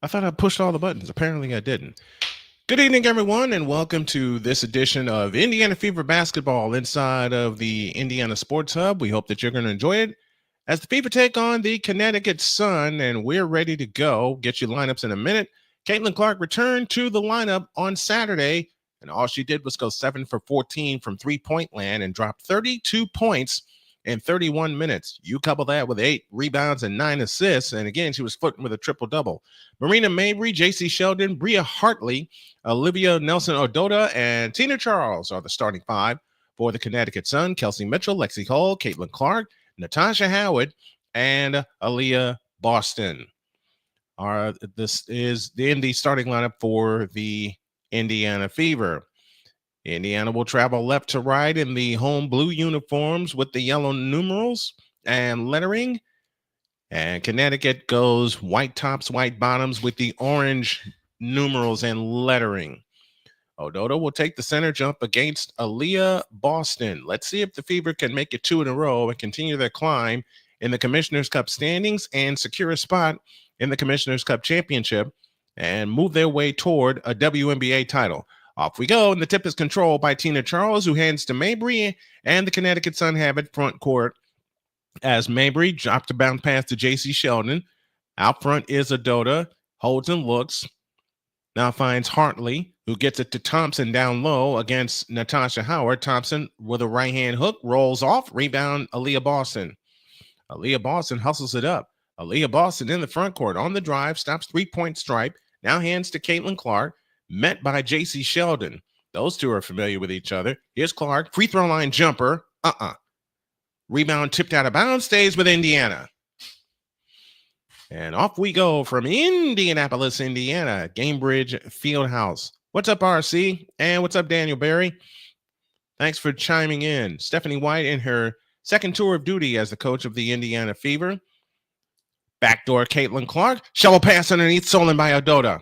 I thought I pushed all the buttons. Apparently I didn't. Good evening, everyone, and welcome to this edition of Indiana Fever Basketball inside of the Indiana Sports Hub. We hope that you're going to enjoy it as the Fever take on the Connecticut Sun, and we're ready to go. Get your lineups in a minute. Caitlin Clark returned to the lineup on Saturday, and all she did was go 7 for 14 from three-point land and dropped 32 points in 31 minutes. You couple that with 8 rebounds and 9 assists, and again, she was flirting with a triple-double. Marina Mabry, J.C. Sheldon, Bria Hartley, Olivia Nelson-Ododa, and Tina Charles are the starting five for the Connecticut Sun. Kelsey Mitchell, Lexi Hull, Caitlin Clark, Natasha Howard, and Aaliyah Boston. This is the starting lineup for the Indiana Fever. Indiana will travel left to right in the home blue uniforms with the yellow numerals and lettering. And Connecticut goes white tops, white bottoms with the orange numerals and lettering. Ododa will take the center jump against Aaliyah Boston. Let's see if the Fever can make it 2 in a row and continue their climb in the Commissioner's Cup standings and secure a spot in the Commissioner's Cup Championship and move their way toward a WNBA title. Off we go, and the tip is controlled by Tina Charles, who hands to Mabry, and the Connecticut Sun have it front court as Mabry dropped a bounce pass to J.C. Sheldon. Out front is Ododa, holds and looks. Now finds Hartley, who gets it to Thompson down low against Natasha Howard. Thompson with a right-hand hook, rolls off, rebound Aaliyah Boston. Aaliyah Boston hustles it up. Aaliyah Boston in the front court on the drive, stops three-point stripe, now hands to Caitlin Clark, met by J.C. Sheldon. Those two are familiar with each other. Here's Clark, free throw line jumper. Rebound tipped out of bounds, stays with Indiana. And off we go from Indianapolis, Indiana, Gamebridge Fieldhouse. What's up, RC? And what's up, Daniel Berry? Thanks for chiming in. Stephanie White in her second tour of duty as the coach of the Indiana Fever. Backdoor Caitlin Clark. Shovel pass underneath, stolen by Ododa.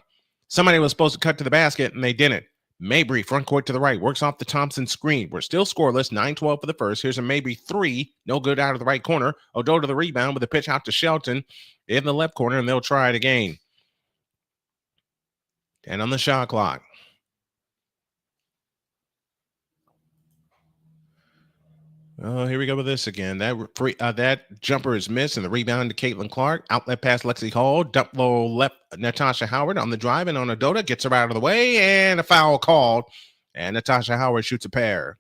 Somebody was supposed to cut to the basket, and they didn't. Mabry, front court to the right, works off the Thompson screen. We're still scoreless, 9-12 for the first. Here's a Mabry 3, no good out of the right corner. Ododa the rebound with a pitch out to Shelton in the left corner, and they'll try it again. And on the shot clock. Oh, here we go with this again. That jumper is missed, and the rebound to Caitlin Clark. Outlet pass Lexi Hall. Dump low left Natasha Howard on the drive and on Ododa. Gets her out of the way, and a foul called. And Natasha Howard shoots a pair.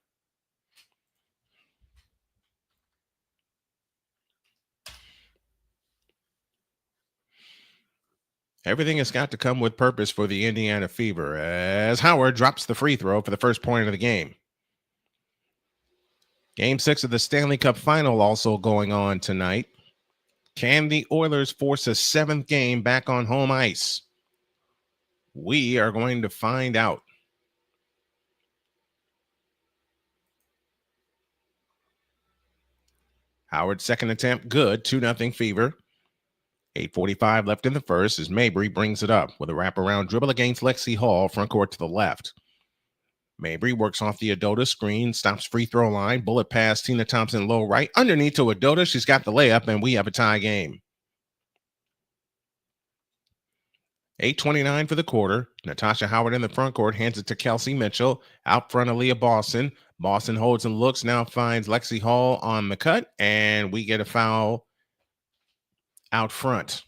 Everything has got to come with purpose for the Indiana Fever as Howard drops the free throw for the first point of the game. Game 6 of the Stanley Cup Final also going on tonight. Can the Oilers force a 7th game back on home ice? We are going to find out. Howard's second attempt, good, 2-0 Fever. 8:45 left in the first as Mabry brings it up with a wraparound dribble against Lexi Hall, front court to the left. Mabry works off the Ododa screen, stops free throw line, bullet pass Tina Thompson low right, underneath to Ododa. She's got the layup, and we have a tie game. 8:29 for the quarter. Natasha Howard in the front court hands it to Kelsey Mitchell. Out front, Aaliyah Boston. Boston holds and looks, now finds Lexi Hall on the cut, and we get a foul out front.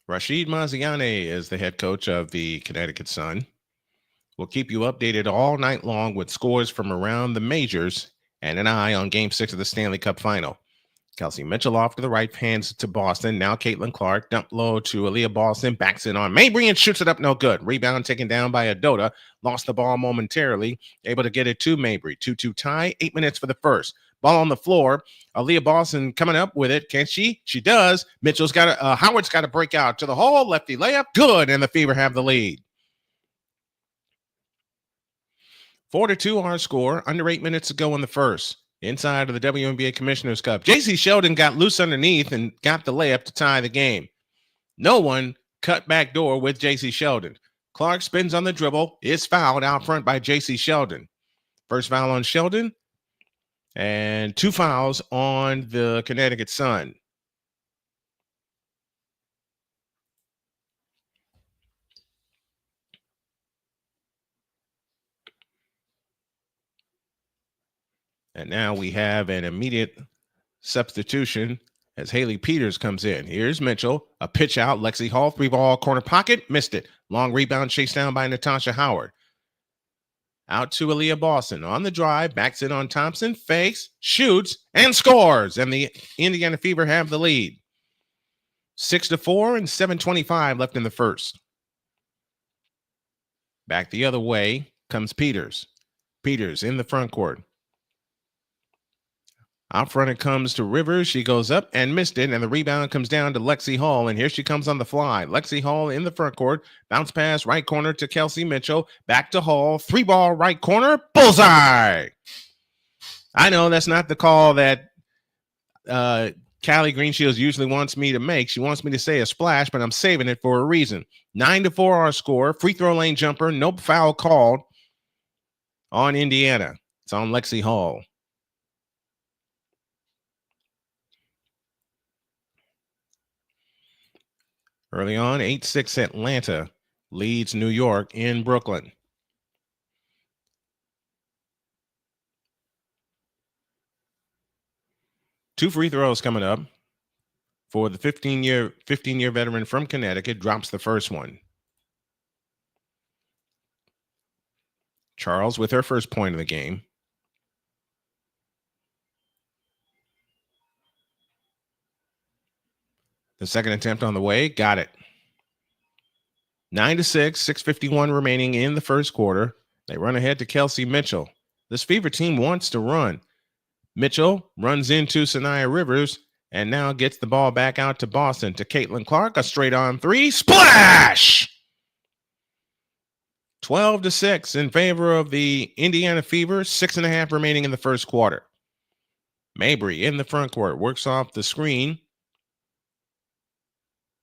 Rashid Maziane is the head coach of the Connecticut Sun. We'll keep you updated all night long with scores from around the majors and an eye on Game 6 of the Stanley Cup Final. Kelsey Mitchell off to the right, hands to Boston. Now Caitlin Clark, dump low to Aaliyah Boston, backs it on Mabry and shoots it up, no good. Rebound taken down by Ododa. Lost the ball momentarily, able to get it to Mabry. 2-2 tie, 8 minutes for the first. Ball on the floor. Aaliyah Boston coming up with it. Can she? She does. Mitchell's got to, Howard's got to break out to the hole. Lefty layup. Good. And the Fever have the lead. 4-2 our score. Under 8 minutes to go in the first. Inside of the WNBA Commissioner's Cup. J.C. Sheldon got loose underneath and got the layup to tie the game. No one cut back door with J.C. Sheldon. Clark spins on the dribble. Is fouled out front by J.C. Sheldon. First foul on Sheldon. And 2 fouls on the Connecticut Sun. And now we have an immediate substitution as Haley Peters comes in. Here's Mitchell, a pitch out, Lexi Hall, 3-ball corner pocket, missed it. Long rebound chased down by Natasha Howard. Out to Aaliyah Boston on the drive, backs it on Thompson, fakes, shoots, and scores. And the Indiana Fever have the lead. 6-4 and 7:25 left in the first. Back the other way comes Peters. Peters in the front court. Out front it comes to Rivers. She goes up and missed it, and the rebound comes down to Lexi Hall, and here she comes on the fly. Lexi Hall in the front court. Bounce pass right corner to Kelsey Mitchell. Back to Hall. 3-ball right corner. Bullseye! I know that's not the call that Callie Greenshields usually wants me to make. She wants me to say a splash, but I'm saving it for a reason. 9-4 our score. Free throw lane jumper. No foul called on Indiana. It's on Lexi Hall. Early on, 8-6 Atlanta leads New York in Brooklyn. Two free throws coming up for the 15-year veteran from Connecticut. Drops the first one. Charles with her first point of the game. The second attempt on the way. Got it. 9-6, 6:51 remaining in the first quarter. They run ahead to Kelsey Mitchell. This Fever team wants to run. Mitchell runs into Sanaya Rivers and now gets the ball back out to Boston to Caitlin Clark. A straight on three. Splash! 12-6 in favor of the Indiana Fever. 6.5 remaining in the first quarter. Mabry in the front court works off the screen.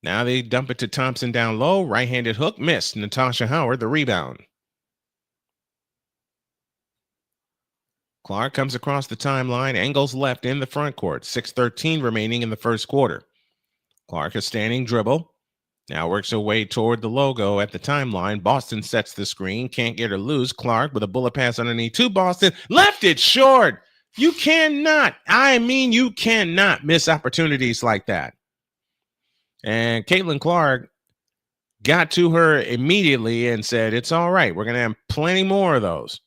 Now they dump it to Thompson down low. Right-handed hook missed. Natasha Howard the rebound. Clark comes across the timeline, angles left in the front court. 6:13 remaining in the first quarter. Clark, a standing dribble. Now works her way toward the logo at the timeline. Boston sets the screen. Can't get her loose. Clark with a bullet pass underneath to Boston. Left it short. You cannot miss opportunities like that. And Caitlin Clark got to her immediately and said, it's all right. We're going to have plenty more of those.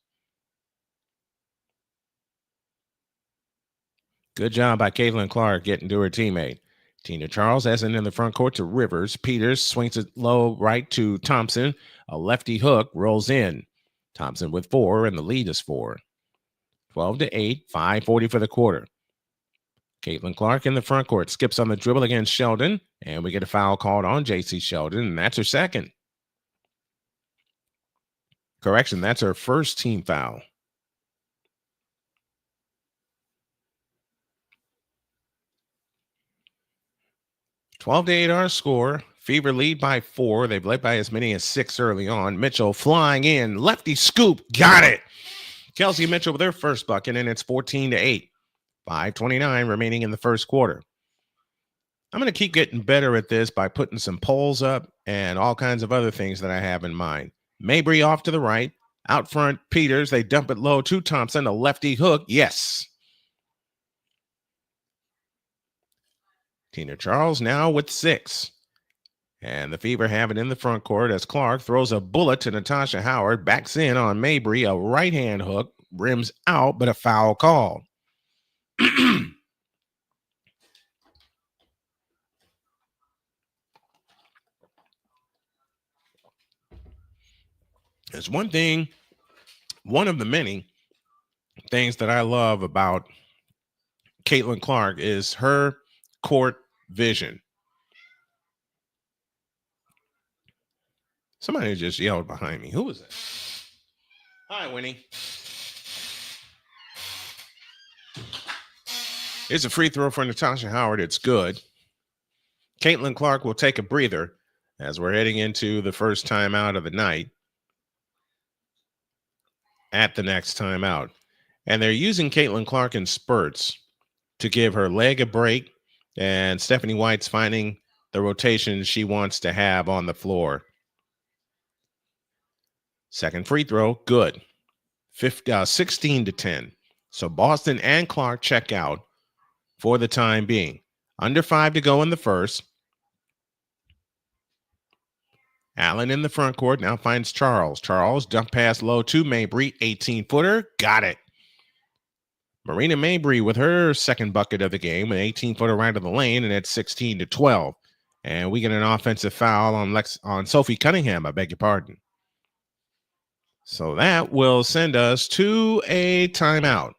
Good job by Caitlin Clark getting to her teammate. Tina Charles has it in the front court to Rivers. Peters swings it low right to Thompson. A lefty hook rolls in. Thompson with 4, and the lead is 4. 12-8, 5:40 for the quarter. Caitlin Clark in the front court skips on the dribble against Sheldon, and we get a foul called on J.C. Sheldon, and that's her second. Correction, that's her first team foul. 12-8 our score. Fever lead by 4. They've led by as many as 6 early on. Mitchell flying in. Lefty scoop. Got it. Kelsey Mitchell with her first bucket, and it's 14-8. 5:29 remaining in the first quarter. I'm going to keep getting better at this by putting some polls up and all kinds of other things that I have in mind. Mabry off to the right. Out front, Peters. They dump it low to Thompson. A lefty hook. Yes. Tina Charles now with 6. And the Fever have it in the front court as Clark throws a bullet to Natasha Howard. Backs in on Mabry. A right-hand hook. Rims out, but a foul call. There's one of the many things that I love about Caitlin Clark is her court vision. Somebody just yelled behind me. Who was that? Hi, Winnie. It's a free throw for Natasha Howard. It's good. Caitlin Clark will take a breather as we're heading into the first timeout of the night. At the next timeout. And they're using Caitlin Clark in spurts to give her leg a break. And Stephanie White's finding the rotation she wants to have on the floor. Second free throw, good. 16-10. So Boston and Clark check out for the time being. Under 5 to go in the first. Allen in the front court now finds Charles. Charles dump pass low to Mabry, 18-footer, got it. Marina Mabry with her second bucket of the game, an 18-footer right of the lane, and it's 16-12. And we get an offensive foul on Sophie Cunningham, I beg your pardon. So that will send us to a timeout.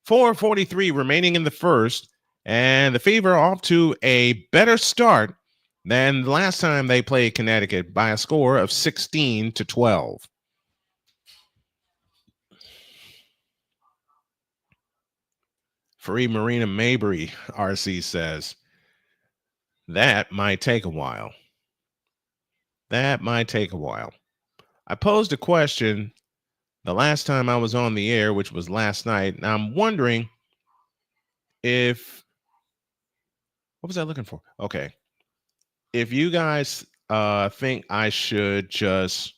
4:43 remaining in the first, and the Fever off to a better start than the last time they played Connecticut by a score of 16-12. Free Marina Mabry, RC says. That might take a while. That might take a while. I posed a question the last time I was on the air, which was last night, and I'm wondering if, what was I looking for? Okay. If you guys think I should just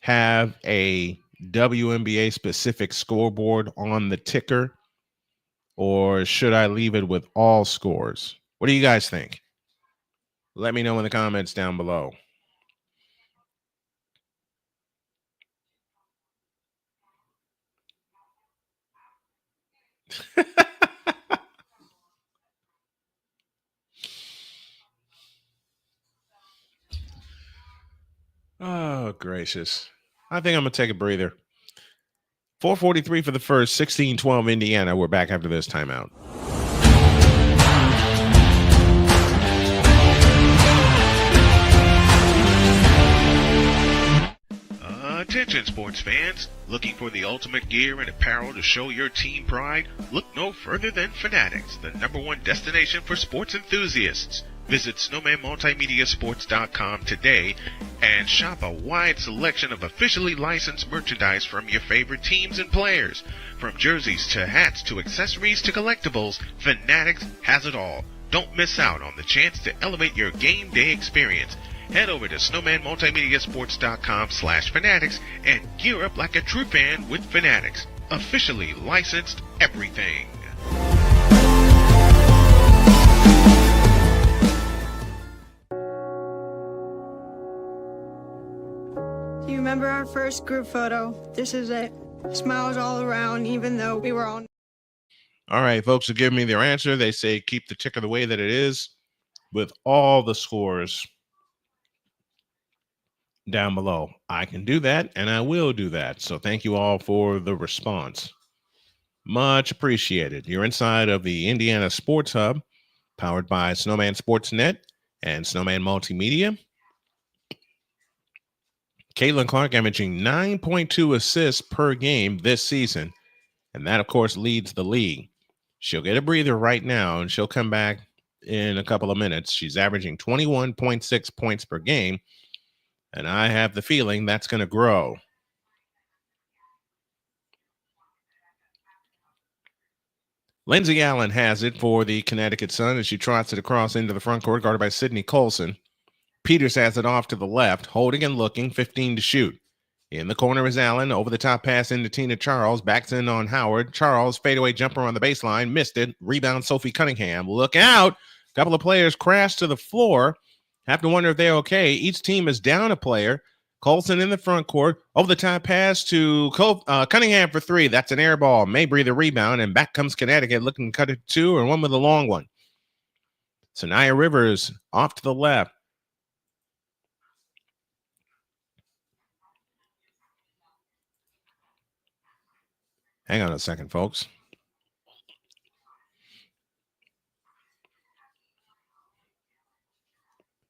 have a WNBA specific scoreboard on the ticker, or should I leave it with all scores? What do you guys think? Let me know in the comments down below. Oh, gracious. I think I'm going to take a breather. 4:43 for the first, 16-12 Indiana. We're back after this timeout. Attention sports fans, looking for the ultimate gear and apparel to show your team pride? Look no further than Fanatics, the #1 destination for sports enthusiasts. Visit SnowmanMultimediaSports.com today and shop a wide selection of officially licensed merchandise from your favorite teams and players. From jerseys to hats to accessories to collectibles, Fanatics has it all. Don't miss out on the chance to elevate your game day experience. Head over to SnowmanMultimediaSports.com/Fanatics and gear up like a true fan with Fanatics. Officially licensed everything. Do you remember our first group photo? This is it. Smiles all around, even though we were all... All right, folks are giving me their answer. They say keep the ticker the way that it is with all the scores down below. I can do that, and I will do that. So thank you all for the response. Much appreciated. You're inside of the Indiana Sports Hub, powered by Snowman Sportsnet and Snowman Multimedia. Caitlin Clark averaging 9.2 assists per game this season, and that, of course, leads the league. She'll get a breather right now, and she'll come back in a couple of minutes. She's averaging 21.6 points per game, and I have the feeling that's going to grow. Lindsay Allen has it for the Connecticut Sun as she trots it across into the front court, guarded by Sydney Colson. Peters has it off to the left, holding and looking, 15 to shoot. In the corner is Allen, over the top pass into Tina Charles, backs in on Howard. Charles, fadeaway jumper on the baseline, missed it. Rebound, Sophie Cunningham. Look out! A couple of players crash to the floor. Have to wonder if they're okay. Each team is down a player. Colson in the front court. Over the top pass to Cunningham for three. That's an air ball. Mabry the rebound, and back comes Connecticut looking to cut it to two, and one with a long one. So Nia Rivers off to the left. Hang on a second, folks.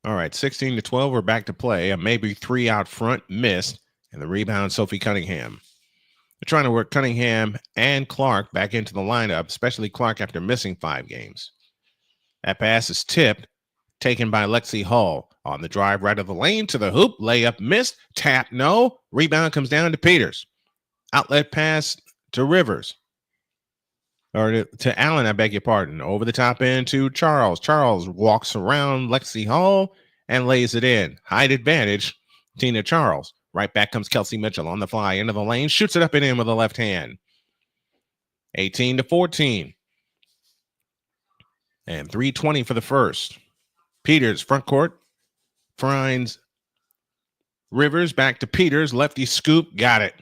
All right, 16-12, we're back to play. A Mabry three out front, missed, and the rebound, Sophie Cunningham. They're trying to work Cunningham and Clark back into the lineup, especially Clark after missing 5 games. That pass is tipped, taken by Lexi Hull. On the drive right of the lane to the hoop, layup missed, tap no, rebound comes down to Peters. Outlet pass to Rivers. Or to Allen, I beg your pardon. Over the top end to Charles. Charles walks around Lexi Hall and lays it in. Height advantage, Tina Charles. Right back comes Kelsey Mitchell on the fly into the lane. Shoots it up and in with the left hand. 18-14. And 3:20 for the first. Peters, front court. Finds Rivers, back to Peters. Lefty scoop, got it.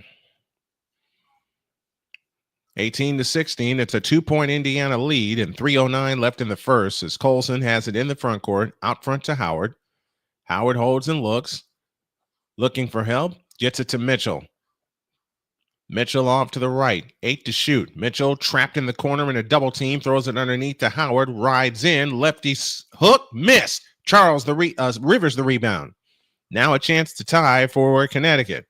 18-16. It's a 2-point Indiana lead and 3:09 left in the first as Colson has it in the front court, out front to Howard. Howard holds and looks. Looking for help. Gets it to Mitchell. Mitchell off to the right. 8 to shoot. Mitchell trapped in the corner in a double team. Throws it underneath to Howard. Rides in. Lefty hook. Miss. Charles Rivers the rebound. Now a chance to tie for Connecticut.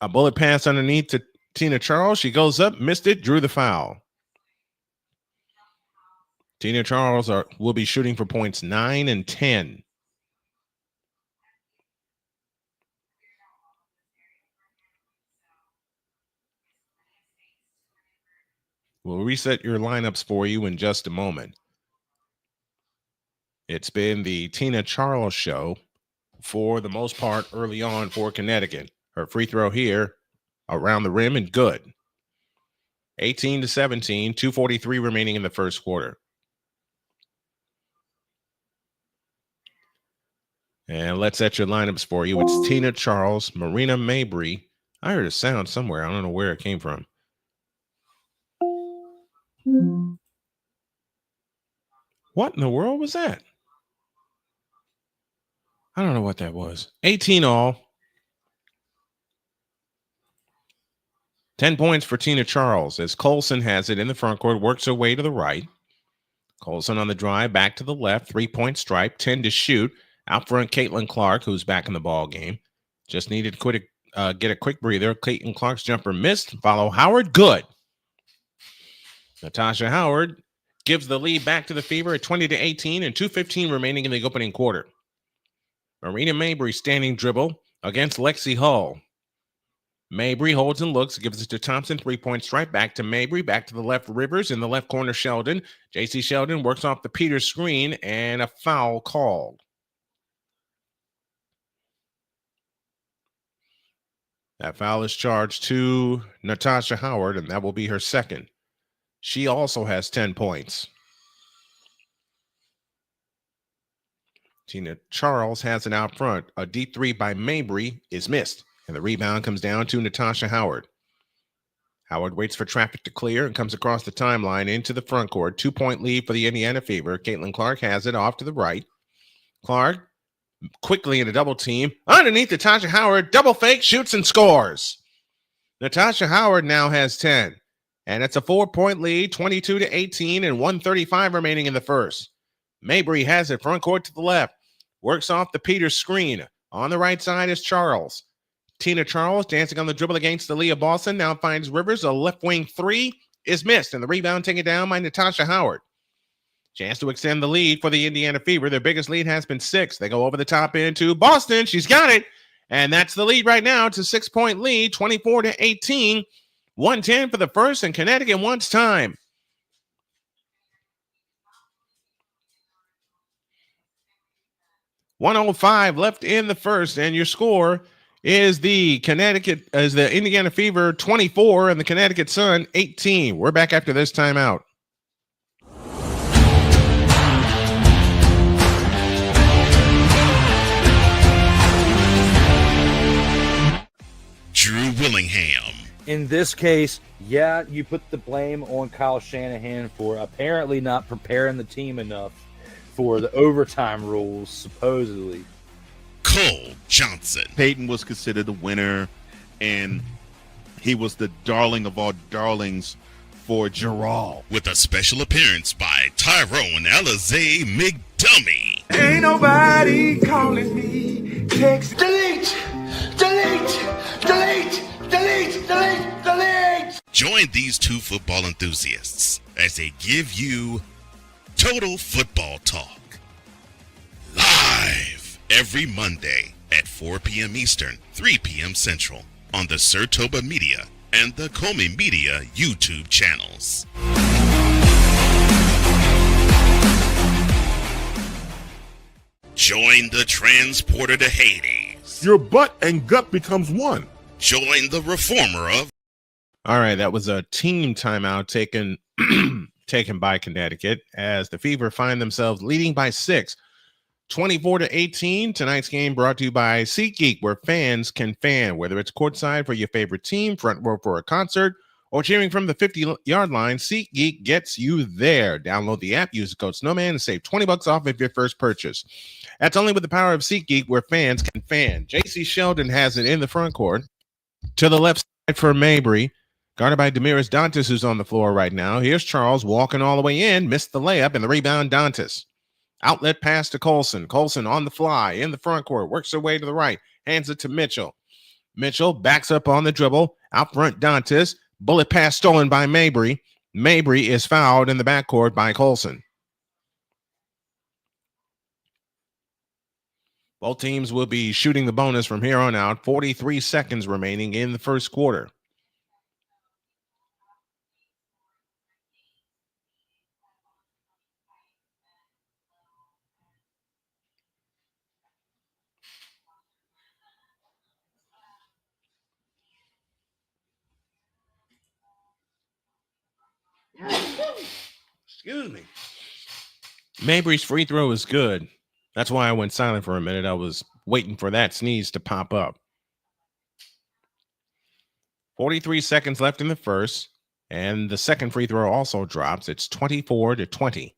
A bullet pass underneath to Tina Charles. She goes up. Missed it. Drew the foul. Tina Charles will be shooting for points 9 and 10. We'll reset your lineups for you in just a moment. It's been the Tina Charles show for the most part early on for Connecticut. Her free throw here around the rim and good. 18-17, 2:43 remaining in the first quarter. And let's set your lineups for you. It's Tina Charles, Marina Mabry. I heard a sound somewhere. I don't know where it came from. What in the world was that? I don't know what that was. 18 all. 10 points for Tina Charles as Colson has it in the front court, works her way to the right. Colson on the drive, back to the left, 3-point stripe, 10 to shoot. Out front, Caitlin Clark, who's back in the ball game. Just needed to get a quick breather. Caitlin Clark's jumper missed. Follow Howard, good. Natasha Howard gives the lead back to the Fever at 20-18 and 2:15 remaining in the opening quarter. Marina Mabry standing dribble against Lexi Hull. Mabry holds and looks, gives it to Thompson, 3-point stripe, back to Mabry, back to the left Rivers, in the left corner Sheldon. J.C. Sheldon works off the Peters screen, and a foul called. That foul is charged to Natasha Howard, and that will be her second. She also has 10 points. Tina Charles has it out front. A deep three by Mabry is missed, and the rebound comes down to Natasha Howard. Howard waits for traffic to clear and comes across the timeline into the front court. 2-point lead for the Indiana Fever. Caitlin Clark has it off to the right. Clark quickly in a double team. Underneath Natasha Howard, double fake, shoots and scores. Natasha Howard now has 10. And it's a 4-point lead, 22-18 and 1:35 remaining in the first. Mabry has it front court to the left. Works off the Peters screen. On the right side is Charles. Tina Charles dancing on the dribble against Aaliyah Boston. Now finds Rivers. A left wing three is missed. And the rebound taken down by Natasha Howard. Chance to extend the lead for the Indiana Fever. Their biggest lead has been 6. They go over the top into Boston. She's got it. And that's the lead right now. It's a 6-point lead, 24-18. 1:10 for the first, and Connecticut wants time. .105 left in the first, and your score is the Indiana Fever 24 and the Connecticut Sun 18. We're back after this timeout. Drew Willingham. In this case, yeah, you put the blame on Kyle Shanahan for apparently not preparing the team enough for the overtime rules, supposedly. Cole Johnson. Peyton was considered the winner, and he was the darling of all darlings for Gerald. With a special appearance by Tyrone Alizé McDummy. Ain't nobody calling me. Text. Delete! Join these two football enthusiasts as they give you Total Football Talk. Live every Monday at 4 p.m. Eastern, 3 p.m. Central on the Sertoba Media and the Comey Media YouTube channels. Join the transporter to Hades. Your butt and gut becomes one. Join the reformer of... All right, that was a team timeout taken taken by Connecticut as the Fever find themselves leading by 6, 24-18. Tonight's game brought to you by SeatGeek, where fans can fan, whether it's courtside for your favorite team, front row for a concert, or cheering from the 50-yard line. SeatGeek gets you there. Download the app, use the code Snowman, and save $20 off of your first purchase. That's only with the power of SeatGeek, where fans can fan. J.C. Sheldon has it in the front court. To the left side for Mabry, guarded by Demiris Dantas, who's on the floor right now. Here's Charles walking all the way in, missed the layup, and the rebound, Dantas. Outlet pass to Colson. Colson on the fly in the front court, works her way to the right, hands it to Mitchell. Mitchell backs up on the dribble, out front Dantas. Bullet pass stolen by Mabry. Mabry is fouled in the backcourt by Colson. Both teams will be shooting the bonus from here on out. 43 seconds remaining in the first quarter. Excuse me. Mabry's free throw is good. That's why I went silent for a minute. I was waiting for that sneeze to pop up. 43 seconds left in the first, and the second free throw also drops. It's 24-20.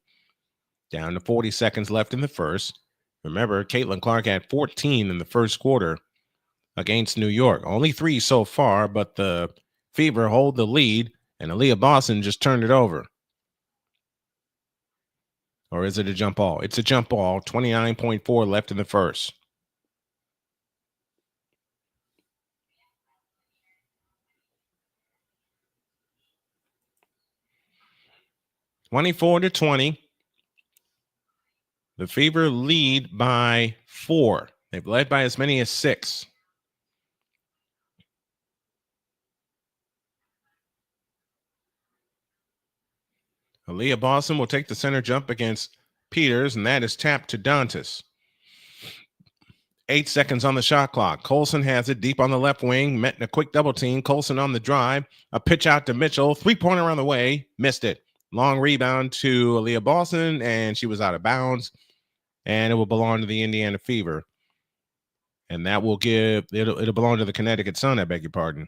Down to 40 seconds left in the first. Remember, Caitlin Clark had 14 in the first quarter against New York. Only 3 so far, but the Fever hold the lead, and Aaliyah Boston just turned it over. Or is it a jump ball? It's a jump ball. 29.4 left in the first. (24-20). The Fever lead by 4. They've led by as many as 6. Aaliyah Boston will take the center jump against Peters, and that is tapped to Dantas. 8 seconds on the shot clock. Colson has it deep on the left wing, met in a quick double team. Colson on the drive, a pitch out to Mitchell, 3-pointer on the way, missed it. Long rebound to Aaliyah Boston, and she was out of bounds, and it will belong to the Indiana Fever. And that will give, it'll belong to the Connecticut Sun, I beg your pardon.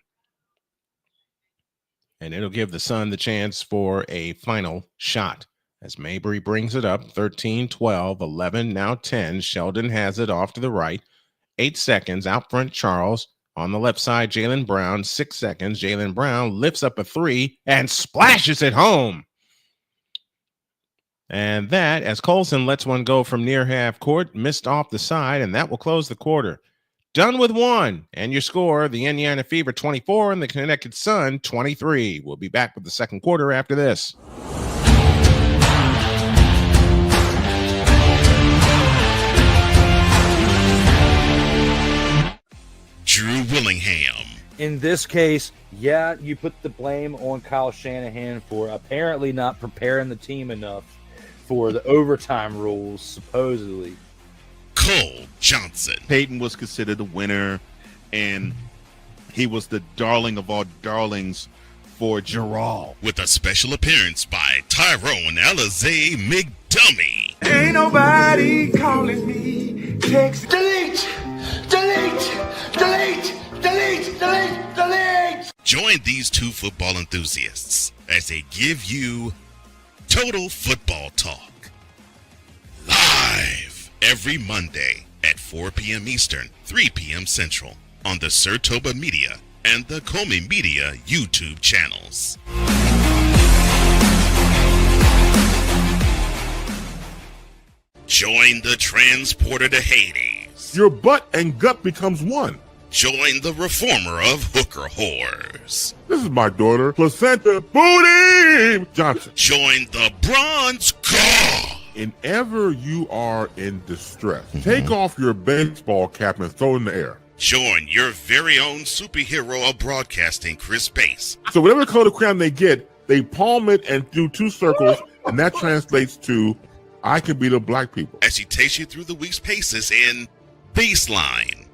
And it'll give the Sun the chance for a final shot as Mabry brings it up. 13, 12, 11, now 10. Sheldon has it off to the right. 8 seconds out front. Charles on the left side. Jaylen Brown. 6 seconds. Jaylen Brown lifts up a 3 and splashes it home. And that, as Colson lets one go from near half court, missed off the side, and that will close the quarter. Done with 1, and your score, the Indiana Fever 24 and the Connecticut Sun 23. We'll be back with the second quarter after this. Drew Willingham. In this case, yeah, you put the blame on Kyle Shanahan for apparently not preparing the team enough for the overtime rules, supposedly. Cole Johnson. Peyton was considered the winner, and he was the darling of all darlings for Gerald. With a special appearance by Tyrone Alizé McDummy. Ain't nobody calling me. Text. Delete! Delete! Delete! Delete! Delete! Delete! Join these two football enthusiasts as they give you Total Football Talk. Live every Monday at 4 p.m. Eastern, 3 p.m. Central on the Sertoba Media and the Comey Media YouTube channels. Join the transporter to Hades. Your butt and gut becomes one. Join the reformer of hooker whores. This is my daughter, Placenta Booty Johnson. Join the bronze god. Whenever you are in distress, take off your baseball cap and throw it in the air. Join your very own superhero of broadcasting, Chris Bass. So whatever color crayon they get, they palm it and do 2 circles, and that translates to I can be the black people. As he takes you through the week's paces in Baseline.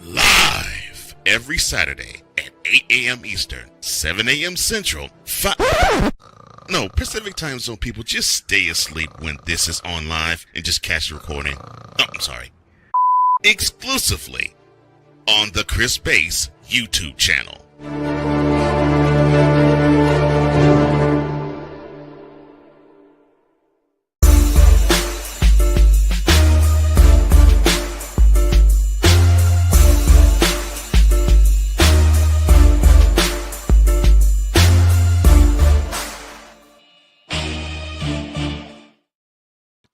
Live every Saturday at 8 a.m. Eastern, 7 a.m. Central, Pacific Time Zone people, just stay asleep when this is on live and just catch the recording. Oh, I'm sorry. Exclusively on the Chris Bass YouTube channel.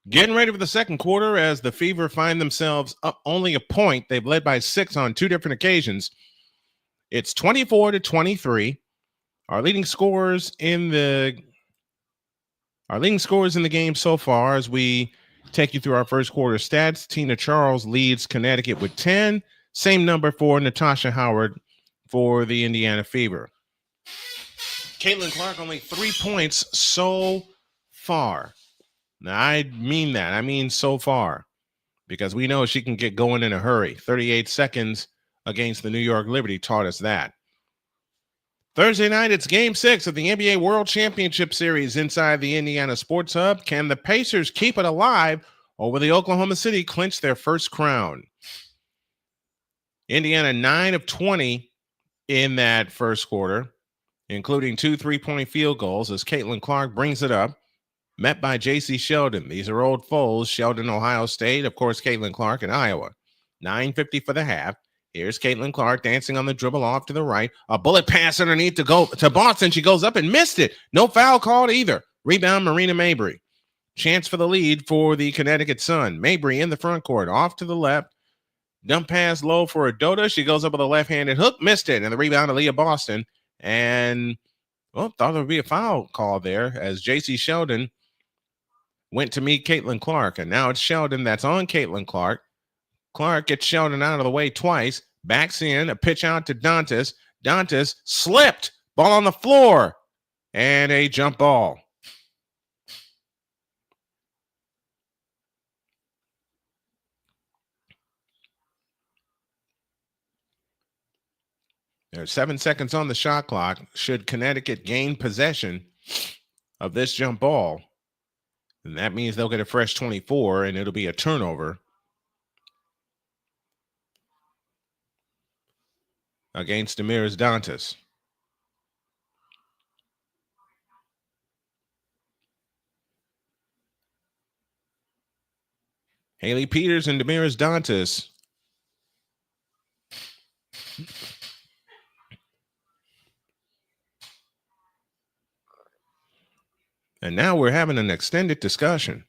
Getting ready for the second quarter as the Fever find themselves up only a point. They've led by 6 on 2 different occasions. It's 24-23. Our leading scorers in the game so far as we take you through our first quarter stats. Tina Charles leads Connecticut with 10. Same number for Natasha Howard for the Indiana Fever. Caitlin Clark only 3 points so far. Now, I mean that. I mean so far, because we know she can get going in a hurry. 38 seconds against the New York Liberty taught us that. Thursday night, it's Game 6 of the NBA World Championship Series inside the Indiana Sports Hub. Can the Pacers keep it alive over the Oklahoma City clinch their first crown? Indiana 9 of 20 in that first quarter, including 2 3-point field goals as Caitlin Clark brings it up. Met by J.C. Sheldon. These are old foes. Sheldon, Ohio State. Of course, Caitlin Clark in Iowa. 9:50 for the half. Here's Caitlin Clark dancing on the dribble off to the right. A bullet pass underneath to go to Boston. She goes up and missed it. No foul called either. Rebound, Marina Mabry. Chance for the lead for the Connecticut Sun. Mabry in the front court. Off to the left. Dump pass low for Adota. She goes up with a left-handed hook. Missed it. And the rebound to Leah Boston. And, thought there would be a foul call there as J.C. Sheldon went to meet Caitlin Clark, and now it's Sheldon that's on Caitlin Clark. Clark gets Sheldon out of the way twice, backs in, a pitch out to Dantas. Dantas slipped, ball on the floor, and a jump ball. There's 7 seconds on the shot clock. Should Connecticut gain possession of this jump ball, and that means they'll get a fresh 24, and it'll be a turnover against Damiris Dantas. Haley Peters and Damiris Dantas. And now we're having an extended discussion.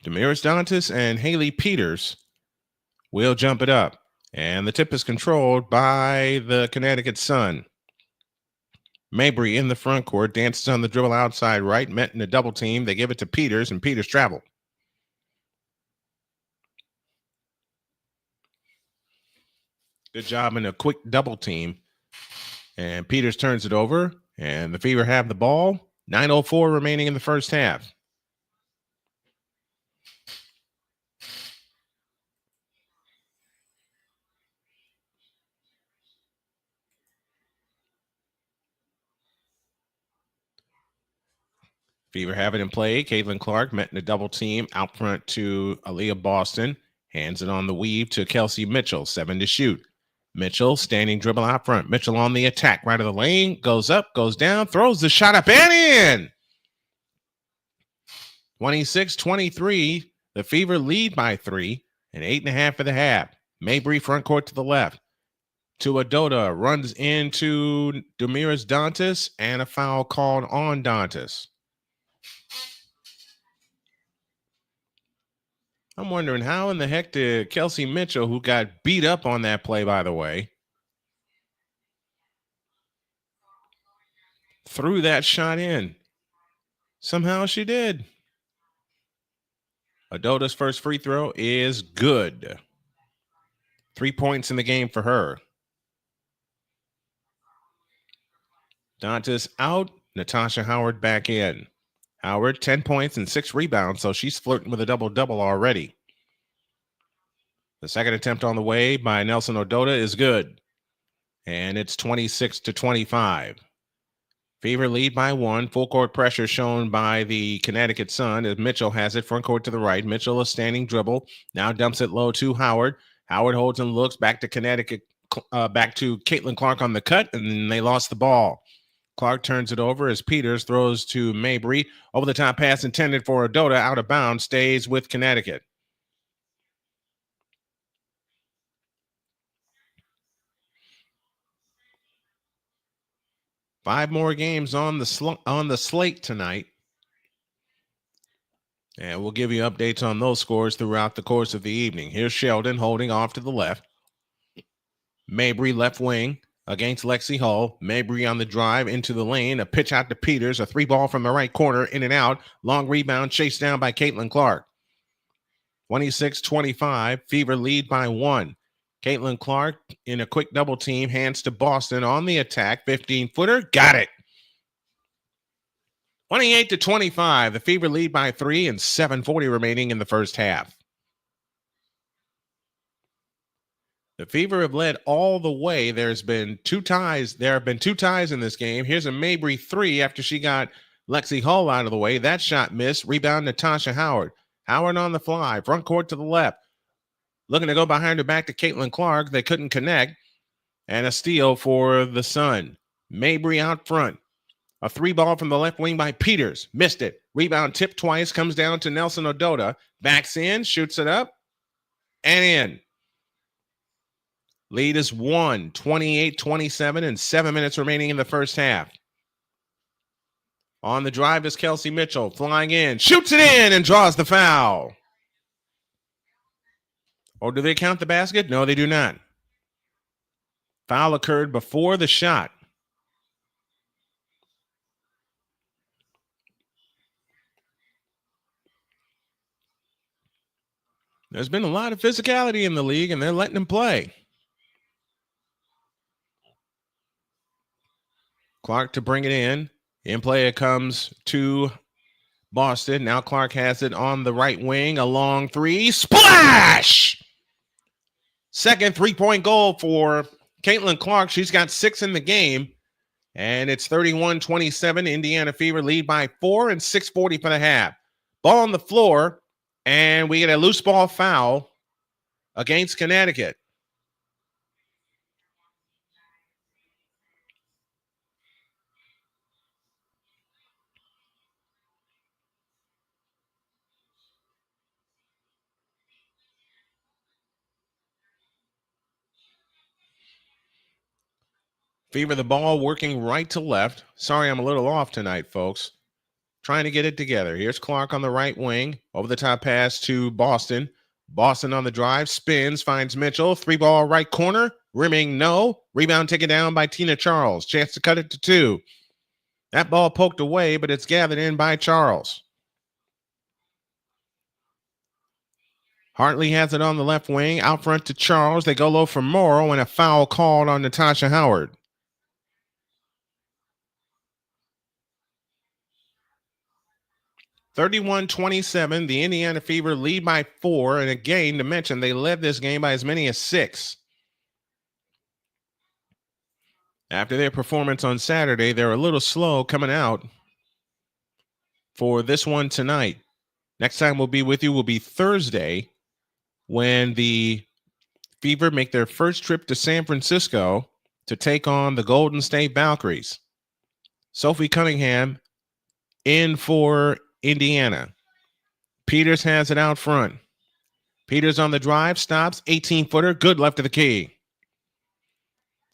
Damiris Dantas and Haley Peters will jump it up. And the tip is controlled by the Connecticut Sun. Mabry in the front court, dances on the dribble outside right, met in a double team. They give it to Peters, and Peters traveled. Good job in a quick double team. And Peters turns it over, and the Fever have the ball. 9:04 remaining in the first half. Fever have it in play. Caitlin Clark met in a double team out front to Aaliyah Boston. Hands it on the weave to Kelsey Mitchell. 7 to shoot. Mitchell standing dribble out front. Mitchell on the attack. Right of the lane. Goes up, goes down, throws the shot up and in. 26-23. The Fever lead by 3 and 8.5 for the half. Mabry front court to the left. To Adota. Runs into Damiris Dantas and a foul called on Dantas. I'm wondering how in the heck did Kelsey Mitchell, who got beat up on that play, by the way, threw that shot in. Somehow she did. Odota's first free throw is good. 3 points in the game for her. Dantas out. Natasha Howard back in. Howard, 10 points and 6 rebounds, so she's flirting with a double-double already. The second attempt on the way by Nelson Odota is good. And it's 26-25. Fever lead by 1. Full court pressure shown by the Connecticut Sun as Mitchell has it front court to the right. Mitchell, a standing dribble. Now dumps it low to Howard. Howard holds and looks back to Connecticut, back to Caitlin Clark on the cut, and they lost the ball. Clark turns it over as Peters throws to Mabry. Over the top pass intended for Odota, out of bounds, stays with Connecticut. Five more games on the slate tonight. And we'll give you updates on those scores throughout the course of the evening. Here's Sheldon holding off to the left. Mabry left wing against Lexi Hull. Mabry on the drive into the lane. A pitch out to Peters. A 3-ball from the right corner, in and out. Long rebound chased down by Caitlin Clark. 26-25. Fever lead by 1. Caitlin Clark in a quick double team, hands to Boston on the attack. 15-footer, got it. 28-25. The Fever lead by 3 and 7:40 remaining in the first half. The Fever have led all the way. There's been 2 ties. There have been 2 ties in this game. Here's a Mabry 3 after she got Lexi Hull out of the way. That shot missed. Rebound Natasha Howard. Howard on the fly. Front court to the left. Looking to go behind her back to Caitlin Clark. They couldn't connect. And a steal for the Sun. Mabry out front. A 3-ball from the left wing by Peters. Missed it. Rebound tipped twice. Comes down to Nelson Odota. Backs in. Shoots it up. And in. Lead is 1. 28-27 and 7 minutes remaining in the first half. On the drive is Kelsey Mitchell. Flying in. Shoots it in and draws the foul. Or do they count the basket? No, they do not. Foul occurred before the shot. There's been a lot of physicality in the league, and they're letting them play. Clark to bring it in. In play it comes to Boston. Now Clark has it on the right wing. A long 3. Splash! Second 3-point goal for Caitlin Clark. She's got 6 in the game. And it's 31-27. Indiana Fever lead by 4 and 6:40 for the half. Ball on the floor. And we get a loose ball foul against Connecticut. Fever the ball working right to left. Sorry, I'm a little off tonight, folks. Trying to get it together. Here's Clark on the right wing. Over the top pass to Boston. Boston on the drive. Spins. Finds Mitchell. 3-ball right corner. Rimming no. Rebound taken down by Tina Charles. Chance to cut it to 2. That ball poked away, but it's gathered in by Charles. Hartley has it on the left wing. Out front to Charles. They go low for Morrow, and a foul called on Natasha Howard. (31-27). The Indiana Fever lead by 4. And again, to mention, they led this game by as many as 6. After their performance on Saturday, they're a little slow coming out for this one tonight. Next time we'll be with you will be Thursday when the Fever make their first trip to San Francisco to take on the Golden State Valkyries. Sophie Cunningham in for Indiana. Peters has it out front. Peters on the drive, stops, 18-footer, good left of the key.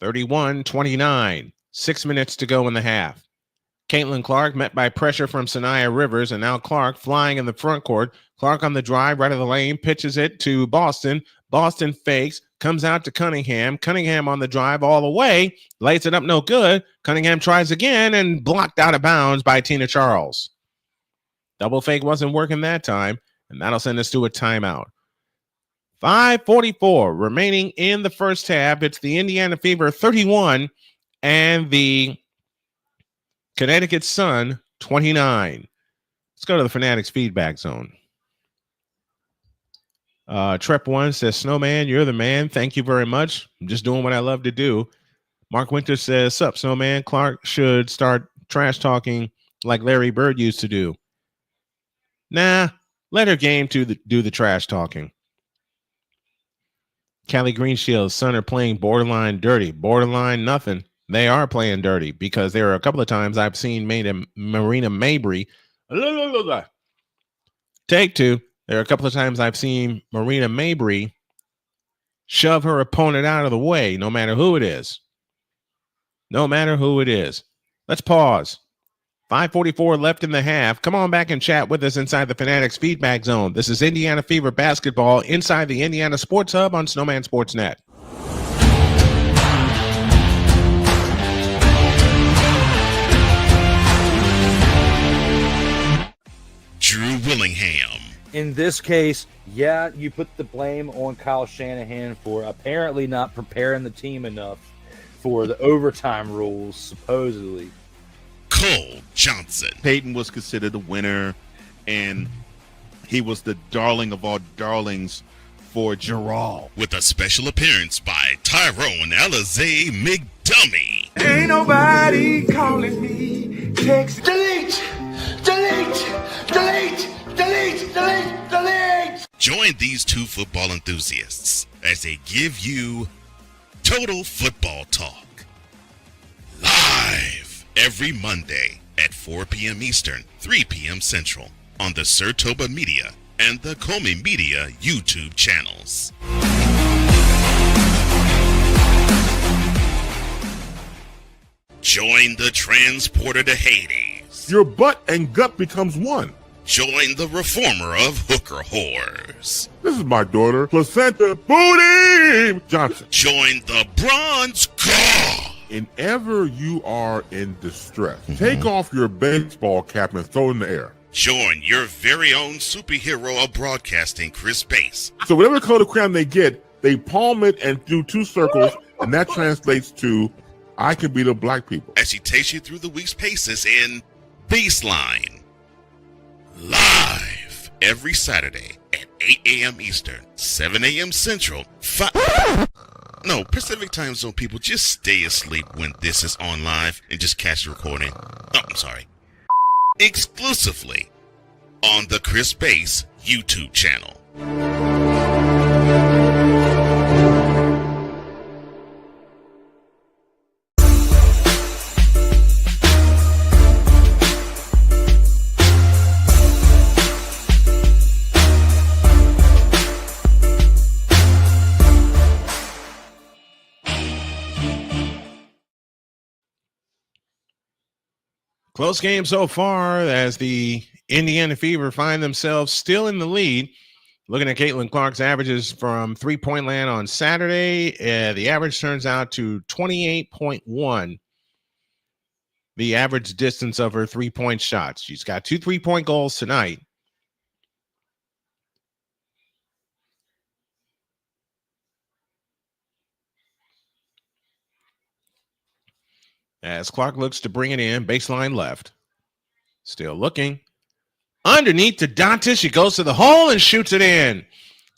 31-29, 6 minutes to go in the half. Caitlin Clark met by pressure from Sanaya Rivers, and now Clark flying in the front court. Clark on the drive, right of the lane, pitches it to Boston. Boston fakes, comes out to Cunningham. Cunningham on the drive all the way, lays it up no good. Cunningham tries again and blocked out of bounds by Tina Charles. Double fake wasn't working that time, and that'll send us to a timeout. 5:44 remaining in the first half. It's the Indiana Fever 31 and the Connecticut Sun 29. Let's go to the Fanatics feedback zone. Trep1 says, Snowman, you're the man. Thank you very much. I'm just doing what I love to do. Mark Winter says, sup, Snowman. Clark should start trash talking like Larry Bird used to do. Nah, let her game do the trash talking. Callie Greenshields, Sun are playing borderline dirty. Borderline nothing. They are playing dirty because there are a couple of times I've seen Marina Mabry. Take two. There are a couple of times I've seen Marina Mabry shove her opponent out of the way, no matter who it is. No matter who it is. Let's pause. 5:44 left in the half. Come on back and chat with us inside the Fanatics feedback zone. This is Indiana Fever basketball inside the Indiana Sports Hub on Snowman Sportsnet. Drew Willingham. In this case, yeah, you put the blame on Kyle Shanahan for apparently not preparing the team enough for the overtime rules, supposedly. Cole Johnson. Peyton was considered the winner, and he was the darling of all darlings for Gerald. With a special appearance by Tyrone Alizé McDummy. Ain't nobody calling me. Text. Delete. Join these two football enthusiasts as they give you Total Football Talk. Live every Monday at 4 p.m. Eastern, 3 p.m. Central on the Sertoba Media and the Comey Media YouTube channels. Join the transporter to Hades. Your butt and gut becomes one. Join the reformer of hooker whores. This is my daughter, Placenta Booty Johnson. Join the bronze god. Whenever you are in distress, take off your baseball cap and throw it in the air. Join your very own superhero of broadcasting, Chris Bass. So whatever color crayon they get, they palm it and do two circles, and that translates to, I can beat up black people. As she takes you through the week's paces in Baseline. Live every Saturday at 8 a.m. Eastern, 7 a.m. Central, Pacific Time Zone people, just stay asleep when this is on live and just catch the recording. Oh, I'm sorry. Exclusively on the Chris Bass YouTube channel. Close game so far as the Indiana Fever find themselves still in the lead. Looking at Caitlin Clark's averages from three-point land on Saturday, the average turns out to 28.1. The average distance of her three-point shots. She's got 2 3-point goals tonight. As Clark looks to bring it in, baseline left. Still looking. Underneath to Dantas. She goes to the hole and shoots it in.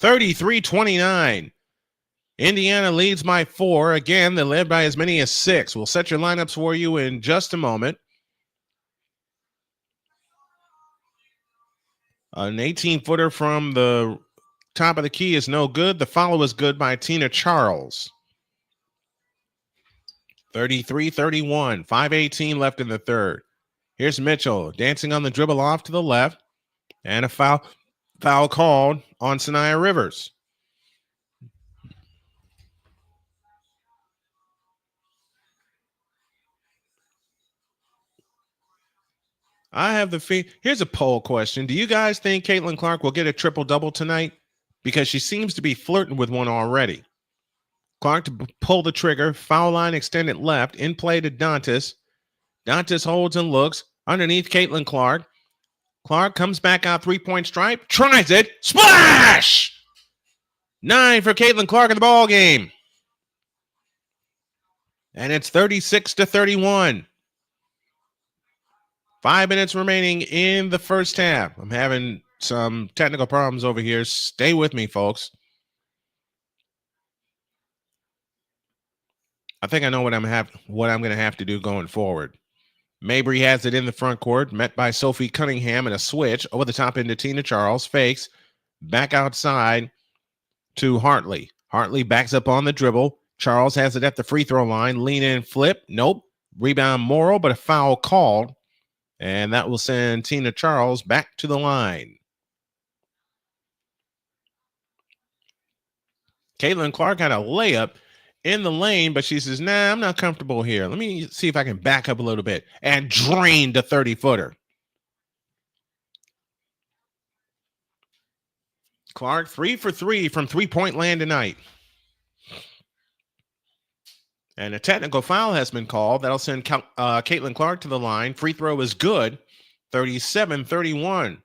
33-29. Indiana leads by 4. Again, they led by as many as 6. We'll set your lineups for you in just a moment. An 18-footer from the top of the key is no good. The follow is good by Tina Charles. 33-31, 5:18 left in the third. Here's Mitchell dancing on the dribble off to the left, and a foul called on Sanaya Rivers. I have the here's a poll question. Do you guys think Caitlin Clark will get a triple-double tonight? Because she seems to be flirting with one already. Clark to pull the trigger, foul line extended left, in play to Dantas. Dantas holds and looks underneath Caitlin Clark. Clark comes back out 3-point stripe, tries it, splash! 9 for Caitlin Clark in the ball game. And it's 36-31. 5 minutes remaining in the first half. I'm having some technical problems over here. Stay with me, folks. I think I know what I'm going to have to do going forward. Mabry has it in the front court, met by Sophie Cunningham in a switch over the top into Tina Charles, fakes, back outside to Hartley. Hartley backs up on the dribble. Charles has it at the free throw line, lean in, flip, nope. Rebound Morrow, but a foul called, and that will send Tina Charles back to the line. Caitlin Clark had a layup in the lane, but she says, nah, I'm not comfortable here. Let me see if I can back up a little bit, and drained a 30-footer. Clark 3 for 3 from three-point land tonight. And a technical foul has been called. That'll send Caitlin Clark to the line. Free throw is good. 37-31.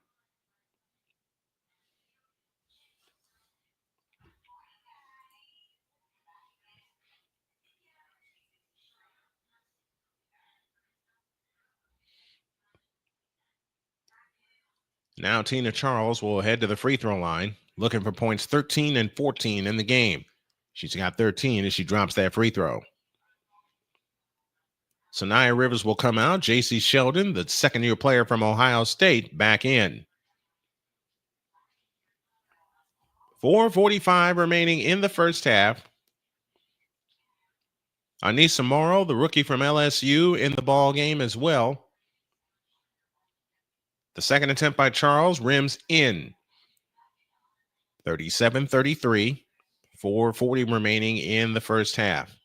Now Tina Charles will head to the free throw line, looking for points 13 and 14 in the game. She's got 13 as she drops that free throw. Sanaya Rivers will come out. J.C. Sheldon, the second-year player from Ohio State, back in. 4:45 remaining in the first half. Anissa Morrow, the rookie from LSU, in the ball game as well. The second attempt by Charles rims in. 37-33. 4:40 remaining in the first half.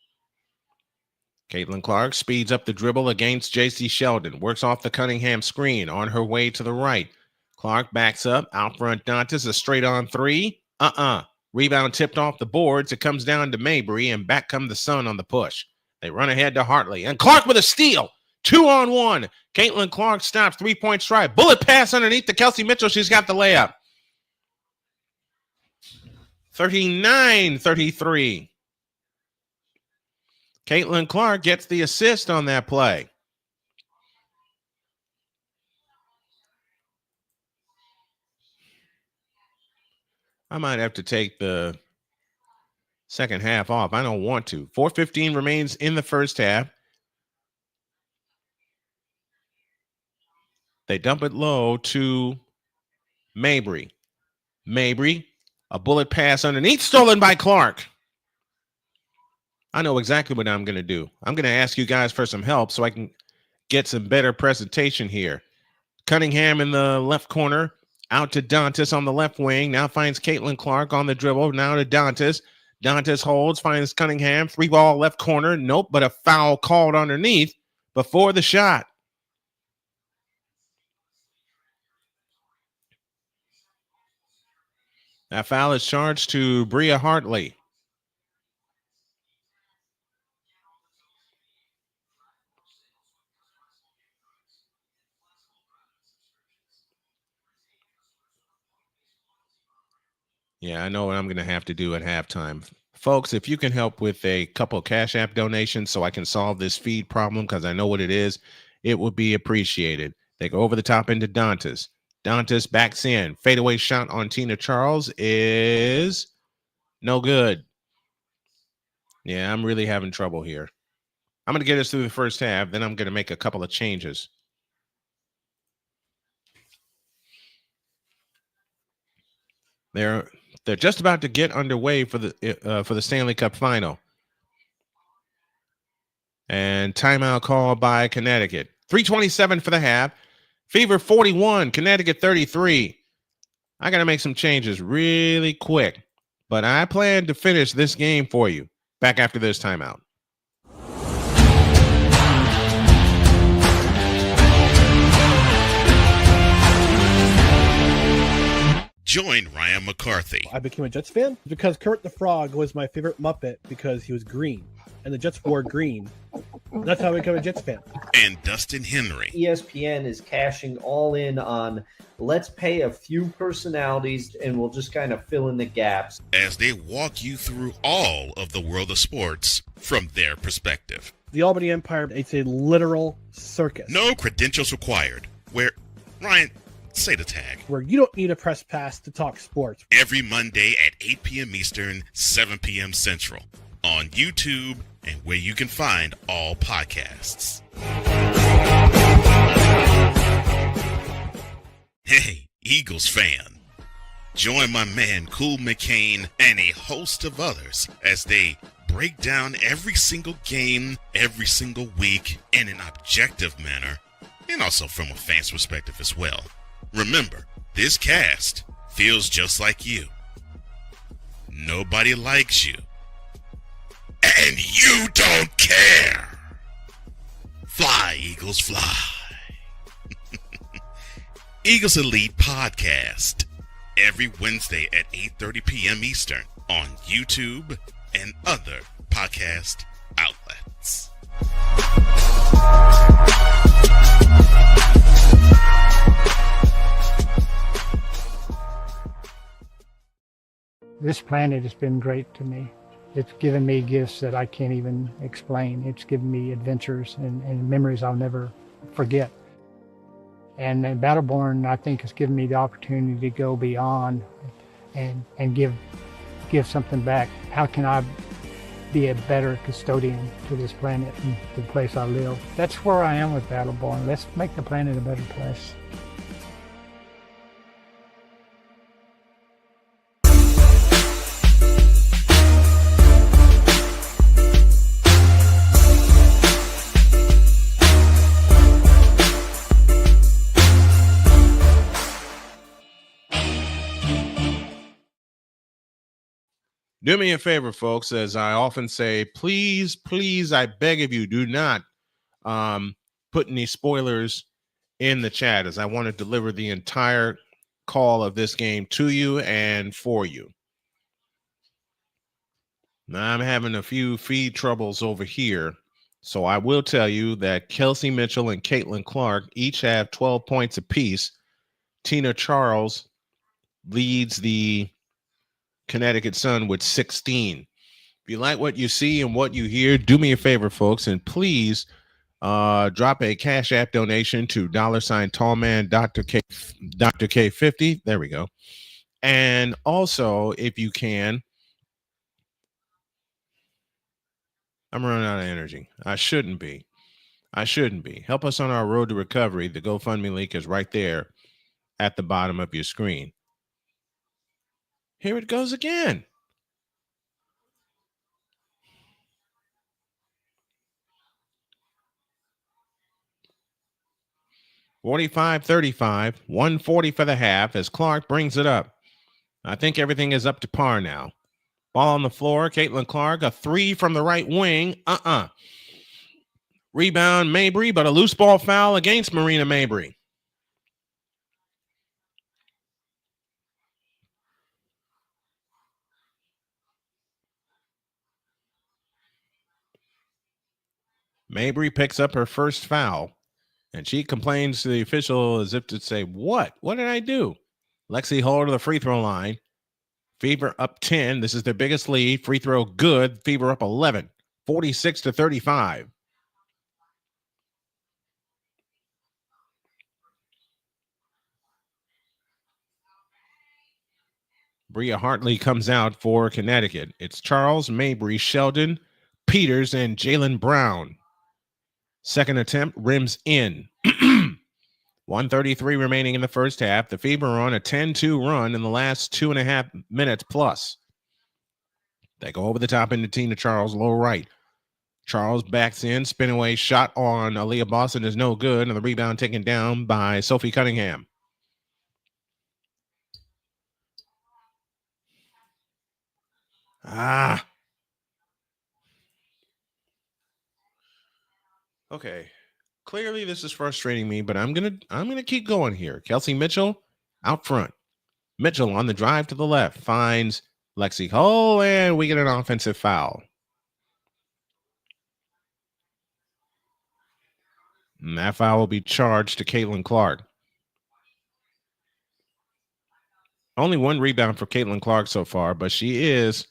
Caitlin Clark speeds up the dribble against J.C. Sheldon. Works off the Cunningham screen on her way to the right. Clark backs up. Out front Dantas, a straight-on three. Rebound tipped off the boards. It comes down to Mabry, and back come the Sun on the push. They run ahead to Hartley. And Clark with a steal. 2-on-1. Caitlin Clark stops. 3-point strike. Bullet pass underneath to Kelsey Mitchell. She's got the layup. 39-33. Caitlin Clark gets the assist on that play. I might have to take the second half off. I don't want to. 4:15 remains in the first half. They dump it low to Mabry. Mabry, a bullet pass underneath, stolen by Clark. I know exactly what I'm going to do. I'm going to ask you guys for some help so I can get some better presentation here. Cunningham in the left corner, out to Dantas on the left wing. Now finds Caitlin Clark on the dribble. Now to Dantas. Dantas holds, finds Cunningham. 3-ball left corner. Nope, but a foul called underneath before the shot. That foul is charged to Bria Hartley. Yeah, I know what I'm going to have to do at halftime. Folks, if you can help with a couple of Cash App donations so I can solve this feed problem, because I know what it is, it would be appreciated. They go over the top into Dantas. Dantas backs in. Fadeaway shot on Tina Charles is no good. Yeah, I'm really having trouble here. I'm going to get us through the first half, then I'm going to make a couple of changes. They're just about to get underway for the Stanley Cup final. And timeout call by Connecticut. 3:27 for the half. Fever 41, Connecticut 33. I got to make some changes really quick, but I plan to finish this game for you. Back after this timeout. Join Ryan McCarthy I became a Jets fan because Kurt the Frog was my favorite Muppet because he was green, and the Jets wore green. That's how I became a Jets fan. and Dustin Henry ESPN is cashing all in on let's pay a few personalities and we'll just kind of fill in the gaps. as they walk you through all of the world of sports from their perspective. The Albany Empire, it's a literal circus. No credentials required. Where, Ryan, say the tag. Where you don't need a press pass to talk sports. Every Monday at 8 p.m. Eastern, 7 p.m. Central. On YouTube and where you can find all podcasts. Hey, Eagles fan. Join my man Cool McCain and a host of others as they break down every single game, every single week in an objective manner, and also from a fan's perspective as well. Remember, this cast feels just like you. Nobody likes you. And you don't care. Fly, Eagles, fly. Eagles Elite Podcast. Every Wednesday at 8:30 p.m. Eastern on YouTube and other podcast outlets. This planet has been great to me. It's given me gifts that I can't even explain. It's given me adventures and memories I'll never forget. And Battleborn, I think, has given me the opportunity to go beyond and give something back. How can I be a better custodian to this planet and the place I live? That's where I am with Battleborn. Let's make the planet a better place. Do me a favor, folks. As I often say, please, please, I beg of you, do not put any spoilers in the chat, as I want to deliver the entire call of this game to you and for you. Now, I'm having a few feed troubles over here, so I will tell you that Kelsey Mitchell and Caitlin Clark each have 12 points apiece. Tina Charles leads the Connecticut Sun with 16. If you like what you see and what you hear, do me a favor, folks, and please drop a Cash App donation to $Tallman Dr. K50. There we go. And also, if you can, I'm running out of energy. I shouldn't be. Help us on our road to recovery. The GoFundMe link is right there at the bottom of your screen. Here it goes again. $45-35, 140 for the half as Clark brings it up. I think everything is up to par now. Ball on the floor. Caitlin Clark, a three from the right wing. Rebound Mabry, but a loose ball foul against Marina Mabry. Mabry picks up her first foul, and she complains to the official as if to say, what? What did I do? Lexi Hull to the free throw line. Fever up 10. This is their biggest lead. Free throw good. Fever up 11. 46-35. Bria Hartley comes out for Connecticut. It's Charles, Mabry, Sheldon, Peters, and Jalen Brown. Second attempt rims in. 133 remaining in the first half. The Fever are on a 10-2 run in the last 2.5 minutes plus. They go over the top into Tina Charles, low right. Charles backs in, spin away shot on Aaliyah Boston is no good, and the rebound taken down by Sophie Cunningham. Okay. Clearly this is frustrating me, but I'm gonna keep going here. Kelsey Mitchell out front. Mitchell on the drive to the left finds Lexi Hull, and we get an offensive foul. And that foul will be charged to Caitlin Clark. Only one rebound for Caitlin Clark so far, but she is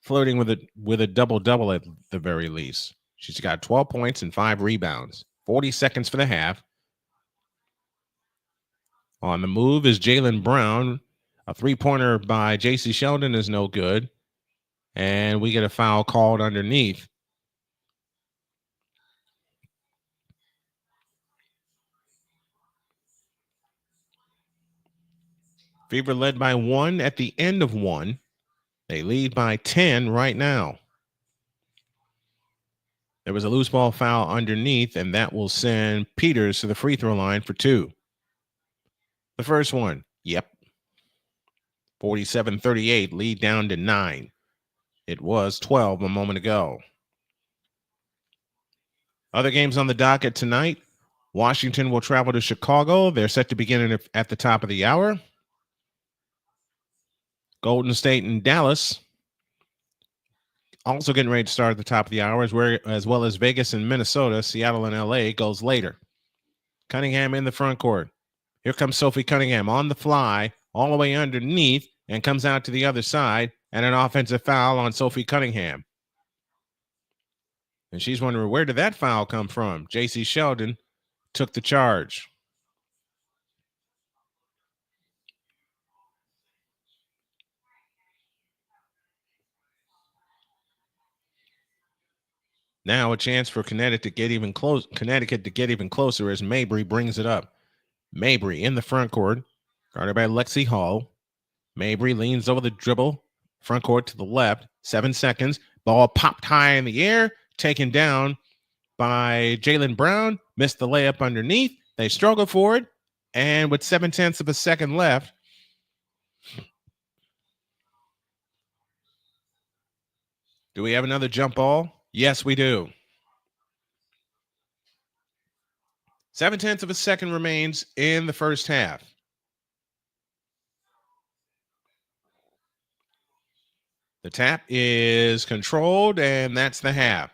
flirting with a double-double at the very least. She's got 12 points and 5 rebounds. 40 seconds for the half. On the move is Jalen Brown. A three-pointer by J.C. Sheldon is no good. And we get a foul called underneath. Fever led by 1 at the end of 1. They lead by 10 right now. There was a loose ball foul underneath, and that will send Peters to the free throw line for 2. The first one, yep. 47-38, lead down to 9. It was 12 a moment ago. Other games on the docket tonight. Washington will travel to Chicago. They're set to begin at the top of the hour. Golden State and Dallas also getting ready to start at the top of the hour, as well as Vegas and Minnesota. Seattle and LA goes later. Cunningham in the front court. Here comes Sophie Cunningham on the fly, all the way underneath, and comes out to the other side, and an offensive foul on Sophie Cunningham. And she's wondering, where did that foul come from? J.C. Sheldon took the charge. Now a chance for Connecticut to get even closer as Mabry brings it up. Mabry in the front court, guarded by Lexi Hall. Mabry leans over the dribble, front court to the left. 7 seconds. Ball popped high in the air, taken down by Jalen Brown. Missed the layup underneath. They struggle for it, and with 0.7 of a second left, do we have another jump ball? Yes, we do. 0.7 of a second remains in the first half. The tap is controlled, and that's the half.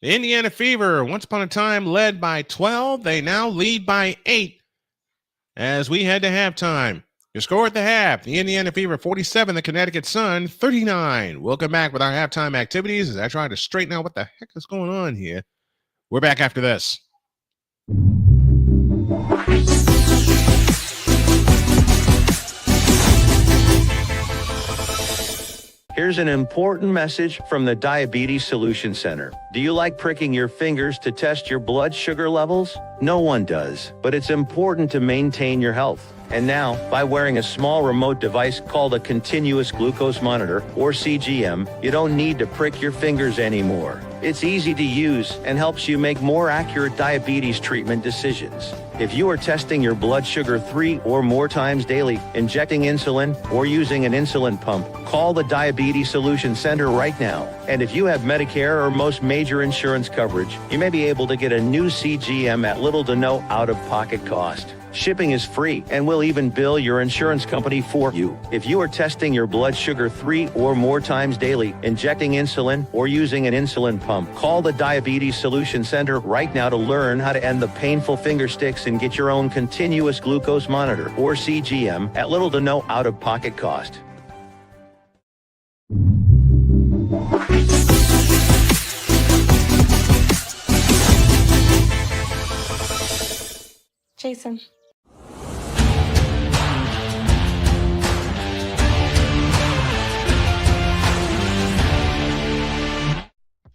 The Indiana Fever, once upon a time, led by 12. They now lead by 8 as we head to halftime. Your score at the half, the Indiana Fever 47, the Connecticut Sun 39. We'll come back with our halftime activities as I try to straighten out what the heck is going on here. We're back after this. Here's an important message from the Diabetes Solution Center. Do you like pricking your fingers to test your blood sugar levels? No one does, but it's important to maintain your health. And now, by wearing a small remote device called a continuous glucose monitor, or CGM, you don't need to prick your fingers anymore. It's easy to use and helps you make more accurate diabetes treatment decisions. If you are testing your blood sugar 3 or more times daily, injecting insulin, or using an insulin pump, call the Diabetes Solution Center right now. And if you have Medicare or most major insurance coverage, you may be able to get a new CGM at little to no out-of-pocket cost. Shipping is free, and we'll even bill your insurance company for you. If you are testing your blood sugar 3 or more times daily, injecting insulin, or using an insulin pump, call the Diabetes Solution Center right now to learn how to end the painful finger sticks and get your own continuous glucose monitor, or CGM, at little to no out-of-pocket cost. Jason.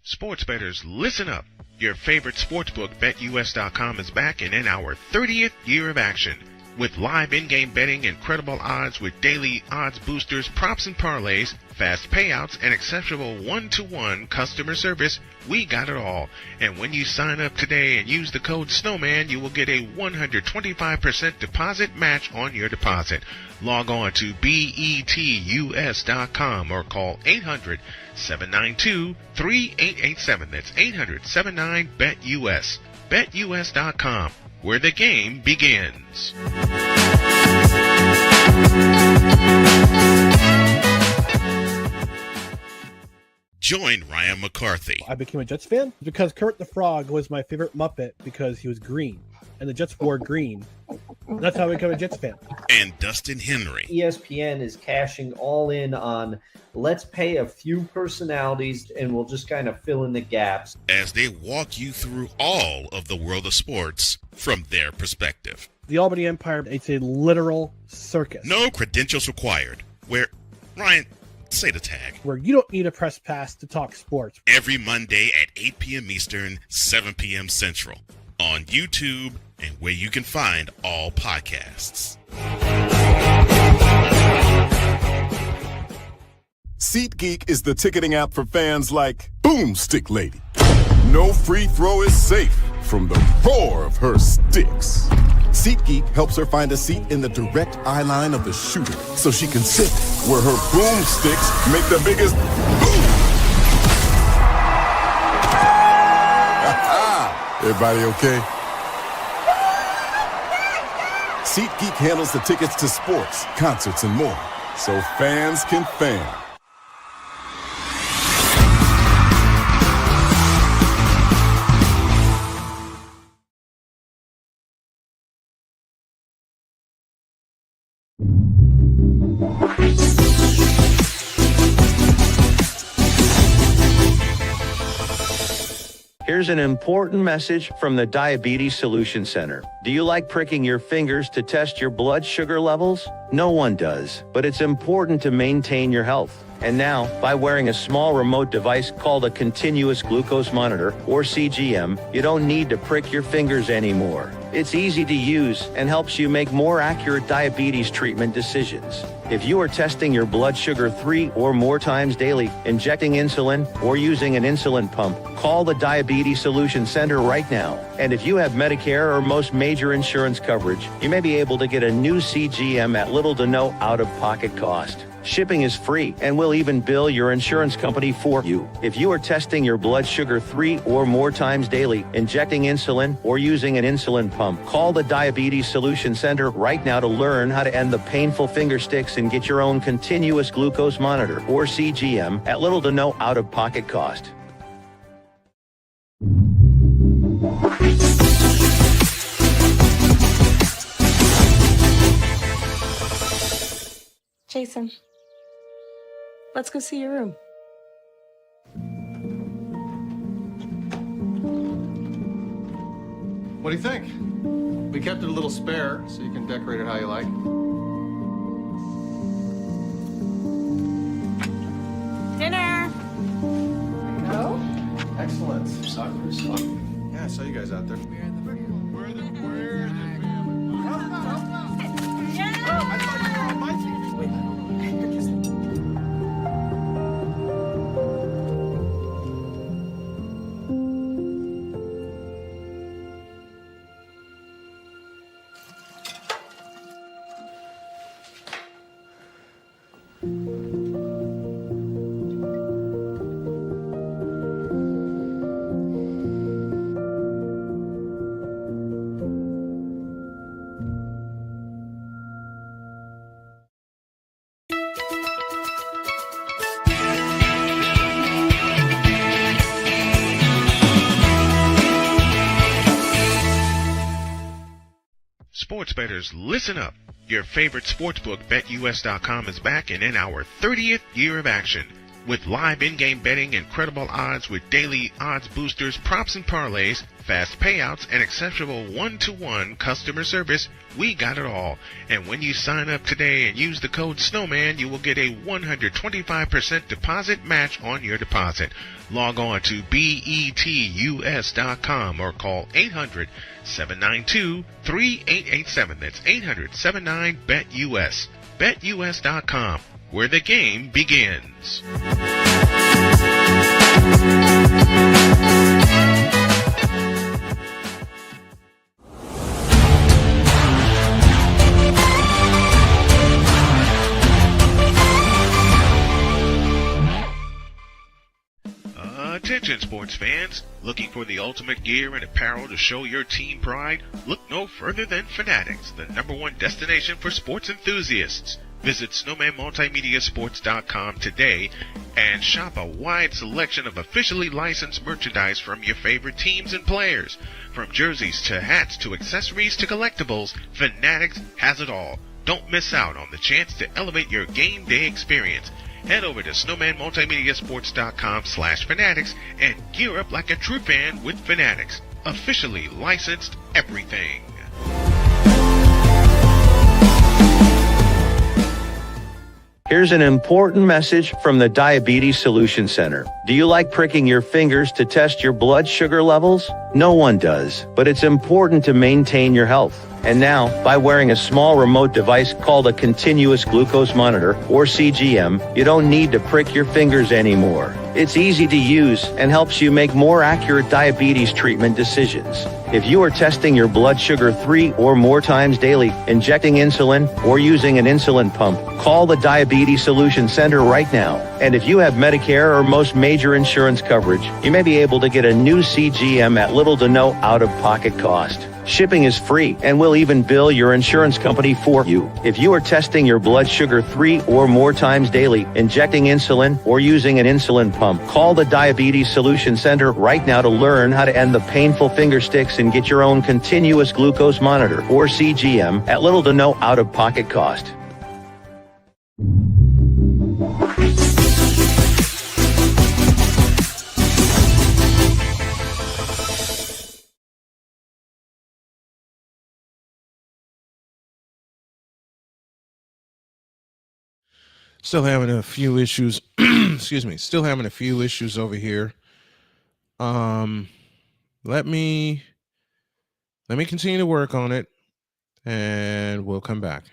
Sports bettors, listen up. Your favorite sportsbook, BetUS.com, is back and in our 30th year of action. With live in-game betting, incredible odds with daily odds boosters, props and parlays, fast payouts, and exceptional one-to-one customer service, we got it all. And when you sign up today and use the code Snowman, you will get a 125% deposit match on your deposit. Log on to BETUS.com or call 800-792-3887. That's 800-79-BET-US. BetUS.com, where the game begins. Join Ryan McCarthy I became a Jets fan because Kurt the Frog was my favorite Muppet because he was green, and the Jets wore green. That's how I became a Jets fan. and Dustin Henry ESPN is cashing all in on let's pay a few personalities and we'll just kind of fill in the gaps. as they walk you through all of the world of sports from their perspective. The Albany Empire, it's a literal circus. No credentials required. Where, Ryan, say the tag. Where you don't need a press pass to talk sports. Every Monday at 8 p.m. Eastern, 7 p.m. Central. On YouTube and where you can find all podcasts. SeatGeek is the ticketing app for fans like Boomstick Lady. No free throw is safe from the roar of her sticks. SeatGeek helps her find a seat in the direct eye line of the shooter so she can sit where her boomsticks make the biggest boom. Everybody okay? SeatGeek handles the tickets to sports, concerts, and more, so fans can fan. Here's an important message from the Diabetes Solution Center. Do you like pricking your fingers to test your blood sugar levels? No one does, but it's important to maintain your health. And now, by wearing a small remote device called a continuous glucose monitor, or CGM, you don't need to prick your fingers anymore. It's easy to use and helps you make more accurate diabetes treatment decisions. If you are testing your blood sugar 3 or more times daily, injecting insulin, or using an insulin pump, call the Diabetes Solution Center right now. And if you have Medicare or most major insurance coverage, you may be able to get a new CGM at little to no out-of-pocket cost. Shipping is free, and we'll even bill your insurance company for you. If you are testing your blood sugar 3 or more times daily, injecting insulin, or using an insulin pump, call the Diabetes Solution Center right now to learn how to end the painful finger sticks and get your own continuous glucose monitor, or CGM, at little to no out-of-pocket cost. Jason, let's go see your room. What do you think? We kept it a little spare, so you can decorate it how you like. Dinner! Go. Excellent. Soccer is fun. Yeah, I saw you guys out there. We're the I thought you were on my team. Sports bettors, listen up. Your favorite sportsbook, BetUS.com, is back and in our 30th year of action. With live in-game betting, incredible odds with daily odds boosters, props and parlays, fast payouts, and exceptional one-to-one customer service, we got it all. And when you sign up today and use the code Snowman, you will get a 125% deposit match on your deposit. Log on to BETUS.com or call 800-792-3887. That's 800-79-BET-US. BetUS.com, where the game begins. Attention sports fans, looking for the ultimate gear and apparel to show your team pride? Look no further than Fanatics, the #1 destination for sports enthusiasts. Visit SnowmanMultimediaSports.com today and shop a wide selection of officially licensed merchandise from your favorite teams and players. From jerseys to hats to accessories to collectibles, Fanatics has it all. Don't miss out on the chance to elevate your game day experience. Head over to SnowmanMultimediaSports.com/Fanatics and gear up like a true fan with Fanatics. Officially licensed everything. Here's an important message from the Diabetes Solution Center. Do you like pricking your fingers to test your blood sugar levels? No one does, but it's important to maintain your health. And now, by wearing a small remote device called a continuous glucose monitor, or CGM, you don't need to prick your fingers anymore. It's easy to use and helps you make more accurate diabetes treatment decisions. If you are testing your blood sugar 3 or more times daily, injecting insulin, or using an insulin pump, call the Diabetes Solution Center right now. And if you have Medicare or most major insurance coverage, you may be able to get a new CGM at little to no out-of-pocket cost. Shipping is free, and we'll even bill your insurance company for you. If you are testing your blood sugar 3 or more times daily, injecting insulin, or using an insulin pump, call the Diabetes Solution Center right now to learn how to end the painful finger sticks and get your own continuous glucose monitor, or CGM, at little to no out-of-pocket cost. Still having a few issues. Excuse me. Still having a few issues over here. Let me continue to work on it, and we'll come back.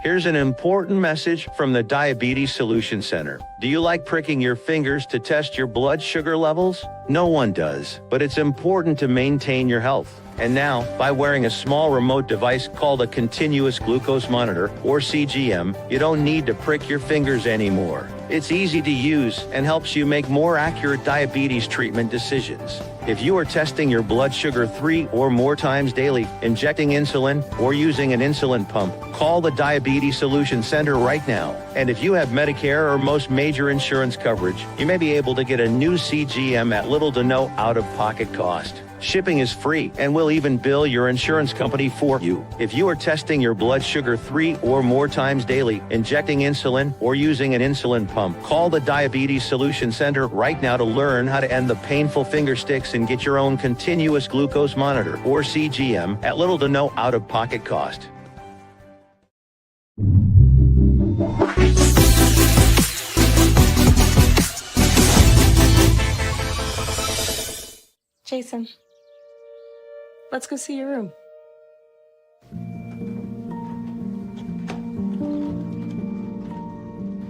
Here's an important message from the Diabetes Solution Center. Do you like pricking your fingers to test your blood sugar levels? No one does, but it's important to maintain your health. And now, by wearing a small remote device called a continuous glucose monitor, or CGM, you don't need to prick your fingers anymore. It's easy to use and helps you make more accurate diabetes treatment decisions. If you are testing your blood sugar 3 or more times daily, injecting insulin, or using an insulin pump, call the Diabetes Solution Center right now. And if you have Medicare or most major insurance coverage, you may be able to get a new CGM at little to no out-of-pocket cost. Shipping is free, and we'll even bill your insurance company for you. If you are testing your blood sugar 3 or more times daily, injecting insulin, or using an insulin pump, call the Diabetes Solution Center right now to learn how to end the painful finger sticks and get your own continuous glucose monitor, or CGM, at little to no out-of-pocket cost. Jason, let's go see your room.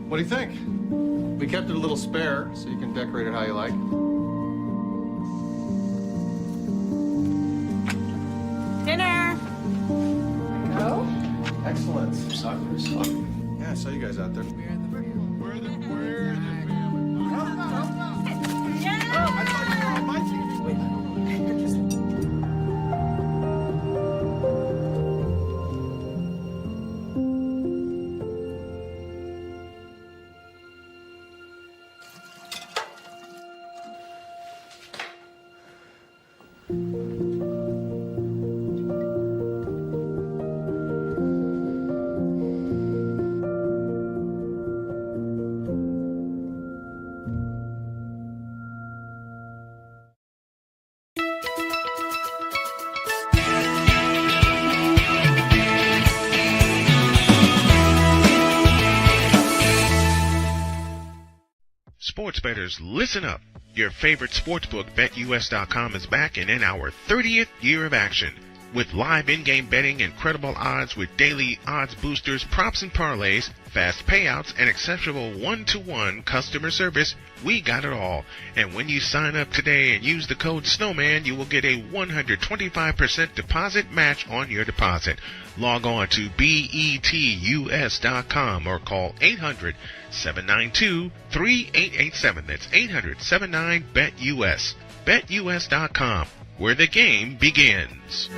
What do you think? We kept it a little spare, so you can decorate it how you like. Dinner! Go. Excellent. Soccer. Yeah, I saw you guys out there. We're the I thought you were on my team. Sports bettors, listen up. Your favorite sportsbook, BetUS.com, is back and in our 30th year of action. With live in-game betting, incredible odds with daily odds boosters, props and parlays, fast payouts, and exceptional one-to-one customer service, we got it all. And when you sign up today and use the code Snowman, you will get a 125% deposit match on your deposit. Log on to BETUS.com or call 800-792-3887. That's 800-79-BET-US. betus.com, where the game begins.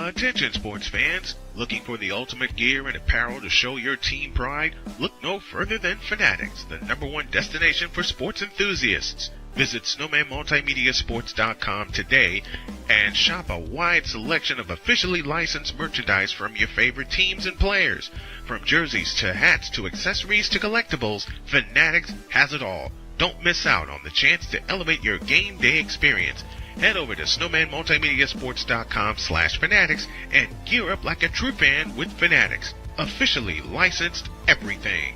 Attention sports fans, looking for the ultimate gear and apparel to show your team pride? Look no further than Fanatics, the #1 destination for sports enthusiasts. Visit snowmanmultimediasports.com today and shop a wide selection of officially licensed merchandise from your favorite teams and players. From jerseys to hats to accessories to collectibles, Fanatics has it all. Don't miss out on the chance to elevate your game day experience. Head over to snowmanmultimediasports.com/fanatics and gear up like a true fan with Fanatics. Officially licensed everything.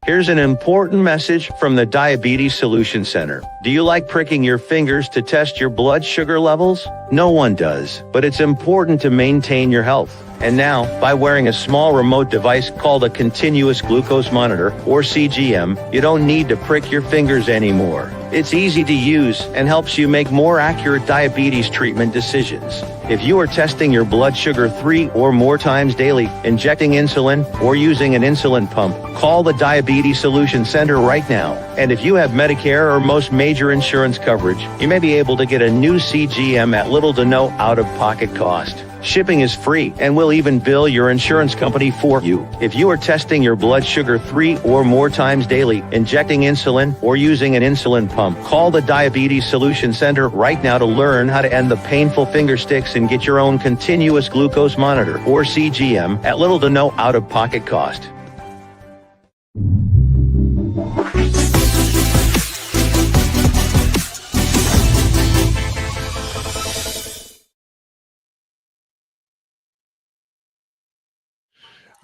Here's an important message from the Diabetes Solution Center. Do you like pricking your fingers to test your blood sugar levels? No one does, but it's important to maintain your health. And now, by wearing a small remote device called a continuous glucose monitor, or CGM, you don't need to prick your fingers anymore. It's easy to use and helps you make more accurate diabetes treatment decisions. If you are testing your blood sugar 3 or more times daily, injecting insulin, or using an insulin pump, call the Diabetes Solution Center right now. And if you have Medicare or most major insurance coverage, you may be able to get a new CGM at little to no out-of-pocket cost. Shipping is free, and we'll even bill your insurance company for you. If you are testing your blood sugar 3 or more times daily, injecting insulin, or using an insulin pump, call the Diabetes Solution Center right now to learn how to end the painful finger sticks and get your own continuous glucose monitor, or CGM, at little to no out-of-pocket cost.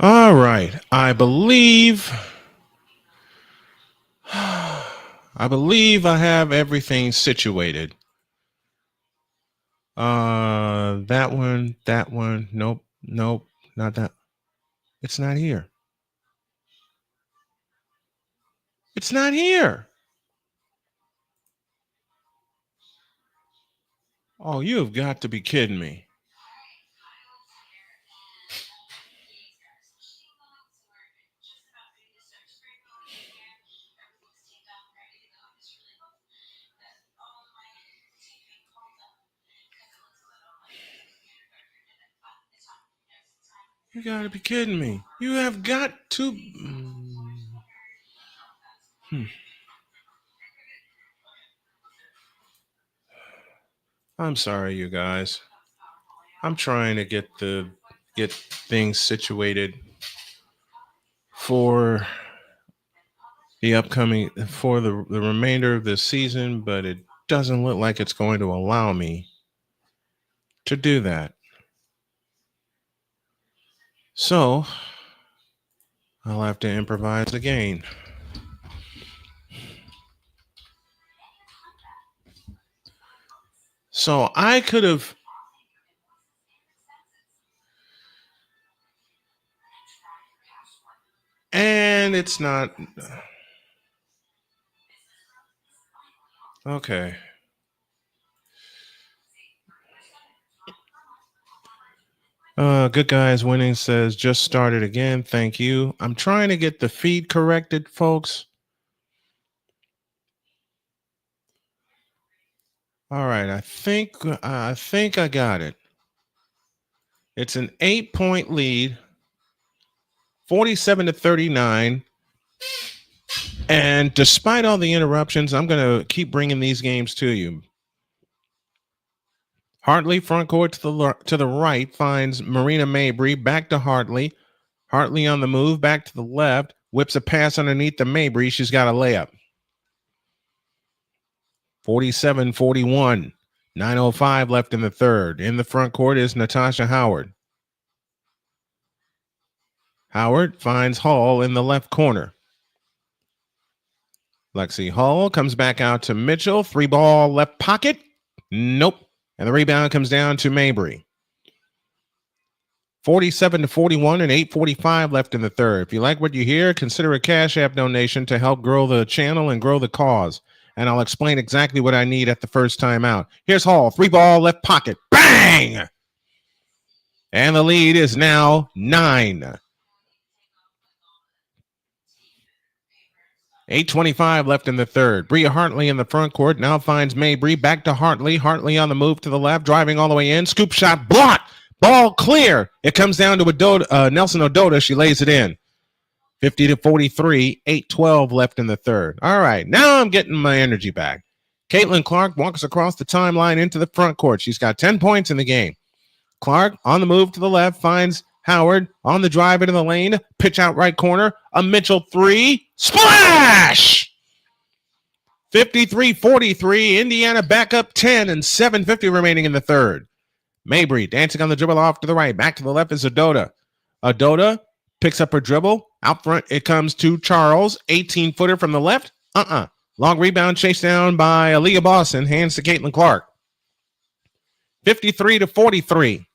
All right. I believe I have everything situated. That one. Nope, not that. It's not here. It's not here. Oh, you have got to be kidding me. You gotta be kidding me. You have got to. I'm sorry, you guys. I'm trying to get things situated for the remainder of this season, but it doesn't look like it's going to allow me to do that. So I'll have to improvise again. So I could have. And it's not. Okay. Good guys winning says just started again. Thank you. I'm trying to get the feed corrected, folks. All right. I think I got it. It's an 8-point lead, 47-39. And despite all the interruptions, I'm going to keep bringing these games to you. Hartley front court to the right finds Marina Mabry, back to Hartley. Hartley on the move, back to the left, whips a pass underneath to Mabry. She's got a layup. 47-41. 9:05 left in the third. In the front court is Natasha Howard. Howard finds Hall in the left corner. Lexi Hall comes back out to Mitchell. 3-ball left pocket. Nope. And the rebound comes down to Mabry. 47-41 and 8:45 left in the third. If you like what you hear, consider a Cash App donation to help grow the channel and grow the cause. And I'll explain exactly what I need at the first time out. Here's Hall, 3-ball, left pocket. Bang! And the lead is now 9. 8:25 left in the third. Bria Hartley in the front court now finds Mabry. Back to Hartley. Hartley on the move to the left, driving all the way in. Scoop shot blocked. Ball clear. It comes down to Nelson Odota. She lays it in. 50-43. 8:12 left in the third. All right, now I'm getting my energy back. Caitlin Clark walks across the timeline into the front court. She's got 10 points in the game. Clark on the move to the left finds Howard on the drive into the lane. Pitch out right corner. A Mitchell 3. Splash! 53-43. Indiana back up 10 and 7:50 remaining in the third. Mabry dancing on the dribble off to the right. Back to the left is Odota. Odota picks up her dribble. Out front it comes to Charles. 18-footer from the left. Long rebound chased down by Aaliyah Boston. Hands to Caitlin Clark. 53-43.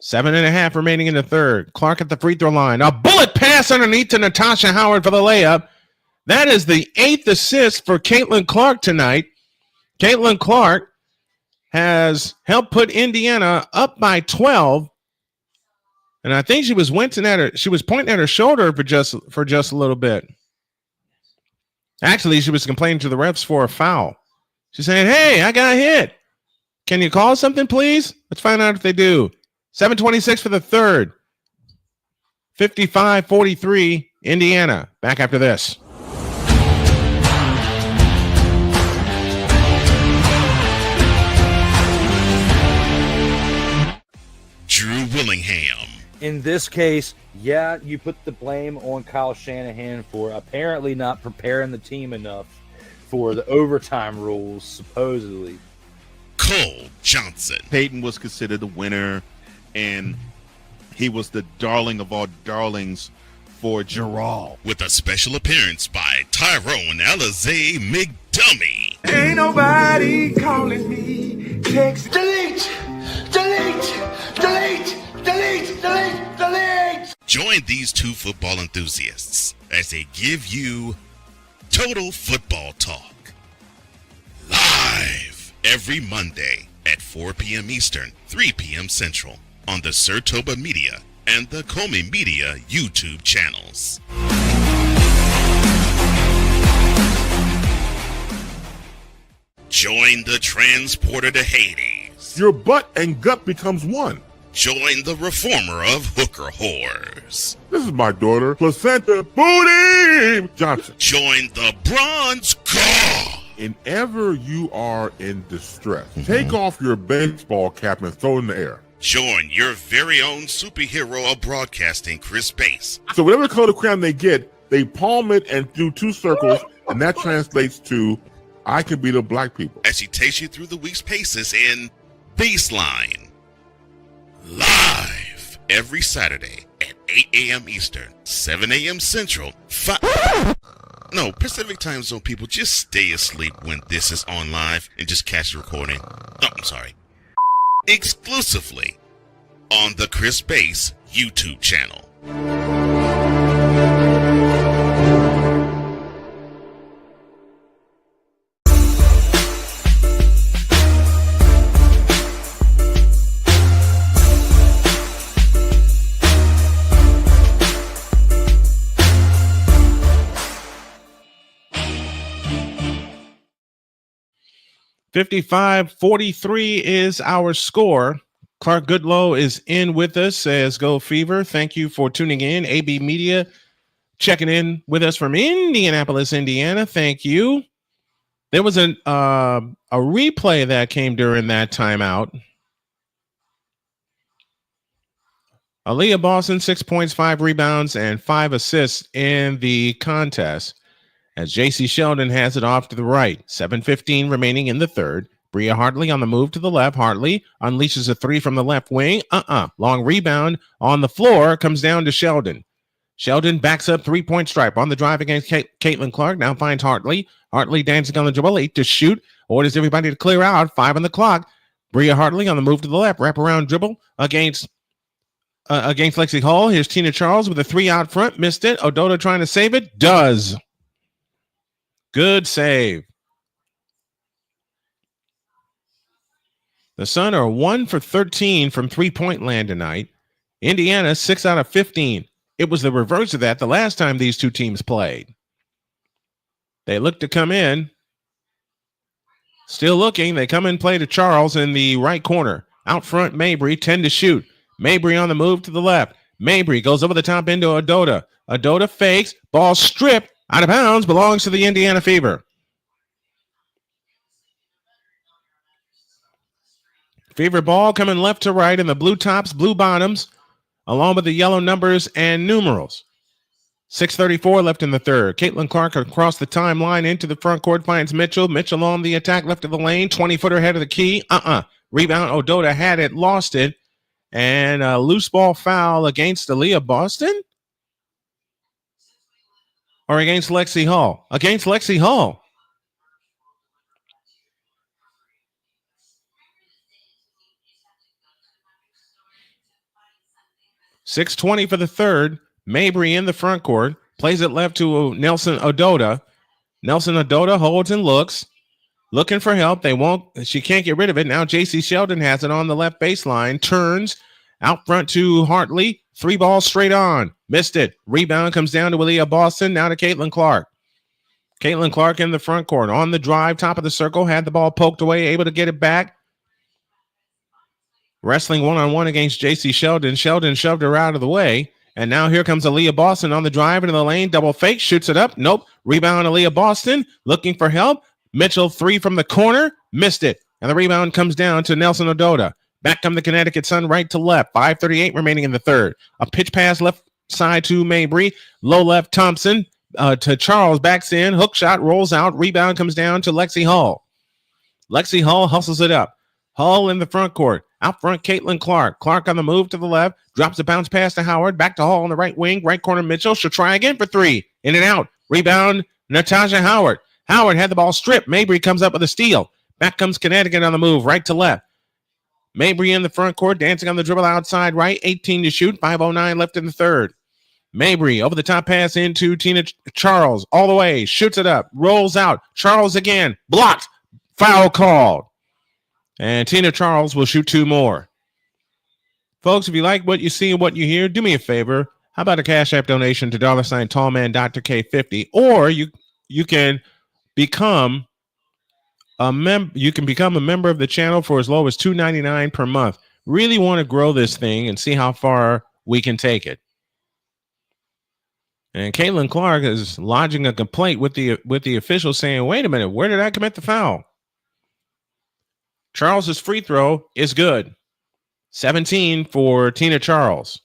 7.5 remaining in the third. Clark at the free throw line. A bullet pass underneath to Natasha Howard for the layup. That is the 8th assist for Caitlin Clark tonight. Caitlin Clark has helped put Indiana up by 12. And I think she was pointing at her shoulder for just a little bit. Actually, she was complaining to the refs for a foul. She's saying, "Hey, I got hit. Can you call something, please?" Let's find out if they do. 7:26 for the third. 55-43, Indiana. Back after this. Drew Willingham. In this case, yeah, you put the blame on Kyle Shanahan for apparently not preparing the team enough for the overtime rules, supposedly. Cole Johnson. Peyton was considered the winner, and he was the darling of all darlings for Gerald. With a special appearance by Tyrone Alizé McDummy. Ain't nobody calling me. Text. Delete! Delete! Delete! Delete! Delete! Delete! Join these two football enthusiasts as they give you Total Football Talk. Live every Monday at 4 p.m. Eastern, 3 p.m. Central on the Sertoba Media and the Comey Media YouTube channels. Join the transporter to Hades. Your butt and gut becomes one. Join the reformer of hooker whores. This is my daughter, Placenta Booty Johnson. Join the bronze god. Whenever you are in distress, take off your baseball cap and throw it in the air. Join your very own superhero of broadcasting, Chris Bass. So whatever color crayon they get, they palm it and do 2 circles, and that translates to, I can beat up black people. As he takes you through the week's paces in Baseline. Live every Saturday at 8 a.m. Eastern, 7 a.m. Central, Pacific Time Zone people, just stay asleep when this is on live and just catch the recording. Oh, I'm sorry. Exclusively on the Chris Bass YouTube channel. 55-43 is our score. Clark Goodlow is in with us as Go Fever. Thank you for tuning in. AB Media checking in with us from Indianapolis, Indiana. Thank you. There was a replay that came during that timeout. Aaliyah Boston, 6 points, 5 rebounds, and 5 assists in the contest. As J.C. Sheldon has it off to the right. 7:15 remaining in the third. Bria Hartley on the move to the left. Hartley unleashes a 3 from the left wing. Long rebound on the floor. Comes down to Sheldon. Sheldon backs up 3-point stripe on the drive against Caitlin Clark. Now finds Hartley. Hartley dancing on the dribble. 8 to shoot. Orders everybody to clear out. 5 on the clock. Bria Hartley on the move to the left. Wraparound dribble against against Lexi Hall. Here's Tina Charles with a 3 out front. Missed it. Ododa trying to save it. Does. Good save. The Sun are 1 for 13 from 3-point land tonight. Indiana, 6 out of 15. It was the reverse of that the last time these two teams played. They look to come in. Still looking. They come in, play to Charles in the right corner. Out front, Mabry, 10 to shoot. Mabry on the move to the left. Mabry goes over the top into Ododa. Ododa fakes. Ball stripped. Out of bounds. Belongs to the Indiana Fever. Fever ball coming left to right in the blue tops, blue bottoms, along with the yellow numbers and numerals. 6:34 left in the third. Caitlin Clark across the timeline into the front court finds Mitchell. Mitchell on the attack left of the lane. 20-footer head of the key. Rebound. Ododa had it, lost it. And a loose ball foul against Aaliyah Boston? Or against Lexi Hall? Against Lexi Hall. .620 for the third. Mabry in the front court. Plays it left to Nelson Ododa. Nelson Ododa holds and looks. Looking for help. They won't. She can't get rid of it. Now J.C. Sheldon has it on the left baseline. Turns out front to Hartley. 3 balls straight on. Missed it. Rebound comes down to Aaliyah Boston. Now to Caitlin Clark. Caitlin Clark in the front court. On the drive, top of the circle. Had the ball poked away. Able to get it back. Wrestling one-on-one against J.C. Sheldon. Sheldon shoved her out of the way. And now here comes Aaliyah Boston on the drive into the lane. Double fake. Shoots it up. Nope. Rebound Aaliyah Boston. Looking for help. Mitchell 3 from the corner. Missed it. And the rebound comes down to Nelson Ododa. Back come the Connecticut Sun right to left. 5:38 remaining in the third. A pitch pass left side to Mabry. Low left Thompson to Charles. Backs in. Hook shot rolls out. Rebound comes down to Lexi Hall. Lexi Hall hustles it up. Hall in the front court. Out front, Caitlin Clark. Clark on the move to the left. Drops a bounce pass to Howard. Back to Hall on the right wing. Right corner, Mitchell. She'll try again for 3. In and out. Rebound, Natasha Howard. Howard had the ball stripped. Mabry comes up with a steal. Back comes Connecticut on the move. Right to left. Mabry in the front court. Dancing on the dribble outside right. 18 to shoot. 5:09 left in the third. Mabry over the top pass into Tina Charles. All the way. Shoots it up. Rolls out. Charles again. Blocked. Foul called. And Tina Charles will shoot 2 more. Folks, if you like what you see and what you hear, do me a favor. How about a Cash App donation to $ Tallman Dr. K50? Or you can become a member of the channel for as low as $2.99 per month. Really want to grow this thing and see how far we can take it. And Caitlin Clark is lodging a complaint with the official saying, wait a minute, where did I commit the foul? Charles's free throw is good. 17 for Tina Charles.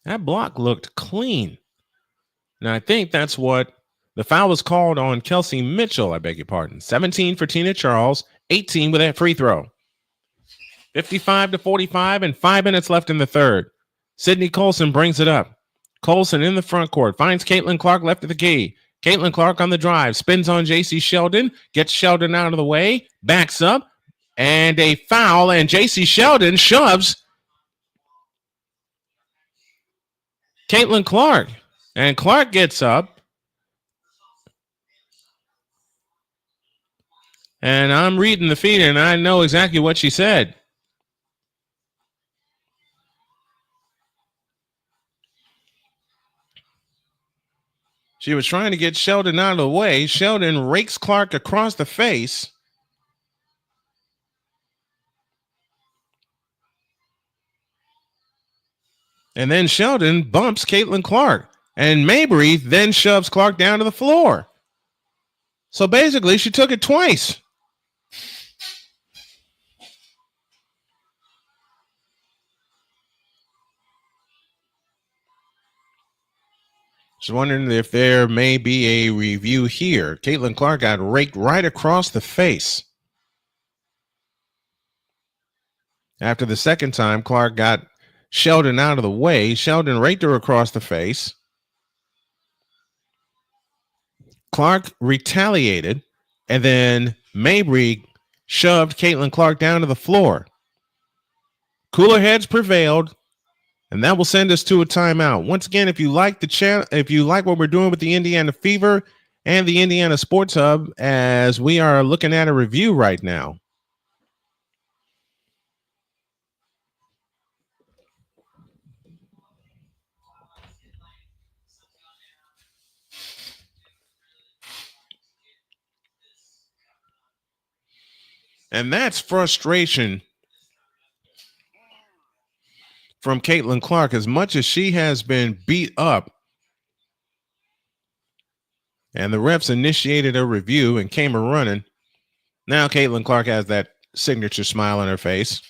That block looked clean. And I think that's what the foul was called on Kelsey Mitchell, I beg your pardon. 17 for Tina Charles, 18 with that free throw. 55-45 and 5 minutes left in the third. Sydney Colson brings it up. Colson in the front court, finds Caitlin Clark left of the key. Caitlin Clark on the drive, spins on J.C. Sheldon, gets Sheldon out of the way, backs up, and a foul, and J.C. Sheldon shoves Caitlin Clark. And Clark gets up. And I'm reading the feed, and I know exactly what she said. She was trying to get Sheldon out of the way. Sheldon rakes Clark across the face. And then Sheldon bumps Caitlin Clark. And Mabry then shoves Clark down to the floor. So basically, she took it twice. Just wondering if there may be a review here. Caitlin Clark got raked right across the face. After the second time, Clark got Sheldon out of the way. Sheldon raked her across the face. Clark retaliated, and then Mabry shoved Caitlin Clark down to the floor. Cooler heads prevailed, and that will send us to a timeout. Once again, if you like the channel, if you like what we're doing with the Indiana Fever and the Indiana Sports Hub, as we are looking at a review right now. And that's frustration from Caitlin Clark. As much as she has been beat up, and the refs initiated a review and came a running, now Caitlin Clark has that signature smile on her face.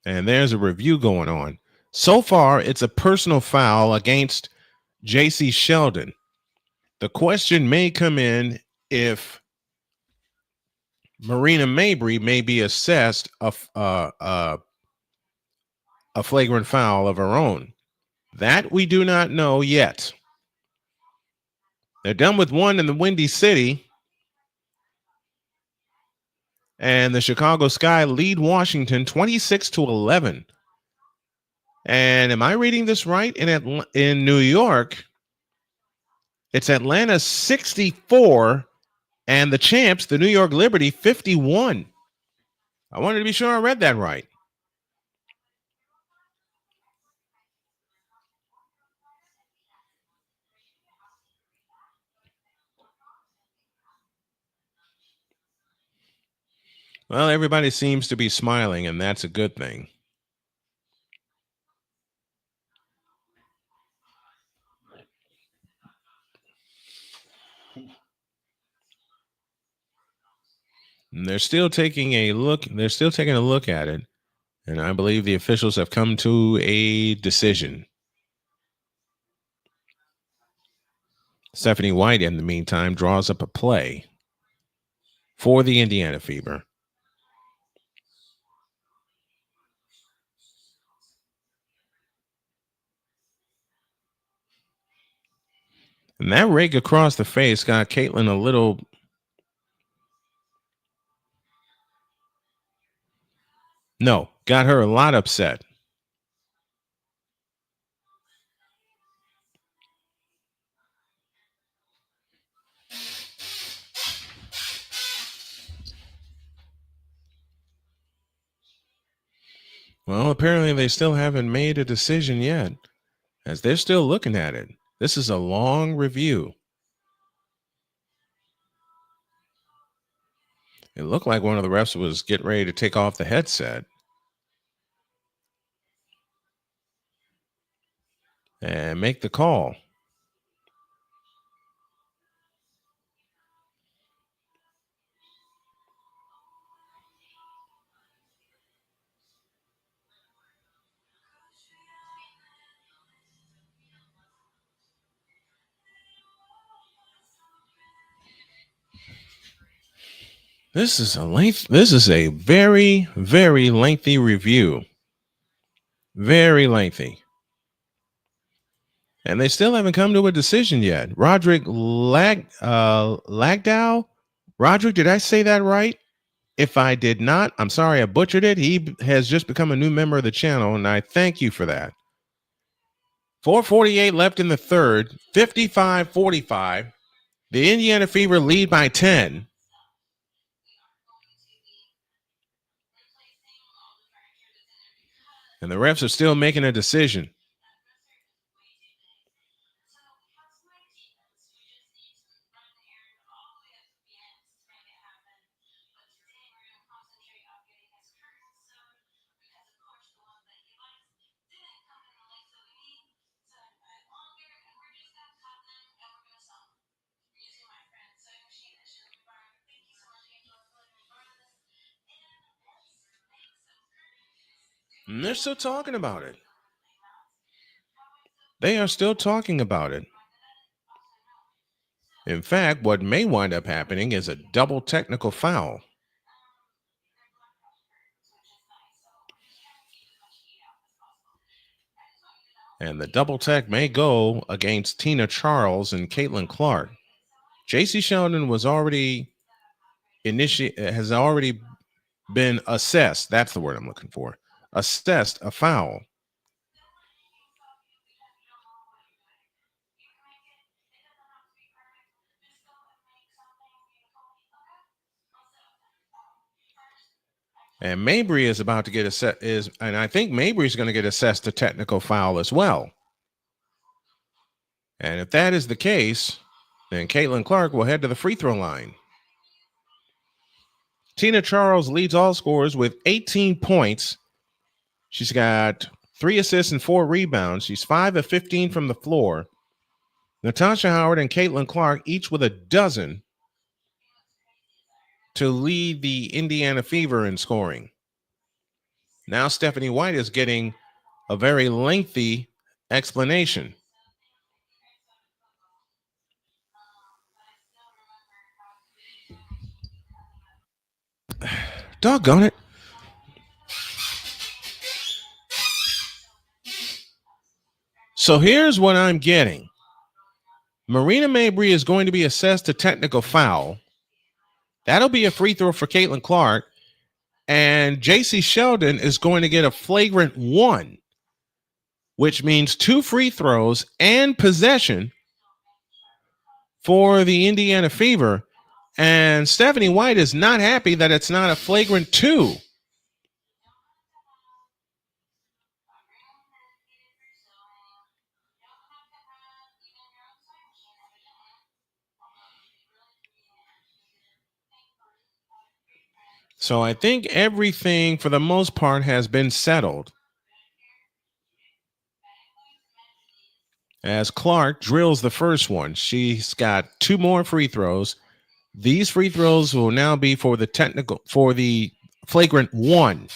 And there's a review going on. So far, it's a personal foul against J.C. Sheldon. The question may come in if Marina Mabry may be assessed a flagrant foul of her own. That we do not know yet. They're done with one in the Windy City. And the Chicago Sky lead Washington 26-11. And am I reading this right? In New York, it's Atlanta 64 and the champs, the New York Liberty, 51. I wanted to be sure I read that right. Well, everybody seems to be smiling, and that's a good thing. And they're still taking a look. They're still taking a look at it. And I believe the officials have come to a decision. Stephanie White, in the meantime, draws up a play for the Indiana Fever. And that rake across the face got Caitlin a little... No, got her a lot upset. Well, apparently they still haven't made a decision yet, as they're still looking at it. This is a long review. It looked like one of the refs was getting ready to take off the headset and make the call. This is a very, very lengthy review. Very lengthy. And they still haven't come to a decision yet. Roderick Lagdow? Roderick, did I say that right? If I did not, I'm sorry I butchered it. He has just become a new member of the channel, and I thank you for that. 4:48 left in the third, 55-45. The Indiana Fever lead by 10. And the refs are still making a decision. And they're still talking about it. They are still talking about it. In fact, what may wind up happening is a double technical foul. And the double tech may go against Tina Charles and Caitlin Clark. JC Sheldon was already has already been assessed. That's the word I'm looking for. Assessed a foul. And Mabry is about to get and I think Mabry's going to get assessed a technical foul as well. And if that is the case, then Caitlin Clark will head to the free throw line. Tina Charles leads all scorers with 18 points. She's got 3 assists and 4 rebounds. She's 5 of 15 from the floor. Natasha Howard and Caitlin Clark each with a dozen to lead the Indiana Fever in scoring. Now Stephanie White is getting a very lengthy explanation. Doggone it. So here's what I'm getting. Marina Mabry is going to be assessed a technical foul. That'll be a free throw for Caitlin Clark. And JC Sheldon is going to get a flagrant 1, which means 2 free throws and possession for the Indiana Fever. And Stephanie White is not happy that it's not a flagrant 2. So I think everything for the most part has been settled. As Clark drills the first one, she's got 2 more free throws. These free throws will now be for the flagrant 1.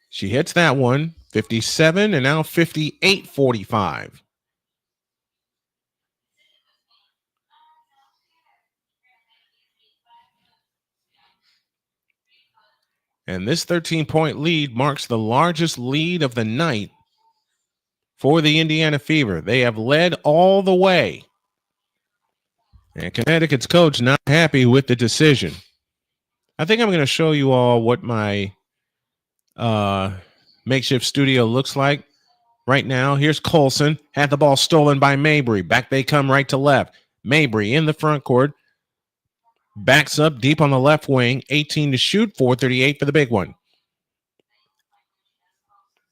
She hits that one, 57, and now 58-45. And this 13-point lead marks the largest lead of the night for the Indiana Fever. They have led all the way. And Connecticut's coach not happy with the decision. I think I'm going to show you all what my makeshift studio looks like right now. Here's Colson. Had the ball stolen by Mabry. Back they come right to left. Mabry in the front court. Backs up deep on the left wing. 18 to shoot. 4:38 for the big one.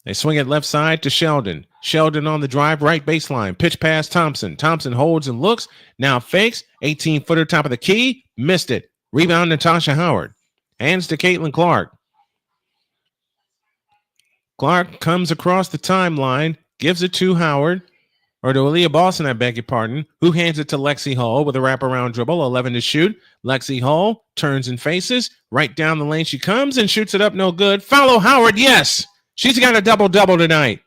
They swing it left side to Sheldon. Sheldon on the drive, right baseline. Pitch pass Thompson. Thompson holds and looks. Now fakes. 18-footer top of the key. Missed it. Rebound Natasha Howard. Hands to Caitlin Clark. Clark comes across the timeline. Gives it to Howard. Or to Aaliyah Boston, I beg your pardon. Who hands it to Lexi Hull with a wraparound dribble. 11 to shoot. Lexi Hull turns and faces. Right down the lane she comes and shoots it up. No good. Follow Howard. Yes. She's got a double-double tonight.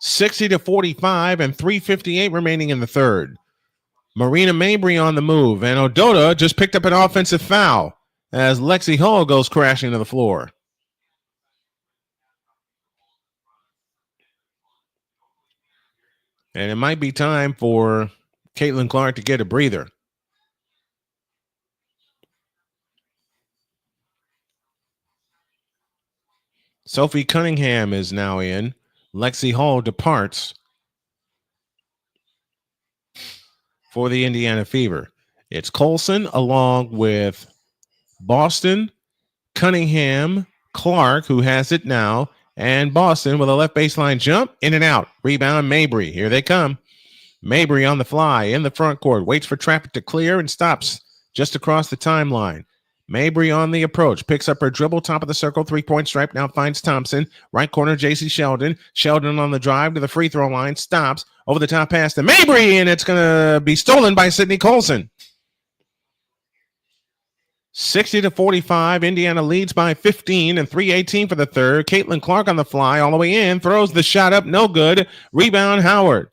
60-45 and 3:58 remaining in the third. Marina Mabry on the move, and Odota just picked up an offensive foul as Lexi Hull goes crashing to the floor. And it might be time for Caitlin Clark to get a breather. Sophie Cunningham is now in. Lexi Hull departs for the Indiana Fever. It's Colson along with Boston, Cunningham, Clark, who has it now, and Boston with a left baseline jump, in and out. Rebound, Mabry. Here they come. Mabry on the fly in the front court, waits for traffic to clear and stops just across the timeline. Mabry on the approach, picks up her dribble, top of the circle, 3-point stripe, now finds Thompson. Right corner, JC Sheldon. Sheldon on the drive to the free throw line, stops, over the top pass to Mabry, and it's going to be stolen by Sydney Colson. 60-45, Indiana leads by 15 and 3:18 for the third. Caitlin Clark on the fly, all the way in, throws the shot up, no good. Rebound, Howard.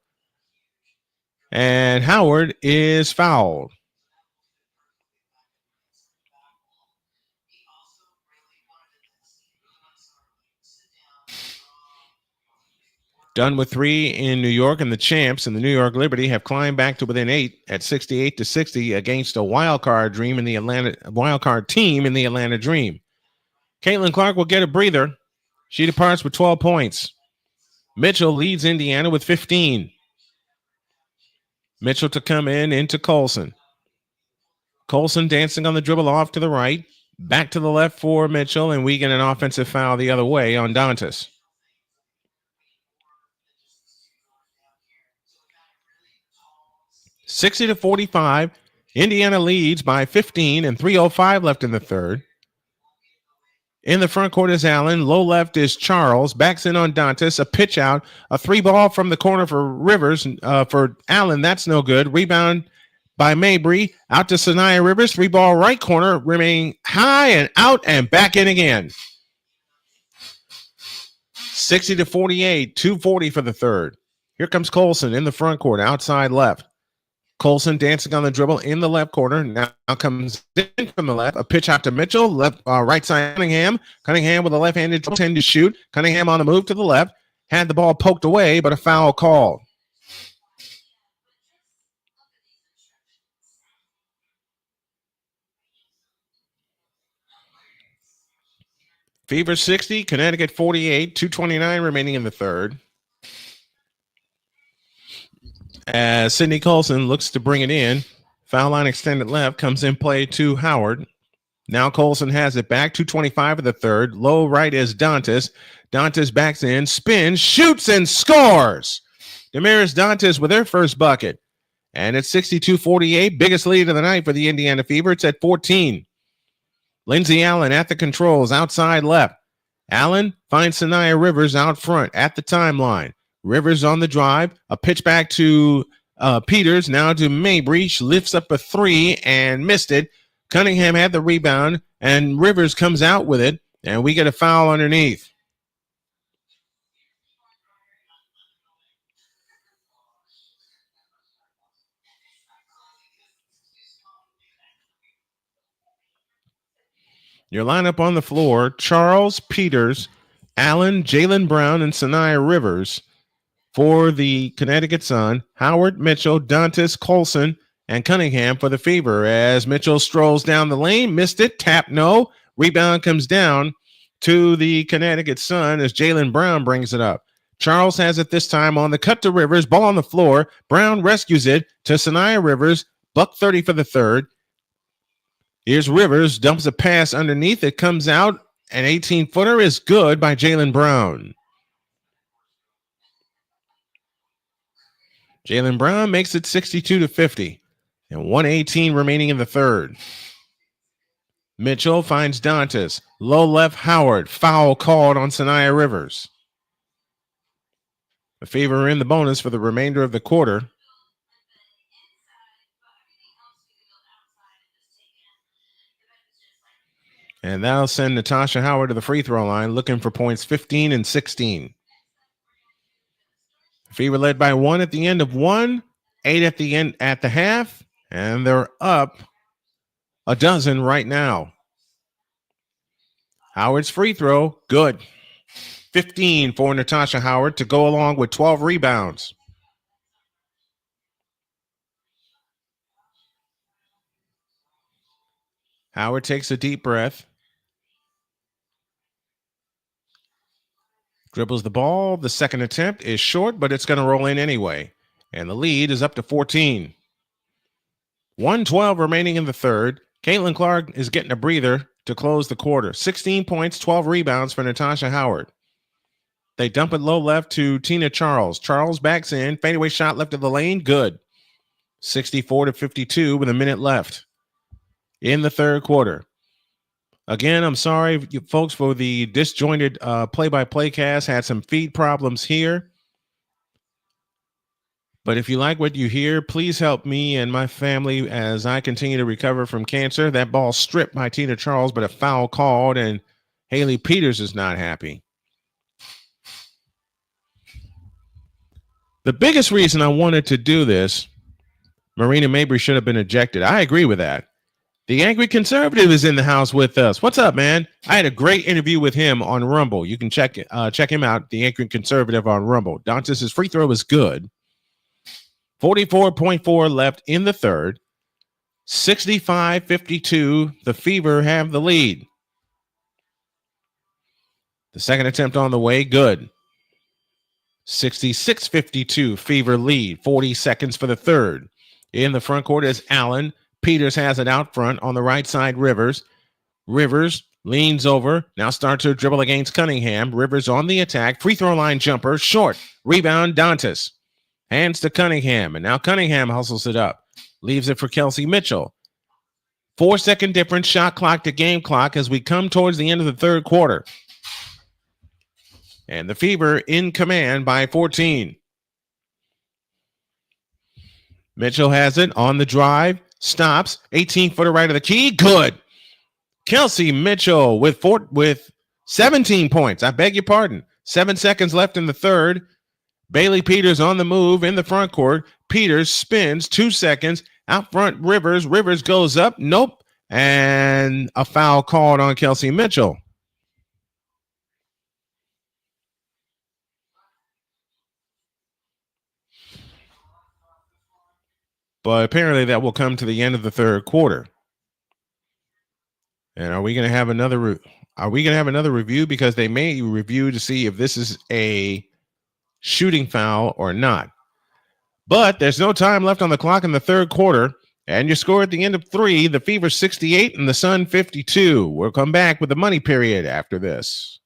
And Howard is fouled. Done with 3 in New York, and the champs in the New York Liberty have climbed back to within 8 at 68-60 against a wild card team in the Atlanta Dream. Caitlin Clark will get a breather. She departs with 12 points. Mitchell leads Indiana with 15. Mitchell to come into Colson. Colson dancing on the dribble off to the right. Back to the left for Mitchell, and we get an offensive foul the other way on Dantas. 60-45. Indiana leads by 15 and 3:05 left in the third. In the front court is Allen. Low left is Charles. Backs in on Dantas. A pitch out. A 3-ball from the corner for Rivers. For Allen, that's no good. Rebound by Mabry. Out to Sanaya Rivers. 3-ball right corner. Remaining high and out and back in again. 60-48. 2:40 for the third. Here comes Colson in the front court. Outside left. Colson dancing on the dribble in the left corner. Now comes in from the left. A pitch out to Mitchell. Left, right side Cunningham. Cunningham with a left-handed 10 to shoot. Cunningham on the move to the left. Had the ball poked away, but a foul called. Fever 60, Connecticut 48, 2:29 remaining in the third. As Sydney Colson looks to bring it in. Foul line extended left. Comes in play to Howard. Now Colson has it back. 2:25 of the third. Low right is Dantas. Dantas backs in. Spins. Shoots and scores. Damaris Dantas with her first bucket. And it's 62-48. Biggest lead of the night for the Indiana Fever. It's at 14. Lindsey Allen at the controls. Outside left. Allen finds Sanaya Rivers out front at the timeline. Rivers on the drive, a pitch back to Peters, now to Mabry. She lifts up a 3 and missed it. Cunningham had the rebound, and Rivers comes out with it, and we get a foul underneath. Your lineup on the floor, Charles, Peters, Allen, Jalen Brown, and Sanaya Rivers. For the Connecticut Sun, Howard, Mitchell, Dantas, Colson, and Cunningham for the Fever. As Mitchell strolls down the lane, missed it, tap no. Rebound comes down to the Connecticut Sun as Jalen Brown brings it up. Charles has it this time on the cut to Rivers, ball on the floor. Brown rescues it to Sanaya Rivers, $1:30 for the third. Here's Rivers, dumps a pass underneath. It comes out. An 18-footer is good by Jalen Brown. Jalen Brown makes it 62-50 and 1:18 remaining in the third. Mitchell finds Dantas. Low left Howard. Foul called on Sanaya Rivers. The Fever in the bonus for the remainder of the quarter. And that'll send Natasha Howard to the free throw line looking for points 15 and 16. Fever led by 1 at the end of 1, 8 at the end at the half, and they're up a dozen right now. Howard's free throw, good. 15 for Natasha Howard to go along with 12 rebounds. Howard takes a deep breath. Dribbles the ball. The second attempt is short, but it's going to roll in anyway. And the lead is up to 14. 1:12 remaining in the third. Caitlin Clark is getting a breather to close the quarter. 16 points, 12 rebounds for Natasha Howard. They dump it low left to Tina Charles. Charles backs in. Fadeaway shot left of the lane. Good. 64-52 with a minute left in the third quarter. Again, I'm sorry, folks, for the disjointed play-by-play cast. Had some feed problems here. But if you like what you hear, please help me and my family as I continue to recover from cancer. That ball stripped by Tina Charles, but a foul called, and Haley Peters is not happy. The biggest reason I wanted to do this, Marina Mabry should have been ejected. I agree with that. The Angry Conservative is in the house with us. What's up, man? I had a great interview with him on Rumble. You can check him out, The Angry Conservative on Rumble. Dantas' free throw is good. 44.4 left in the third. 65-52. The Fever have the lead. The second attempt on the way, good. 66-52. Fever lead. 40 seconds for the third. In the front court is Allen. Peters has it out front on the right side, Rivers. Rivers leans over. Now starts to dribble against Cunningham. Rivers on the attack. Free throw line jumper. Short. Rebound, Dantas. Hands to Cunningham. And now Cunningham hustles it up. Leaves it for Kelsey Mitchell. 4-second difference, shot clock to game clock as we come towards the end of the third quarter. And the Fever in command by 14. Mitchell has it on the drive. Stops. 18-footer right of the key. Good. Kelsey Mitchell with 17 points. I beg your pardon. 7 seconds left in the third. Bailey Peters on the move in the front court. Peters spins 2 seconds. Out front, Rivers. Rivers goes up. Nope. And a foul called on Kelsey Mitchell. But apparently that will come to the end of the third quarter. And are we going to have another review? Because they may review to see if this is a shooting foul or not. But there's no time left on the clock in the third quarter. And your score at the end of 3, the Fever 68 and the Sun 52. We'll come back with the money period after this.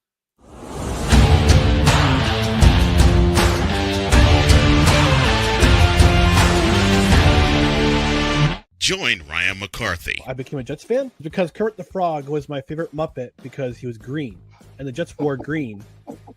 Join Ryan McCarthy. I became a Jets fan because Kurt the Frog was my favorite Muppet because he was green, and the Jets wore green.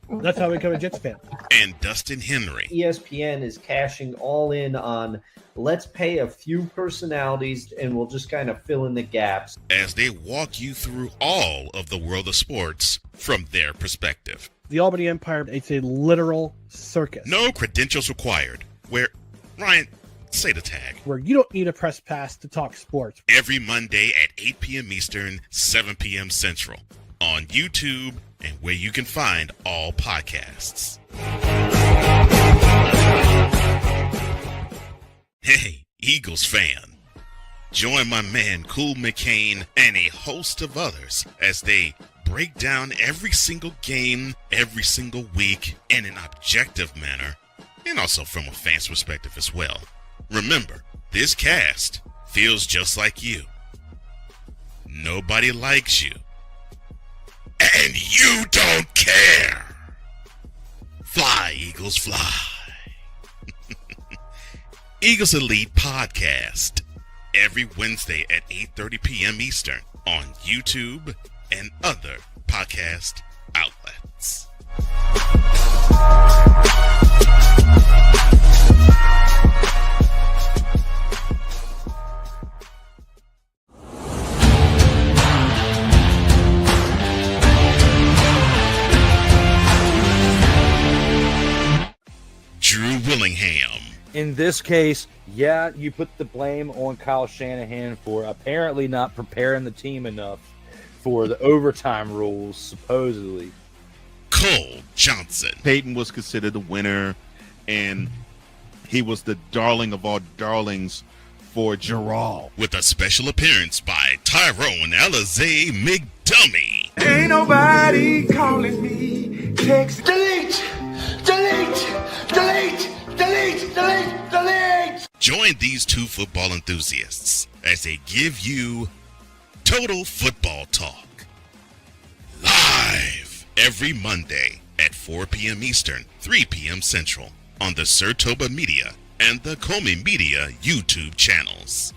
That's how I became a Jets fan. And Dustin Henry. ESPN is cashing all in on let's pay a few personalities and we'll just kind of fill in the gaps. As they walk you through all of the world of sports from their perspective. The Albany Empire, it's a literal circus. No credentials required. Where, Ryan, say the tag. Where you don't need a press pass to talk sports. Every Monday at 8 p.m. Eastern, 7 p.m. Central. On YouTube and where you can find all podcasts. Hey, Eagles fan. Join my man Cool McCain and a host of others as they break down every single game, every single week in an objective manner, and also from a fan's perspective as well. Remember, this cast feels just like you. Nobody likes you. And you don't care. Fly, Eagles, fly. Eagles Elite Podcast. Every Wednesday at 8:30 p.m. Eastern on YouTube and other podcast outlets. Drew Willingham. In this case, yeah, you put the blame on Kyle Shanahan for apparently not preparing the team enough for the overtime rules, supposedly. Cole Johnson. Peyton was considered the winner, and he was the darling of all darlings for Gerald. With a special appearance by Tyrone Alizé McDummy. Ain't nobody calling me. Text. Delete! Delete! Delete! Delete! Delete! Delete! Join these two football enthusiasts as they give you Total Football Talk. Live every Monday at 4 p.m. Eastern, 3 p.m. Central on the Sertoba Media and the Comey Media YouTube channels.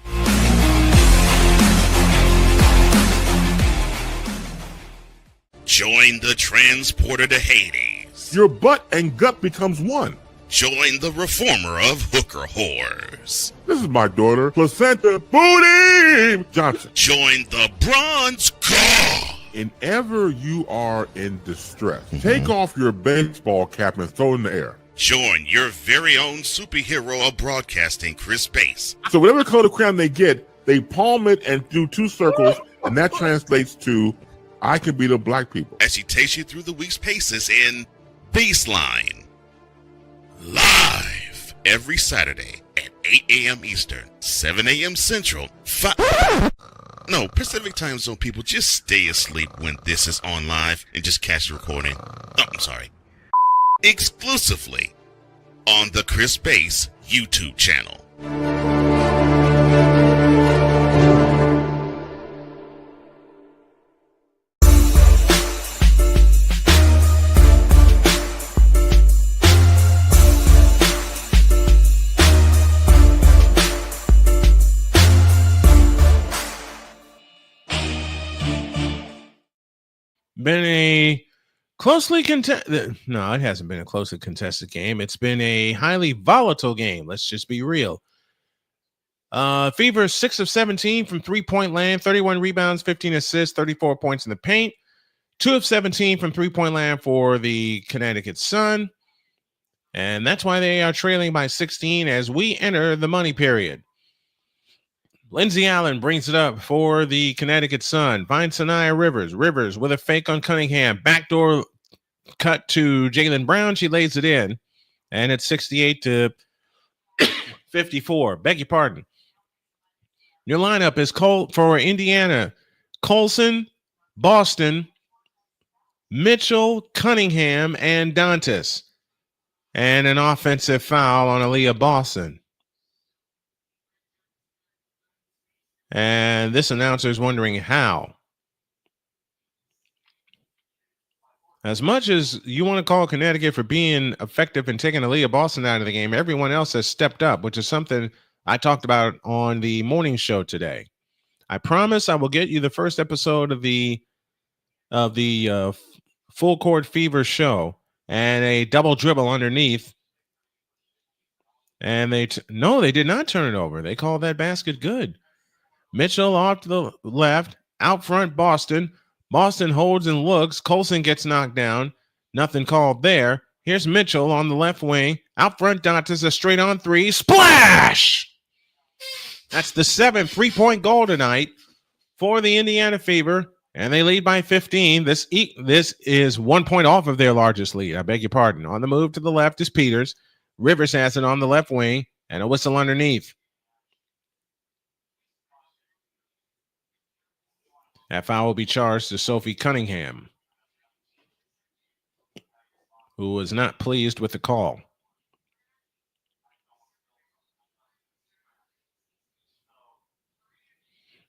Join the transporter to Hades. Your butt and gut becomes one. Join the reformer of hooker whores. This is my daughter, Placenta Booty Johnson. Join the bronze god. Whenever you are in distress, take off your baseball cap and throw it in the air. Join your very own superhero of broadcasting, Chris Bass. So whatever color crown they get, they palm it and do two circles, and that translates to I can be the black people. As she takes you through the week's paces in Baseline. Live every Saturday at 8 a.m. Eastern, 7 a.m. Central, Pacific Time Zone people, just stay asleep when this is on live and just catch the recording. Oh, I'm sorry. Exclusively on the Chris Base YouTube channel. Been a closely contested. No, it hasn't been a closely contested game. It's been a highly volatile game. Let's just be real. Fever 6 of 17 from 3-point land, 31 rebounds, 15 assists, 34 points in the paint. 2 of 17 from 3-point land for the Connecticut Sun. And that's why they are trailing by 16 as we enter the money period. Lindsey Allen brings it up for the Connecticut Sun. Finds Sanaya Rivers. Rivers with a fake on Cunningham. Backdoor cut to Jaylen Brown. She lays it in. And it's 68 to 54. Beg your pardon. Your lineup is for Indiana. Colson, Boston, Mitchell, Cunningham, and Dantas. And an offensive foul on Aaliyah Boston. And this announcer is wondering how. As much as you want to call Connecticut for being effective in taking Aaliyah Boston out of the game, everyone else has stepped up, which is something I talked about on the morning show today. I promise I will get you the first episode of the Full Court Fever show and a double dribble underneath. And they did not turn it over. They called that basket good. Mitchell off to the left, out front Boston. Boston holds and looks. Colson gets knocked down. Nothing called there. Here's Mitchell on the left wing. Out front Dantas, a straight on three. Splash! That's the 7th 3-point goal tonight for the Indiana Fever, and they lead by 15. This is 1 point off of their largest lead. I beg your pardon. On the move to the left is Peters. Rivers has it on the left wing, and a whistle underneath. That foul will be charged to Sophie Cunningham, who was not pleased with the call.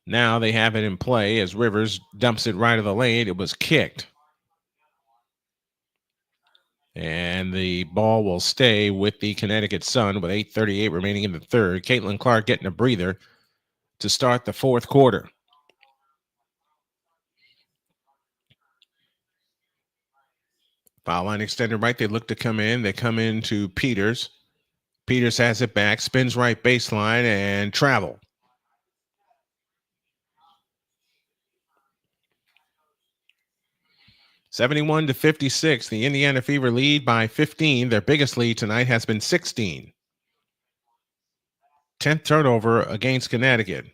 Now they have it in play as Rivers dumps it right of the lane. It was kicked. And the ball will stay with the Connecticut Sun with 8:38 remaining in the third. Caitlin Clark getting a breather to start the fourth quarter. Foul line extended right. They look to come in. They come in to Peters. Peters has it back, spins right baseline, and travel. (71-56). The Indiana Fever lead by 15. Their biggest lead tonight has been 16. 10th turnover against Connecticut.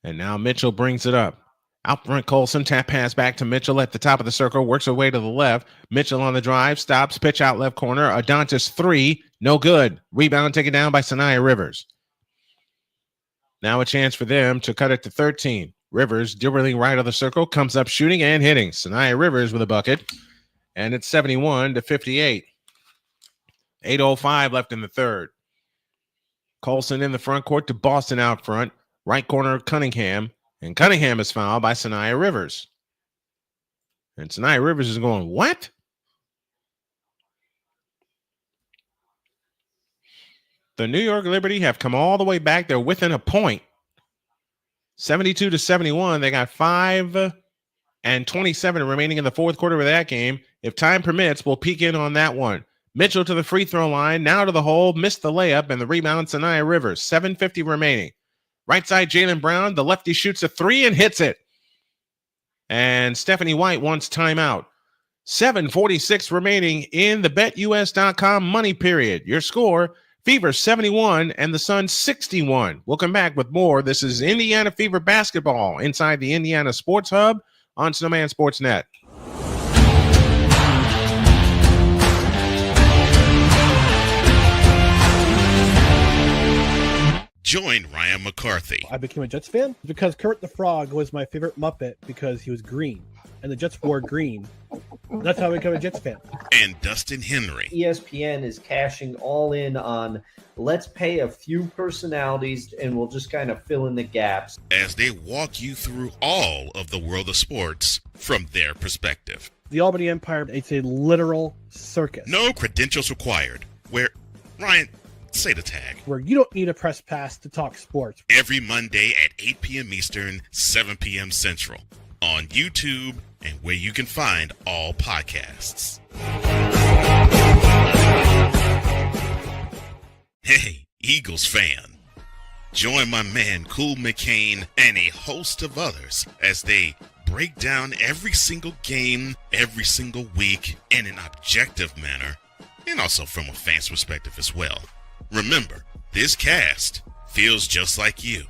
And now Mitchell brings it up. Out front, Colson, tap pass back to Mitchell at the top of the circle, works her way to the left. Mitchell on the drive, stops, pitch out left corner. Adantis 3, no good. Rebound taken down by Sanaya Rivers. Now a chance for them to cut it to 13. Rivers, dribbling right of the circle, comes up shooting and hitting. Sanaya Rivers with a bucket. And it's 71-58. 8:05 left in the third. Colson in the front court to Boston out front. Right corner, Cunningham. And Cunningham is fouled by Sanaya Rivers. And Sanaya Rivers is going, what? The New York Liberty have come all the way back. They're within a point. 72-71. They got 5 and 27 remaining in the fourth quarter of that game. If time permits, we'll peek in on that one. Mitchell to the free throw line. Now to the hole. Missed the layup and the rebound. Sanaya Rivers. 7:50 remaining. Right side, Jaylen Brown. The lefty shoots a 3 and hits it. And Stephanie White wants timeout. 7:46 remaining in the BetUS.com money period. Your score, Fever 71 and the Sun 61. We'll come back with more. This is Indiana Fever basketball inside the Indiana Sports Hub on Snowman Sports Net. Join Ryan McCarthy. I became a Jets fan because Kurt the Frog was my favorite Muppet because he was green, and the Jets wore green. That's how I became a Jets fan. And Dustin Henry. ESPN is cashing all in on let's pay a few personalities and we'll just kind of fill in the gaps as they walk you through all of the world of sports from their perspective. The Albany Empire, it's a literal circus. No credentials required. Where, Ryan, say the tag. Where you don't need a press pass to talk sports. Every Monday at 8 p.m. Eastern, 7 p.m. Central. On YouTube and where you can find all podcasts. Hey, Eagles fan. Join my man Cool McCain and a host of others as they break down every single game, every single week in an objective manner, and also from a fan's perspective as well. Remember, this cast feels just like you.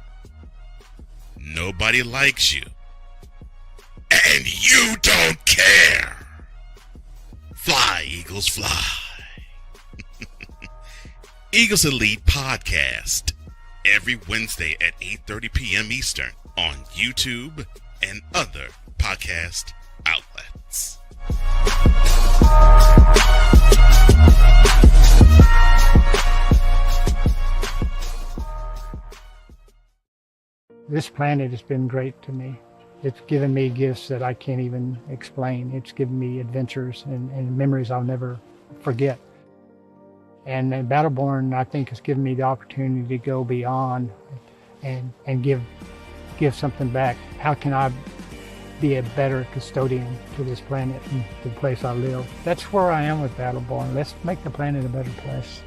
Nobody likes you. And you don't care. Fly, Eagles, fly. Eagles Elite Podcast. Every Wednesday at 8:30 p.m. Eastern on YouTube and other podcast outlets. This planet has been great to me. It's given me gifts that I can't even explain. It's given me adventures and memories I'll never forget. And Battleborn, I think, has given me the opportunity to go beyond and give something back. How can I be a better custodian to this planet and the place I live? That's where I am with Battleborn. Let's make the planet a better place.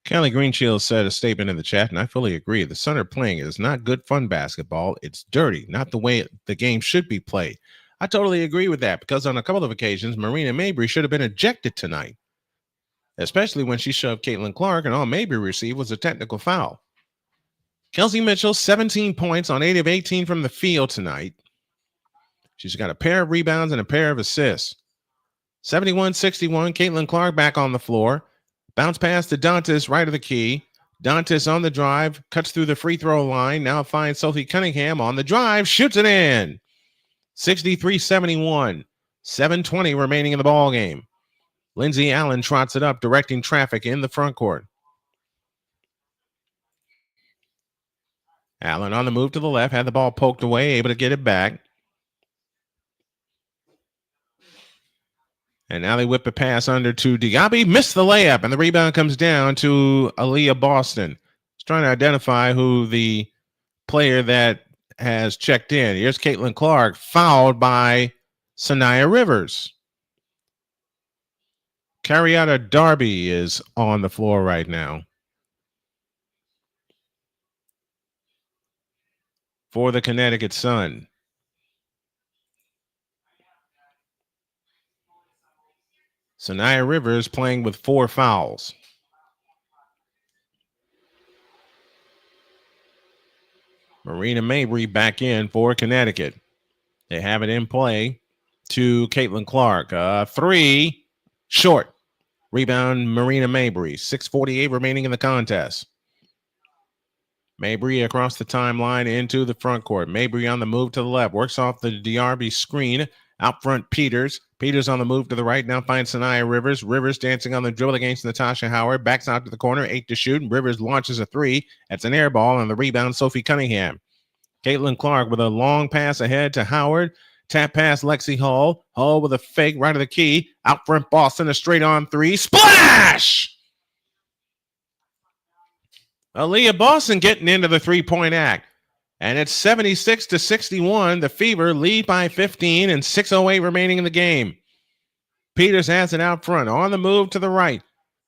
Kelly Greenshield said a statement in the chat, and I fully agree. The Sun are playing. It is not good fun basketball. It's dirty, not the way the game should be played. I totally agree with that because on a couple of occasions, Marina Mabry should have been ejected tonight, especially when she shoved Caitlin Clark, and all Mabry received was a technical foul. Kelsey Mitchell, 17 points on 8 of 18 from the field tonight. She's got a pair of rebounds and a pair of assists. 71-61, Caitlin Clark back on the floor. Bounce pass to Dantas, right of the key. Dantas on the drive, cuts through the free throw line. Now finds Sophie Cunningham on the drive, shoots it in. 63-71, 7:20 remaining in the ball game. Lindsay Allen trots it up, directing traffic in the front court. Allen on the move to the left, had the ball poked away, able to get it back. And now they whip a pass under to Diaby, missed the layup, and the rebound comes down to Aaliyah Boston. He's trying to identify who the player that has checked in. Here's Caitlin Clark, fouled by Sanaya Rivers. Carriata Darby is on the floor right now for the Connecticut Sun. Sanaya Rivers playing with 4 fouls. Marina Mabry back in for Connecticut. They have it in play to Caitlin Clark. 3 short. Rebound Marina Mabry. 6:48 remaining in the contest. Mabry across the timeline into the front court. Mabry on the move to the left. Works off the DRB screen. Out front, Peters. Peters on the move to the right. Now finds Sanaya Rivers. Rivers dancing on the dribble against Natasha Howard. Backs out to the corner. 8 to shoot. And Rivers launches a 3. That's an air ball. On the rebound, Sophie Cunningham. Caitlin Clark with a long pass ahead to Howard. Tap pass, Lexi Hull. Hull with a fake right of the key. Out front, Boston, a straight on 3. Splash! Aaliyah Boston getting into the three-point act. And it's 76-61. The Fever lead by 15 and 6:08 remaining in the game. Peters has it out front on the move to the right.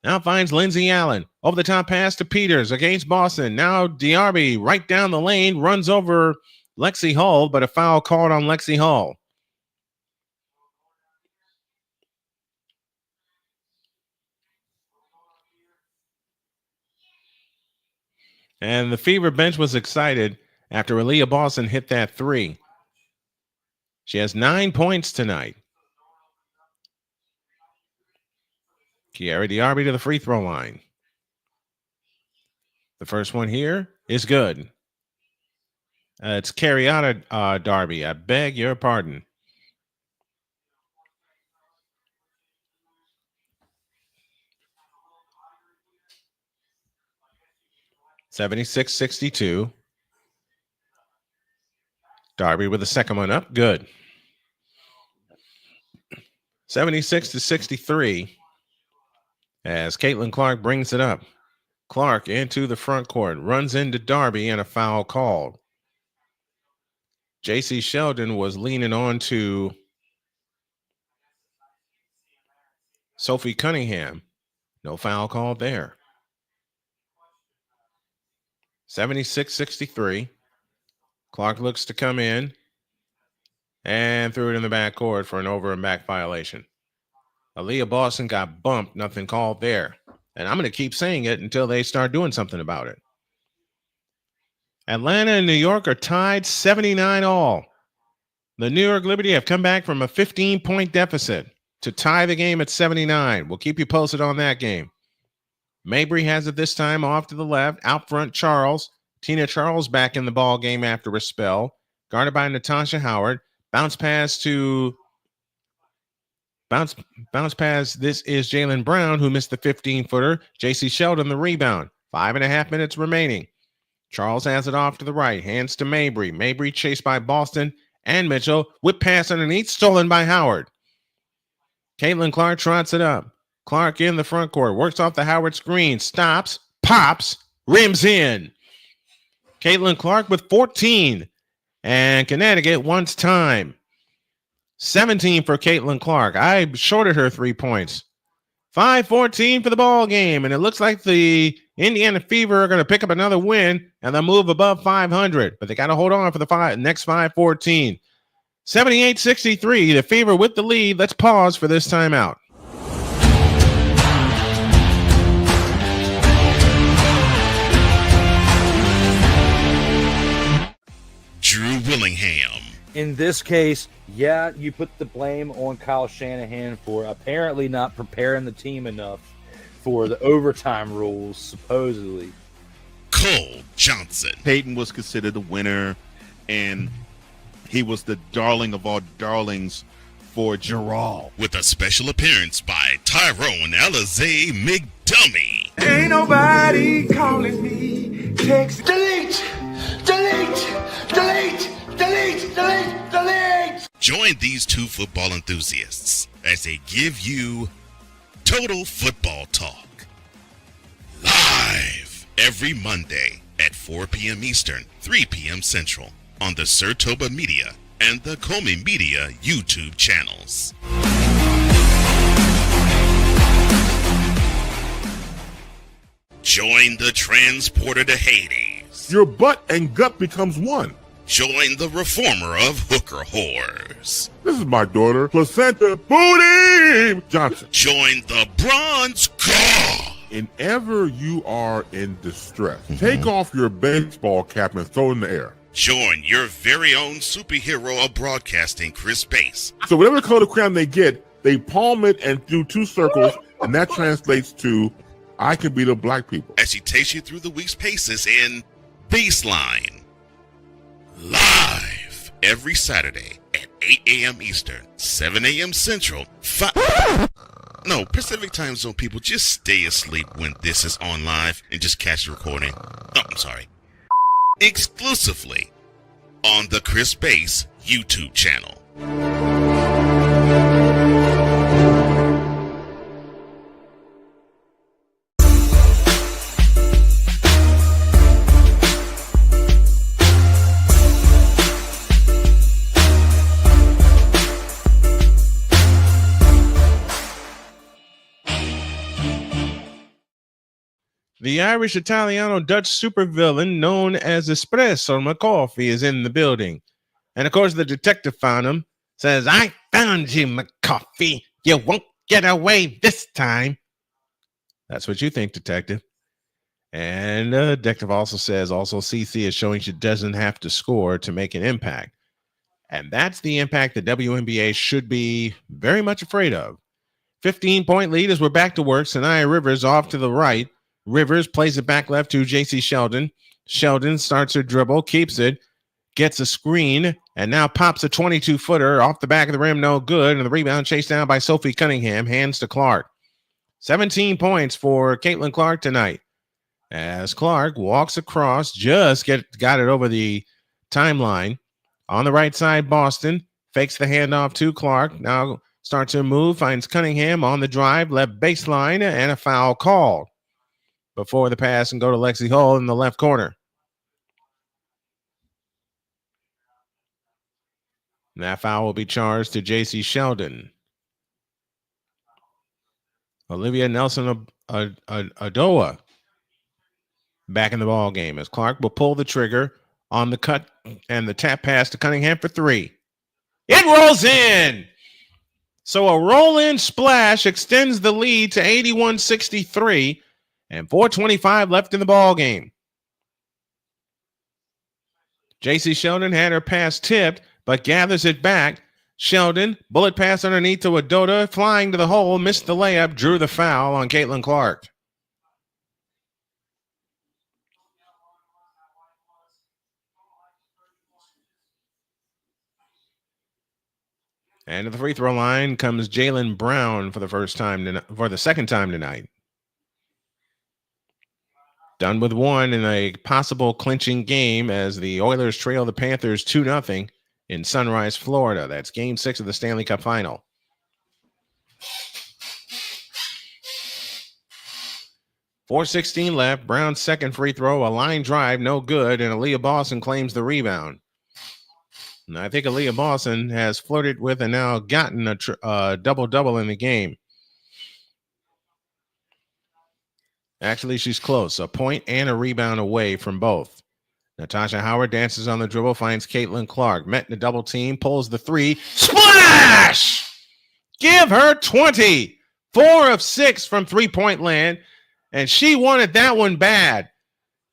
Now finds Lindsey Allen. Over the top pass to Peters against Boston. Now Diarby right down the lane, runs over Lexi Hull, but a foul called on Lexi Hull. And the Fever bench was excited after Aaliyah Boston hit that three. She has 9 points tonight. Kiara Diarby to the free throw line. The first one here is good. It's Carriata Darby. I beg your pardon. (76-62). Darby with the second one up. Good. 76-63 as Caitlin Clark brings it up. Clark into the front court, runs into Darby, and a foul called. J.C. Sheldon was leaning on to Sophie Cunningham. No foul called there. 76-63. Clark looks to come in and threw it in the backcourt for an over and back violation. Aaliyah Boston got bumped, nothing called there. And I'm going to keep saying it until they start doing something about it. Atlanta and New York are tied 79 all. The New York Liberty have come back from a 15-point deficit to tie the game at 79. We'll keep you posted on that game. Mabry has it this time off to the left. Out front, Charles. Tina Charles back in the ball game after a spell. Guarded by Natasha Howard. Bounce pass. This is Jaylen Brown, who missed the 15-footer. J.C. Sheldon the rebound. 5.5 minutes remaining. Charles has it off to the right. Hands to Mabry. Mabry chased by Boston and Mitchell. Whip pass underneath. Stolen by Howard. Caitlin Clark trots it up. Clark in the front court. Works off the Howard screen. Stops. Pops. Rims in. Caitlin Clark with 14. And Connecticut wants time. 17 for Caitlin Clark. I shorted her 3 points. 5-14 for the ball game. And it looks like the Indiana Fever are going to pick up another win and they'll move above 500. But they got to hold on for the next 5-14. 78-63. The Fever with the lead. Let's pause for this timeout. Drew Willingham. In this case, yeah, you put the blame on Kyle Shanahan for apparently not preparing the team enough for the overtime rules, supposedly. Cole Johnson. Peyton was considered the winner, and he was the darling of all darlings for Gerald. With a special appearance by Tyrone Alizé McDummy. Ain't nobody calling me. Text. Delete! Delete! Delete! Delete! Delete! Delete! Join these two football enthusiasts as they give you Total Football Talk. Live every Monday at 4 p.m. Eastern, 3 p.m. Central on the Sertoba Media and the Comey Media YouTube channels. Join the transporter to Hades. Your butt and gut becomes one. Join the reformer of hooker whores. This is my daughter, Placenta Booty Johnson. Join the bronze claw. Whenever you are in distress, take off your baseball cap and throw it in the air. Join your very own superhero of broadcasting, Chris Bass. So whatever color crayon they get, they palm it and do 2 circles, and that translates to, I can beat up black people. As he takes you through the week's paces in Baseline. Live every Saturday at 8 a.m. Eastern, 7 a.m. Central, Pacific Time Zone people, just stay asleep when this is on live and just catch the recording. Oh, I'm sorry. Exclusively on the Chris Bass YouTube channel. The Irish Italiano Dutch supervillain known as Espresso McCoffee is in the building. And of course, the detective found him. Says, I found you, McCoffee. You won't get away this time. That's what you think, detective. And detective also says, CC is showing she doesn't have to score to make an impact. And that's the impact the WNBA should be very much afraid of. 15-point lead as we're back to work. Sanaya Rivers off to the right. Rivers plays it back left to JC Sheldon. Sheldon starts her dribble, keeps it, gets a screen, and now pops a 22-footer off the back of the rim, no good. And the rebound chased down by Sophie Cunningham, hands to Clark. 17 points for Caitlin Clark tonight. As Clark walks across, just got it over the timeline. On the right side, Boston fakes the handoff to Clark. Now starts to move, finds Cunningham on the drive, left baseline, and a foul called before the pass and go to Lexi Hull in the left corner. And that foul will be charged to J.C. Sheldon. Olivia Nelson Adoa back in the ball game as Clark will pull the trigger on the cut and the tap pass to Cunningham for three. It rolls in. So a roll-in splash extends the lead to 81-63 and 4:25 left in the ball game. J.C. Sheldon had her pass tipped, but gathers it back. Sheldon, bullet pass underneath to Adota, flying to the hole, missed the layup, drew the foul on Caitlin Clark. And to the free throw line comes Jaylen Brown for the second time tonight. Done with one in a possible clinching game as the Oilers trail the Panthers 2-0 in Sunrise, Florida. That's Game 6 of the Stanley Cup Final. .416 left. Brown's second free throw, a line drive, no good, and Aaliyah Boston claims the rebound. And I think Aaliyah Boston has flirted with and now gotten a double-double in the game. Actually, she's close. A point and a rebound away from both. Natasha Howard dances on the dribble, finds Caitlin Clark. Met in a double team, pulls the three. Splash! Give her 20. 4 of 6 from three-point land. And she wanted that one bad.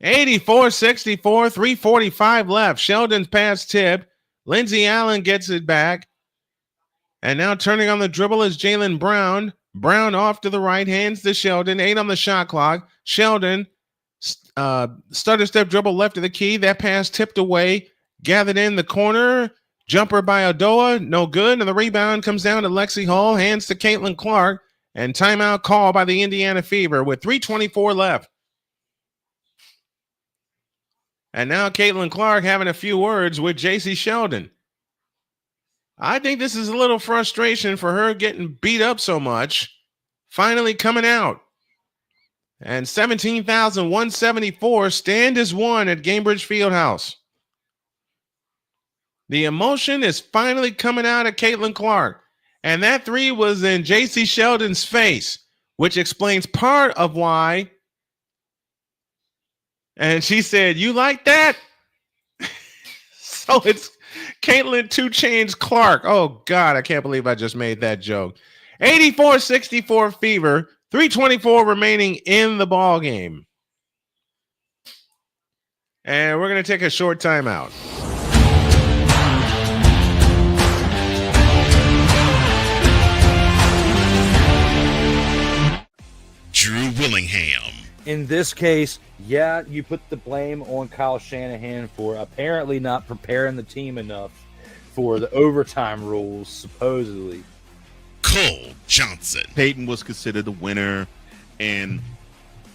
84-64, 3:45 left. Sheldon's pass tipped. Lindsey Allen gets it back. And now turning on the dribble is Jaylen Brown. Brown off to the right, hands to Sheldon. 8 on the shot clock. Sheldon, stutter step dribble left of the key. That pass tipped away. Gathered in the corner. Jumper by Odoa, no good. And the rebound comes down to Lexi Hull. Hands to Caitlin Clark. And timeout call by the Indiana Fever with 3:24 left. And now Caitlin Clark having a few words with J.C. Sheldon. I think this is a little frustration for her getting beat up so much. Finally coming out. And 17,174 stand as one at Gainbridge Fieldhouse. The emotion is finally coming out of Caitlin Clark. And that three was in J.C. Sheldon's face, which explains part of why. And she said, "You like that?" So it's Caitlin 2 Chainz Clark. Oh, God, I can't believe I just made that joke. 84-64 Fever. 3:24 remaining in the ball game. And we're going to take a short timeout. Drew Willingham. In this case, yeah, you put the blame on Kyle Shanahan for apparently not preparing the team enough for the overtime rules, supposedly. Cole Johnson. Peyton was considered the winner, and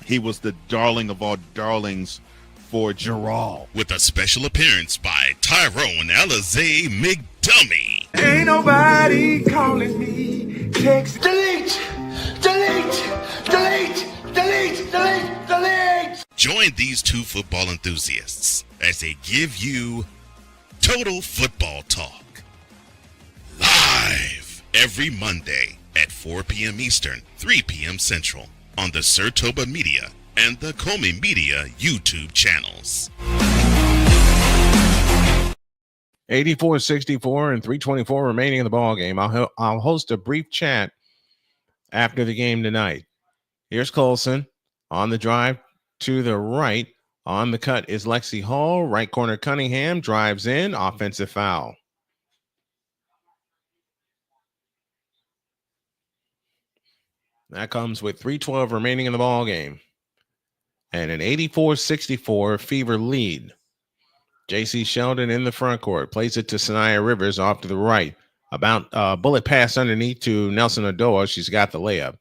he was the darling of all darlings for Gerald. With a special appearance by Tyrone Alizé McDummy. Ain't nobody calling me. Text. Delete! Delete! Delete! Delete! Delete! Delete! Join these two football enthusiasts as they give you Total Football Talk. Live every Monday at 4 p.m. Eastern, 3 p.m. Central on the Sir Toba Media and the Comey Media YouTube channels. 84-64 and 3:24 remaining in the ball game. I'll host a brief chat after the game tonight. Here's Colson on the drive to the right. On the cut is Lexi Hall. Right corner Cunningham drives in. Offensive foul. That comes with 3:12 remaining in the ball game. And an 84-64 Fever lead. J.C. Sheldon in the front court. Plays it to Sanaya Rivers off to the right. About bullet pass underneath to Nelson Odoa. She's got the layup.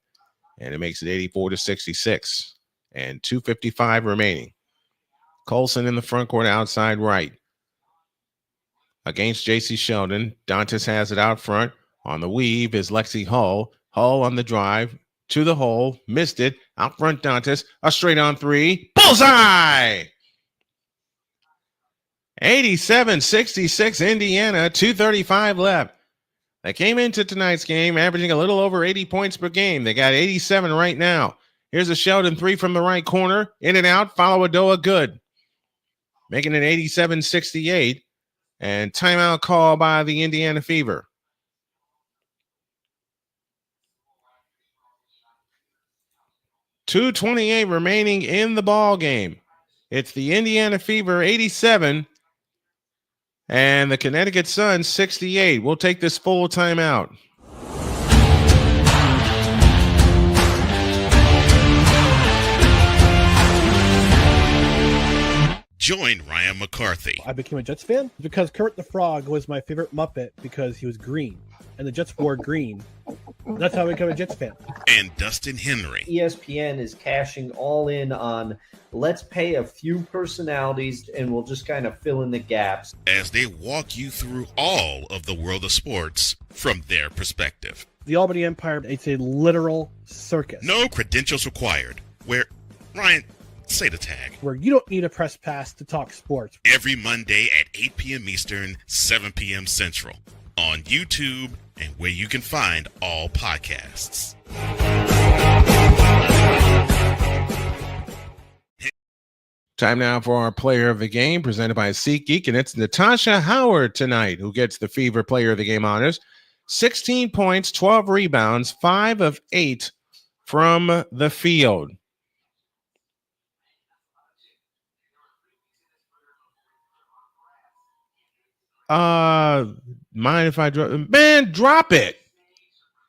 And it makes it 84-66. And 2:55 remaining. Colson in the front court outside right. Against J.C. Sheldon. Dantas has it out front. On the weave is Lexi Hull. Hull on the drive. To the hole. Missed it. Out front Dantas. A straight on three. Bullseye! 87-66 Indiana, 2:35 left. They came into tonight's game averaging a little over 80 points per game. They got 87 right now. Here's a Sheldon three from the right corner. In and out. Follow Adoa good. Making it 87-68. And timeout call by the Indiana Fever. .228 remaining in the ball game. It's the Indiana Fever 87 and the Connecticut Sun 68. We'll take this full timeout. Join Ryan McCarthy. I became a Jets fan because Kurt the Frog was my favorite Muppet because he was green, and the Jets wore green. That's how I became a Jets fan. And Dustin Henry. ESPN is cashing all in on let's pay a few personalities and we'll just kind of fill in the gaps. As they walk you through all of the world of sports from their perspective. The Albany Empire, it's a literal circus. No credentials required. Where, Ryan, say the tag. Where you don't need a press pass to talk sports. Every Monday at 8 p.m. Eastern, 7 p.m. Central. On YouTube and where you can find all podcasts. Time now for our player of the game presented by SeatGeek, and it's Natasha Howard tonight who gets the Fever player of the game honors. 16 points, 12 rebounds, 5 of 8 from the field. Mind if I drop? Man, drop it.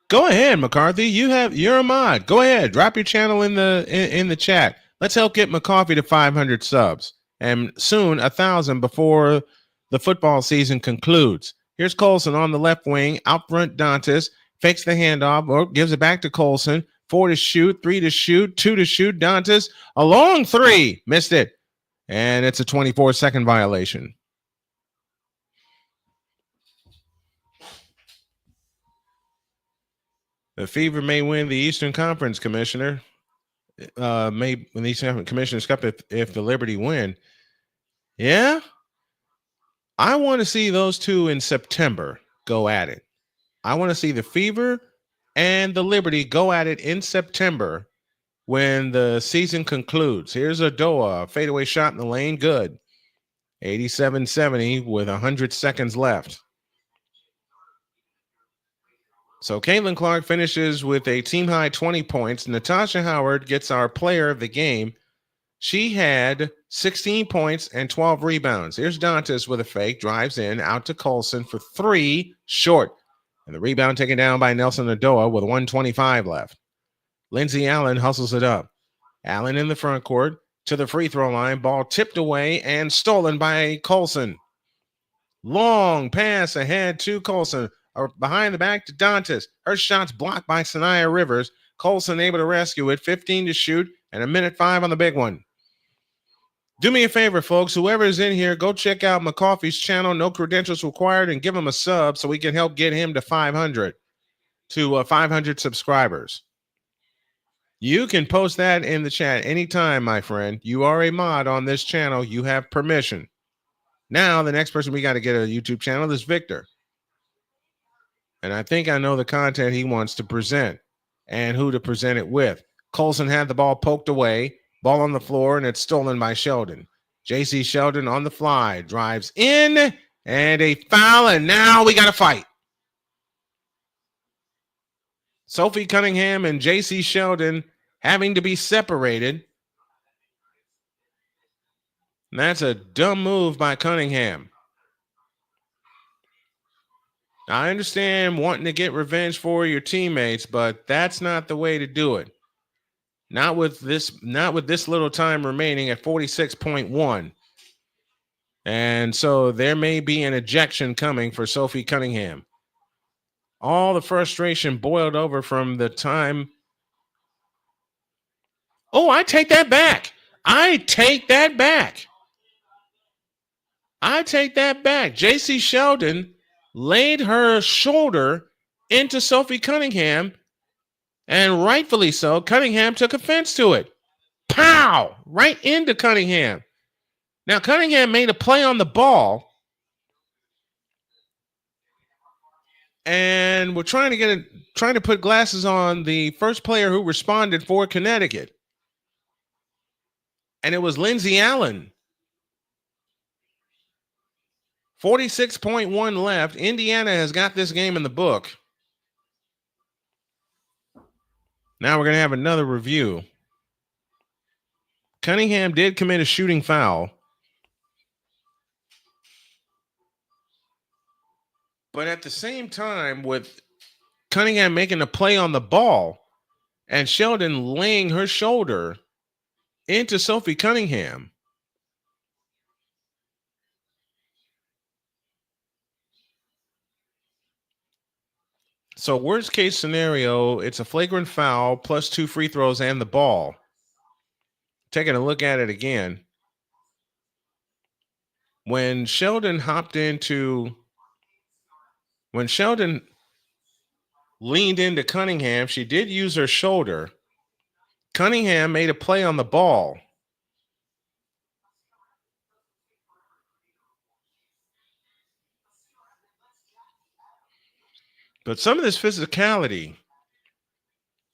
Go ahead, McCarthy. You're a mod. Go ahead. Drop your channel in the chat. Let's help get McCarthy to 500 subs and soon 1,000 before the football season concludes. Here's Colson on the left wing. Out front, Dantas fakes the handoff or gives it back to Colson. 4 to shoot, 3 to shoot, 2 to shoot. Dantas a long three, missed it, and it's a 24-second violation. The Fever may win the Eastern Conference, Commissioner. May win the Eastern Commissioner's Cup if the Liberty win. Yeah, I want to see those two in September go at it. I want to see the Fever and the Liberty go at it in September when the season concludes. Here's Adoa, a fadeaway shot in the lane, good. 87-70 with 100 seconds left. So Caitlin Clark finishes with a team-high 20 points. Natasha Howard gets our player of the game. She had 16 points and 12 rebounds. Here's Dantas with a fake, drives in, out to Colson for 3, short. And the rebound taken down by Nelson Odoa with 1:25 left. Lindsey Allen hustles it up. Allen in the front court to the free throw line. Ball tipped away and stolen by Colson. Long pass ahead to Colson. Behind the back to Dantas. Her shot's blocked by Sanaya Rivers. Colson able to rescue it. 15 to shoot and 1:05 on the big one. Do me a favor, folks. Whoever is in here, go check out McCoffey's channel. No credentials required, and give him a sub so we can help get him to 500 subscribers. You can post that in the chat anytime, my friend. You are a mod on this channel. You have permission. Now, the next person we got to get a YouTube channel is Victor. And I think I know the content he wants to present and who to present it with. Colson had the ball poked away. Ball on the floor, and it's stolen by Sheldon. J.C. Sheldon on the fly, drives in, and a foul, and now we got to fight. Sophie Cunningham and J.C. Sheldon having to be separated. And that's a dumb move by Cunningham. I understand wanting to get revenge for your teammates, but that's not the way to do it. Not with this little time remaining at 46.1. And so there may be an ejection coming for Sophie Cunningham. All the frustration boiled over from the time. Oh, I take that back. I take that back. J.C. Sheldon laid her shoulder into Sophie Cunningham, and rightfully so. Cunningham took offense to it. Pow! Right into Cunningham. Now, Cunningham made a play on the ball, and we're trying to put glasses on the first player who responded for Connecticut, and it was Lindsay Allen. 46.1 left. Indiana has got this game in the book. Now we're going to have another review. Cunningham did commit a shooting foul, but at the same time, with Cunningham making a play on the ball and Sheldon laying her shoulder into Sophie Cunningham, so worst case scenario, it's a flagrant foul plus 2 free throws and the ball. Taking a look at it again. When Sheldon leaned into Cunningham, she did use her shoulder. Cunningham made a play on the ball. But some of this physicality,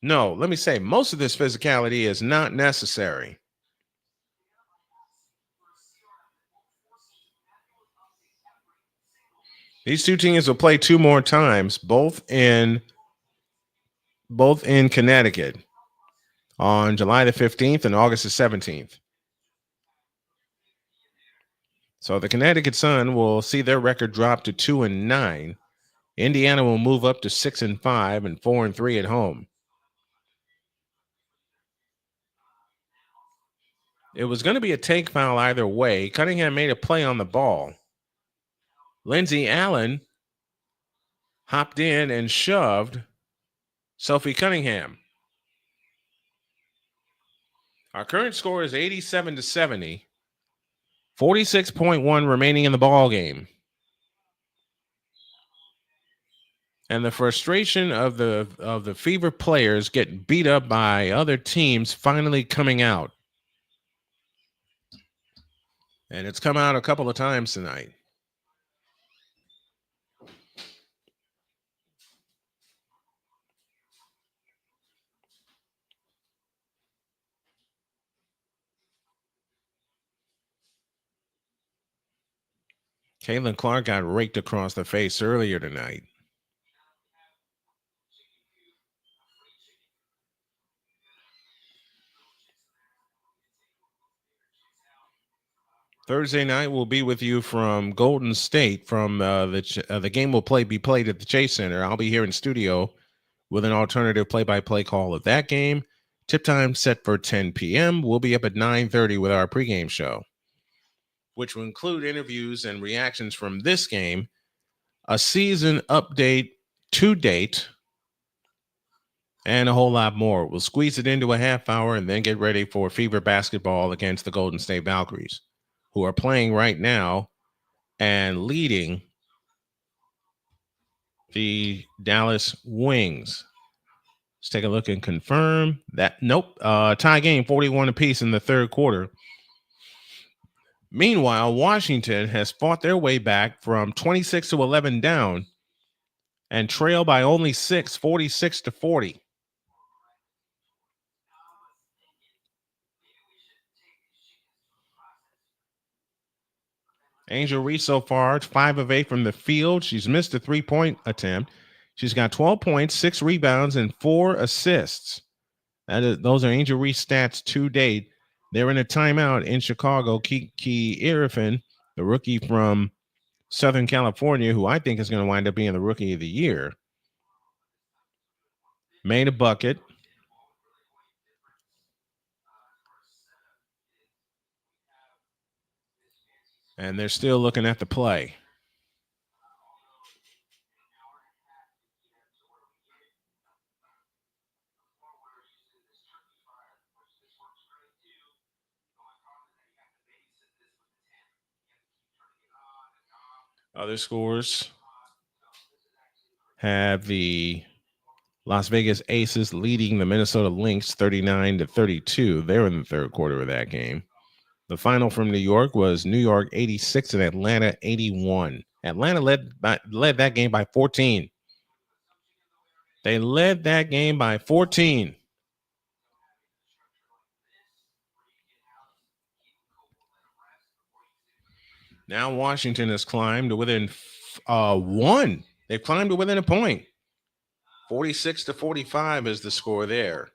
most of this physicality is not necessary. These two teams will play 2 more times, both in Connecticut on July the 15th and August the 17th. So the Connecticut Sun will see their record drop to 2-9. Indiana will move up to 6-5 and 4-3 at home. It was going to be a take foul either way. Cunningham made a play on the ball. Lindsay Allen hopped in and shoved Sophie Cunningham. Our current score is 87-70. 46.1 remaining in the ball game. And the frustration of the Fever players getting beat up by other teams finally coming out. And it's come out a couple of times tonight. Caitlin Clark got raked across the face earlier tonight. Thursday night, we'll be with you from Golden State. From the game will be played at the Chase Center. I'll be here in studio with an alternative play-by-play call of that game. Tip time set for 10 p.m. We'll be up at 9:30 with our pregame show, which will include interviews and reactions from this game, a season update to date, and a whole lot more. We'll squeeze it into a half hour and then get ready for Fever basketball against the Golden State Valkyries, who are playing right now and leading the Dallas Wings. Let's take a look and confirm that. Nope. Tie game, 41 apiece in the third quarter. Meanwhile, Washington has fought their way back from 26-11 down and trail by only 6, 46-40. Angel Reese so far, 5 of 8 from the field. She's missed a 3-point attempt. She's got 12 points, 6 rebounds, and 4 assists. Those are Angel Reese stats to date. They're in a timeout in Chicago. Kiki Irifin, the rookie from Southern California, who I think is going to wind up being the rookie of the year, made a bucket. And they're still looking at the play. Other scores have the Las Vegas Aces leading the Minnesota Lynx 39-32. They're in the third quarter of that game. The final from New York was New York 86 and Atlanta 81. Atlanta led that game by 14. They led that game by 14. Now Washington has climbed to within 1. They've climbed to within a point. 46-45 is the score there.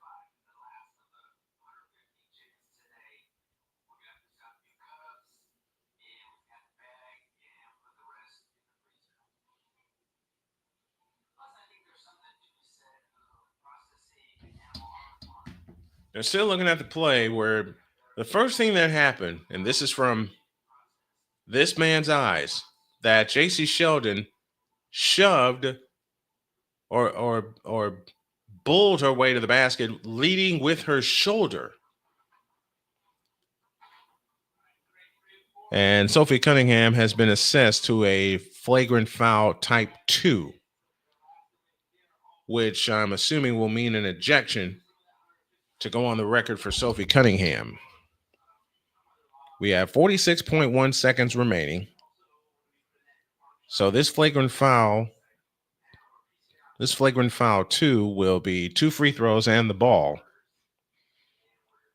They're still looking at the play where the first thing that happened, and this is from this man's eyes, that J.C. Sheldon shoved or bulled her way to the basket, leading with her shoulder. And Sophie Cunningham has been assessed to a flagrant foul type 2, which I'm assuming will mean an ejection to go on the record for Sophie Cunningham. We have 46.1 seconds remaining. So this flagrant foul 2 will be 2 free throws and the ball.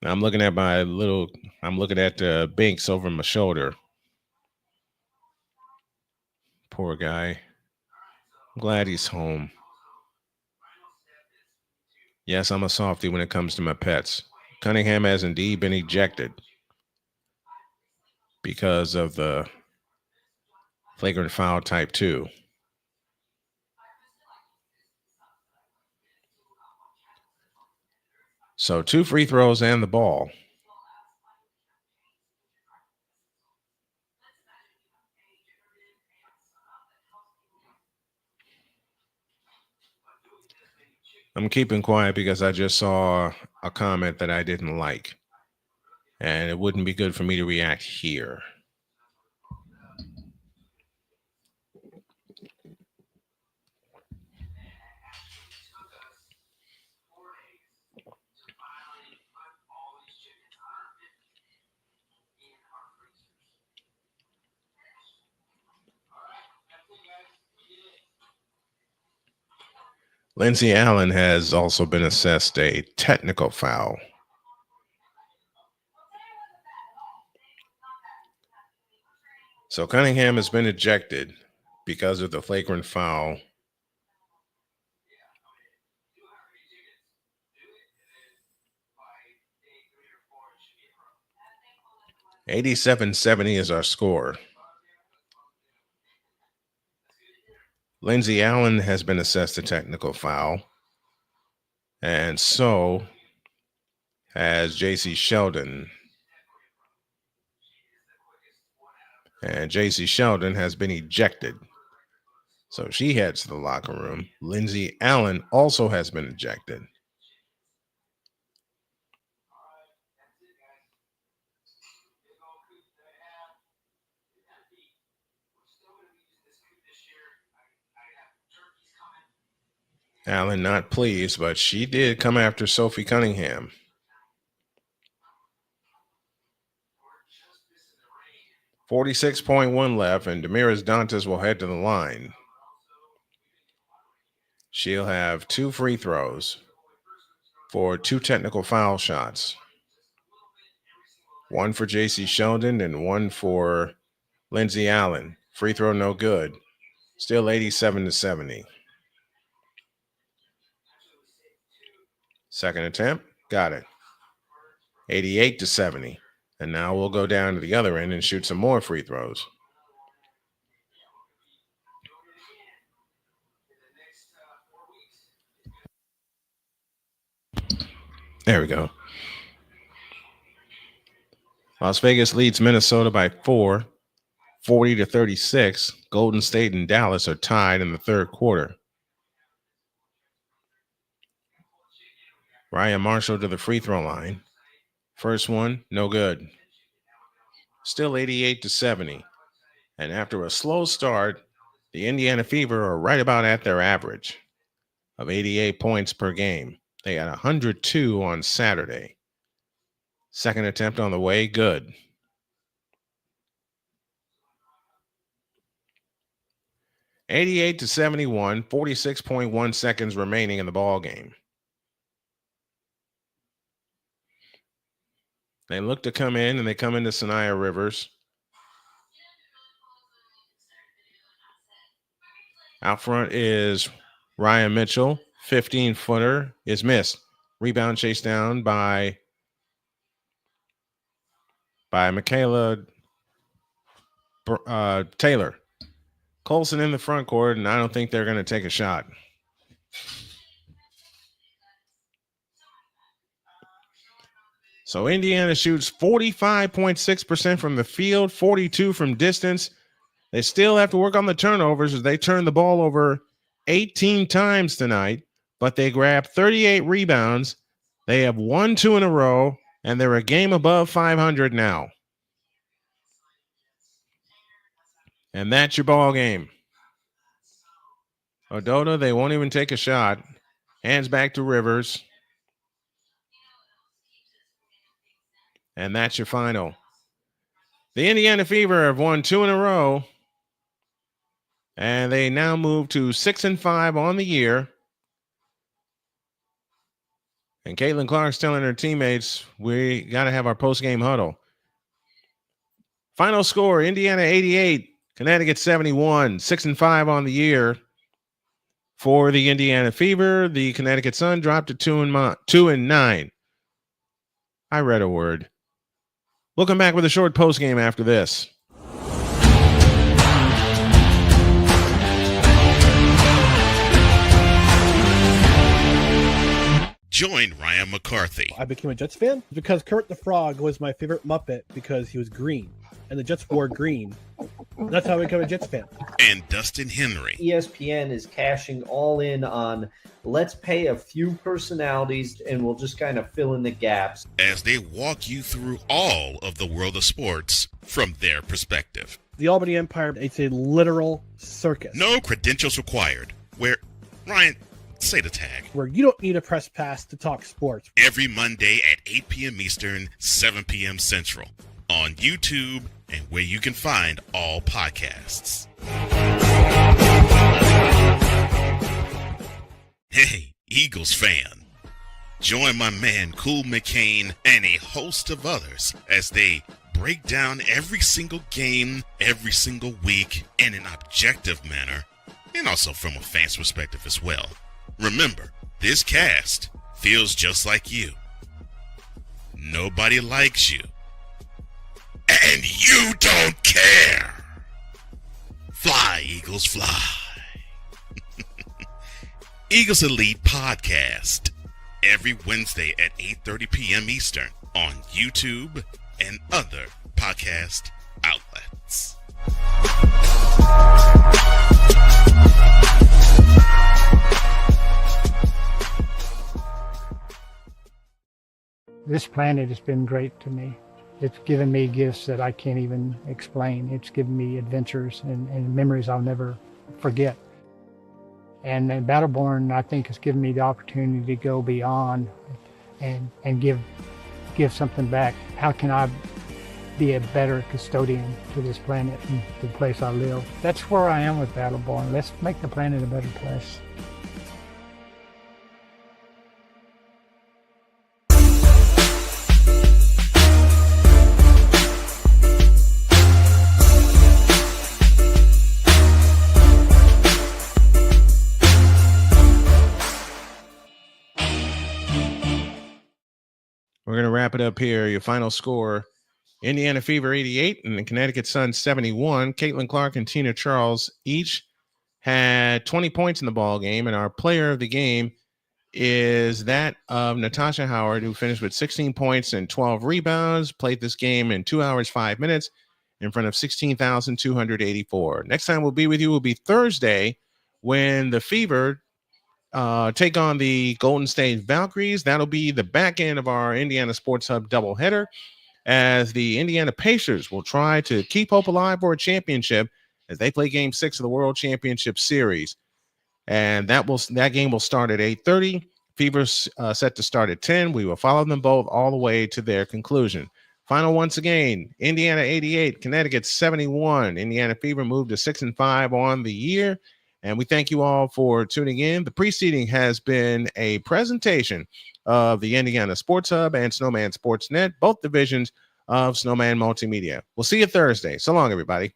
Now I'm looking at Binks over my shoulder. Poor guy. I'm glad he's home. Yes, I'm a softie when it comes to my pets. Cunningham has indeed been ejected because of the flagrant foul type 2. So 2 free throws and the ball. I'm keeping quiet because I just saw a comment that I didn't like, and it wouldn't be good for me to react here. Lindsey Allen has also been assessed a technical foul. So Cunningham has been ejected because of the flagrant foul. $87-70 is our score. Lindsey Allen has been assessed a technical foul, and so has J.C. Sheldon. And J.C. Sheldon has been ejected. So she heads to the locker room. Lindsey Allen also has been ejected. Allen not pleased, but she did come after Sophie Cunningham. .1 left, and Damaris Dantas will head to the line. She'll have 2 free throws for 2 technical foul shots. 1 for J.C. Sheldon and 1 for Lindsey Allen, free throw no good. Still 87-70. Second attempt, got it. 88-70. And now we'll go down to the other end and shoot some more free throws. There we go. Las Vegas leads Minnesota by 4, 40-36. Golden State and Dallas are tied in the third quarter. Ryan Marshall to the free throw line. First one, no good. Still 88-70. And after a slow start, the Indiana Fever are right about at their average of 88 points per game. They got 102 on Saturday. Second attempt on the way, good. (88-71), 46.1 seconds remaining in the ball game. They look to come in, and they come into Sanaya Rivers. Out front is Ryan Mitchell. 15-footer is missed. Rebound chased down by Michaela Taylor. Colson in the front court, and I don't think they're going to take a shot. So Indiana shoots 45.6% from the field, 42% from distance. They still have to work on the turnovers as they turn the ball over 18 times tonight, but they grab 38 rebounds. They have won 2 in a row, and they're a game above 500 now. And that's your ball game. Odota, they won't even take a shot. Hands back to Rivers. And that's your final. The Indiana Fever have won 2 in a row. And they now move to 6-5 on the year. And Caitlin Clark's telling her teammates, we got to have our post-game huddle. Final score, Indiana 88, Connecticut 71, 6-5 on the year. For the Indiana Fever, the Connecticut Sun dropped to 2-9. I read a word. We'll come back with a short post-game after this. Join Ryan McCarthy. I became a Jets fan because Kurt the Frog was my favorite Muppet because he was green, and the Jets wore green. That's how I became a Jets fan. And Dustin Henry. ESPN is cashing all in on let's pay a few personalities and we'll just kind of fill in the gaps. As they walk you through all of the world of sports from their perspective. The Albany Empire, it's a literal circus. No credentials required. Where, Ryan, say the tag. Where you don't need a press pass to talk sports. Every Monday at 8 p.m. Eastern, 7 p.m. Central. On YouTube and where you can find all podcasts. Hey, Eagles fan. Join my man Cool McCain and a host of others as they break down every single game, every single week in an objective manner, and also from a fan's perspective as well. Remember, this cast feels just like you. Nobody likes you. And you don't care. Fly, Eagles, fly. Eagles Elite Podcast. Every Wednesday at 8:30 p.m. Eastern on YouTube and other podcast outlets. This planet has been great to me. It's given me gifts that I can't even explain. It's given me adventures and memories I'll never forget. And Battleborn, I think, has given me the opportunity to go beyond and give something back. How can I be a better custodian to this planet and the place I live? That's where I am with Battleborn. Let's make the planet a better place. We're going to wrap it up here. Your final score: Indiana Fever 88 and the Connecticut Sun 71. Caitlin Clark and Tina Charles each had 20 points in the ball game, and our player of the game is that of Natasha Howard, who finished with 16 points and 12 rebounds, played this game in 2 hours, 5 minutes in front of 16,284. Next time we'll be with you will be Thursday when the Fever take on the Golden State Valkyries. That'll be the back end of our Indiana Sports Hub doubleheader, as the Indiana Pacers will try to keep hope alive for a championship as they play Game 6 of the World Championship Series. And that game will start at 8:30. Fever's set to start at 10. We will follow them both all the way to their conclusion. Final once again: Indiana 88, Connecticut 71. Indiana Fever moved to 6-5 on the year. And we thank you all for tuning in. The preceding has been a presentation of the Indiana Sports Hub and Snowman Sports Net, both divisions of Snowman Multimedia. We'll see you Thursday. So long, everybody.